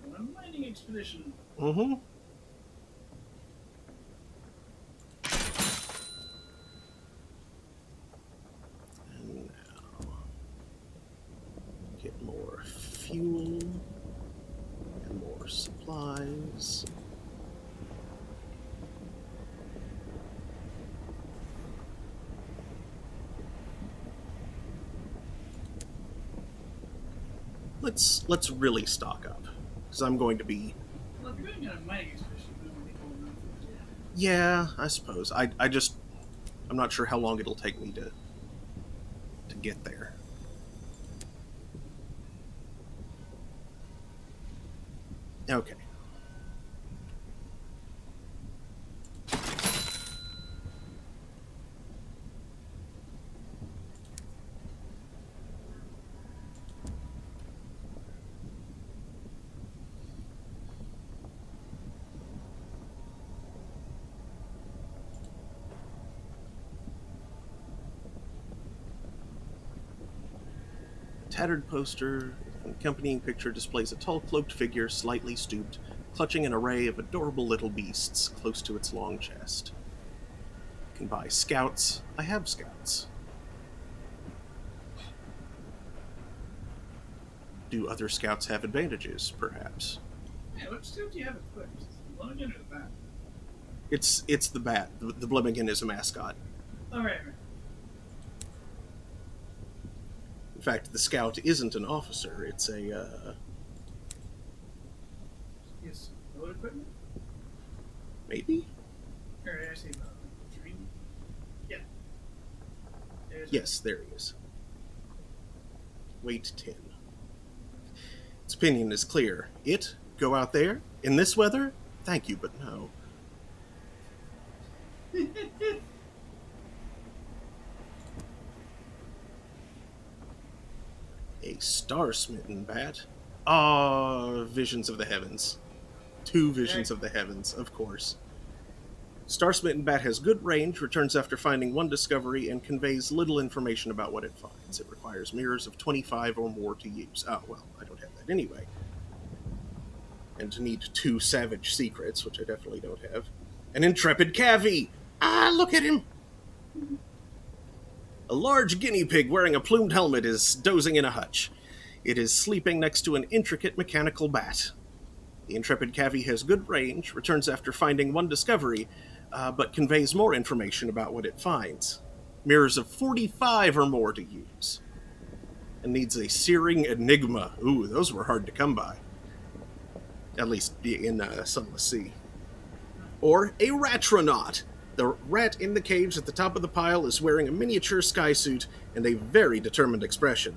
On a mining expedition. Mm-hmm. And now get more fuel and more supplies. Let's really stock up, because I'm going to be. Well, if you're going on a mining expedition, you don't really hold enough food. Yeah, I suppose. I'm not sure how long it'll take me to get there. Okay. Tattered poster, an accompanying picture displays a tall cloaked figure, slightly stooped, clutching an array of adorable little beasts close to its long chest. You can buy scouts. I have scouts. Do other scouts have advantages, perhaps? Yeah, what stuff do you have equipped? The Logan or the back? It's the bat. The Blimmigan is a mascot. All right. In fact, the scout isn't an officer. It's a Yes. Road equipment. maybe. Or I say training. Yeah. There's Yes, there he is. Weight 10. Its opinion is clear. Go out there in this weather? Thank you, but no. A star-smitten bat. Visions of the heavens. 2 visions of the heavens, of course. Star-smitten bat has good range, returns after finding 1 discovery, and conveys little information about what it finds. It requires mirrors of 25 or more to use. Oh, well, I don't have that anyway. And to need 2 savage secrets, which I definitely don't have. An intrepid cavy! Ah, look at him! A large guinea pig wearing a plumed helmet is dozing in a hutch. It is sleeping next to an intricate mechanical bat. The intrepid cavy has good range, returns after finding 1 discovery, but conveys more information about what it finds. Mirrors of 45 or more to use. And needs a searing enigma. Ooh, those were hard to come by. At least in Sunless Sea. Or a ratronaut. The rat in the cage at the top of the pile is wearing a miniature skysuit and a very determined expression.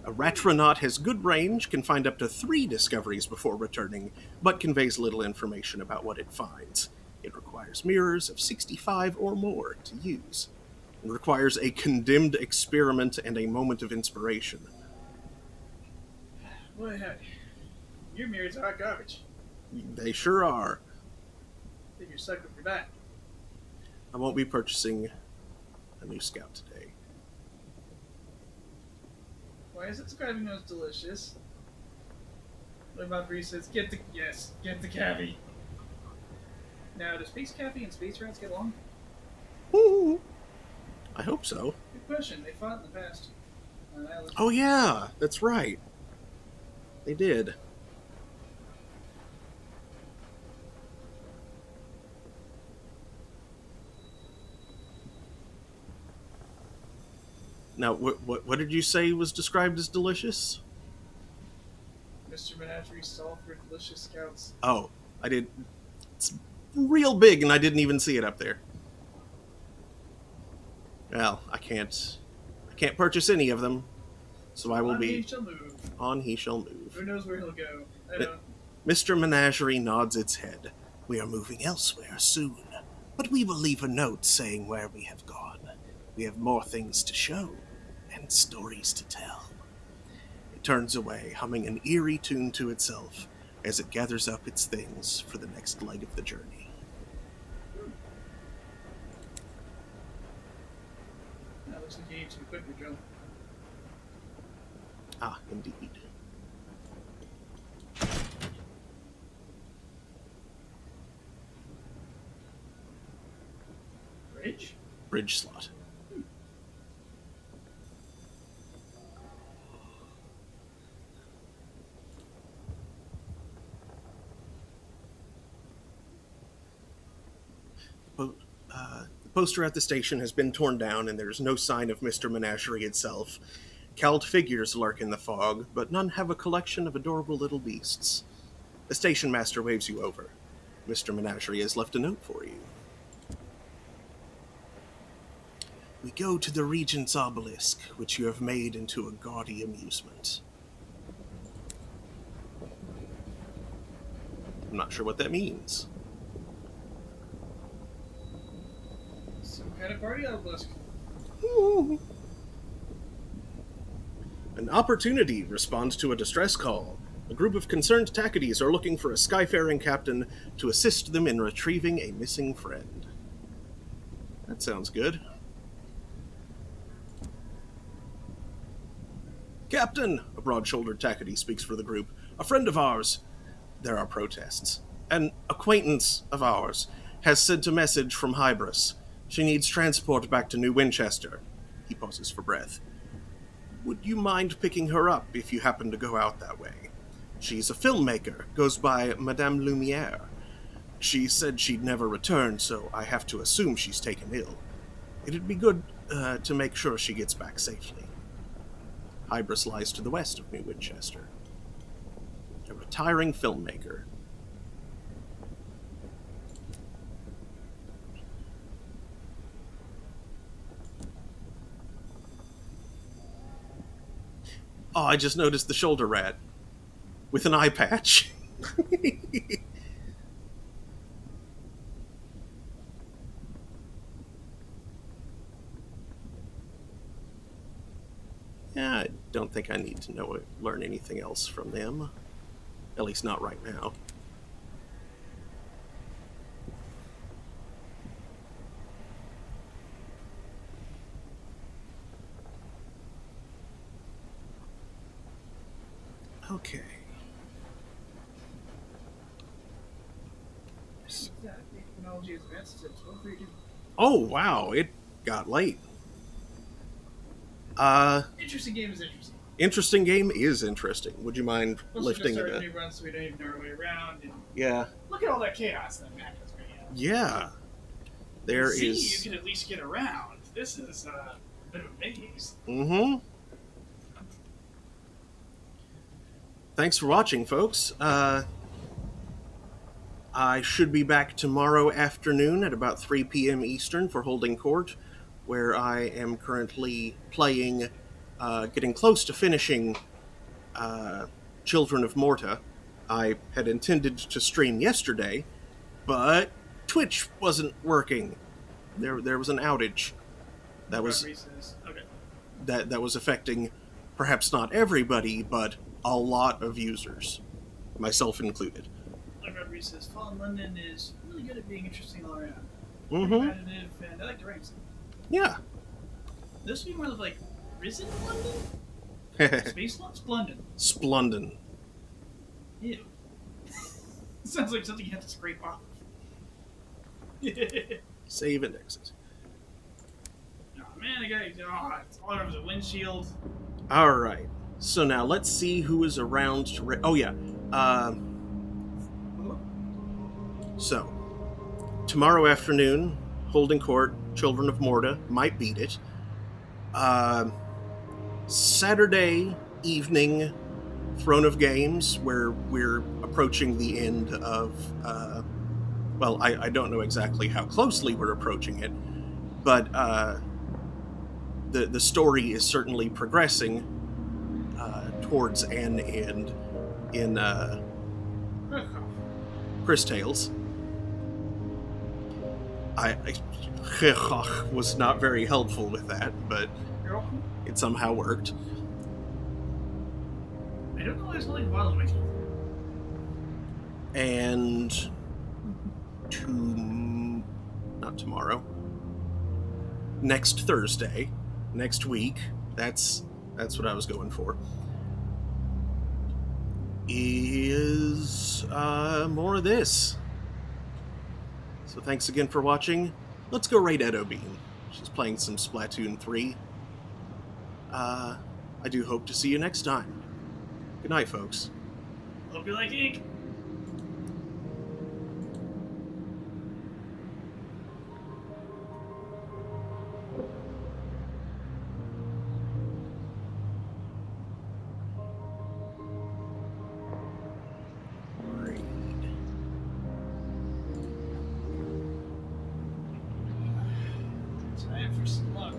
A ratronaut has good range, can find up to 3 discoveries before returning, but conveys little information about what it finds. It requires mirrors of 65 or more to use. It requires a condemned experiment and a moment of inspiration. Boy, heck. Your mirrors are garbage. They sure are. I think you're stuck with your back. I won't be purchasing a new scout today. Why is it describing as delicious? What about Bree says, get the cavy. Now, do space cavy and space rats get along? Ooh, I hope so. Good question. They fought in the past. Oh yeah, that's right. They did. Now, what did you say was described as delicious? Mr. Menagerie stall for delicious scouts. Oh, I did. It's real big, and I didn't even see it up there. Well, I can't purchase any of them, so I will On be. he shall move. On he shall move. Who knows where he'll go? I don't. Mr. Menagerie nods its head. We are moving elsewhere soon, but we will leave a note saying where we have gone. We have more things to show, and stories to tell. It turns away, humming an eerie tune to itself as it gathers up its things for the next leg of the journey. That looks like you need some equipment, Joe. Ah, indeed. Bridge? Bridge slot. The poster at the station has been torn down, and there's no sign of Mr. Menagerie itself. Cowled figures lurk in the fog, but none have a collection of adorable little beasts. The station master waves you over. Mr. Menagerie has left a note for you. We go to the Regent's obelisk, which you have made into a gaudy amusement. I'm not sure what that means. Some kind of party obelisk. An opportunity responds to a distress call. A group of concerned Tacadies are looking for a skyfaring captain to assist them in retrieving a missing friend. That sounds good. Captain, a broad-shouldered Tacady speaks for the group. A friend of ours. There are protests. An acquaintance of ours has sent a message from Hybris. She needs transport back to New Winchester. He pauses for breath. Would you mind picking her up if you happen to go out that way? She's a filmmaker, goes by Madame Lumiere. She said she'd never return, so I have to assume she's taken ill. It'd be good to make sure she gets back safely. Hybris lies to the west of New Winchester. A retiring filmmaker. Oh, I just noticed the shoulder rat with an eye patch. Yeah, I don't think I need to learn anything else from them. At least not right now. Okay. Technology is advanced to 12:32. Oh, wow, it got late. Interesting game is interesting. Interesting game is interesting. Would you mind Plus, lifting we it? just started new runs, so we don't even know our way around. And Yeah. look at all that chaos that map is bringing out. Yeah. There See, is. you can at least get around. This is a bit of a maze. Mm-hmm. Thanks for watching, folks. I should be back tomorrow afternoon at about 3 p.m. Eastern for Holding Court, where I am currently playing, getting close to finishing Children of Morta. I had intended to stream yesterday, but Twitch wasn't working. There was an outage. That was Okay. that was affecting perhaps not everybody, but a lot of users, myself included. Like Rob Reese says, Fallen London is really good at being interesting all around. Mm-hmm. Competitive, and I like the ranks. Yeah. This would be more of like Risen London? Space Splendid. Splendid. Ew. Sounds like something you have to scrape off. Save and exit. Oh man, it's all over the windshield. All right. So now let's see who is around to. Oh yeah. So tomorrow afternoon, Holding Court, Children of Morta, might beat it. Saturday evening, Throne of Games, where we're approaching the end of. Well, I don't know exactly how closely we're approaching it, but the story is certainly progressing towards an end in Chris Tales. I was not very helpful with that, but it somehow worked. I don't know why it's only bottle making. And not tomorrow. Next Thursday, next week. That's what I was going for. Is more of this. So thanks again for watching. Let's go raid Edo Bean. She's playing some Splatoon 3. I do hope to see you next time. Good night, folks. Hope you like ink.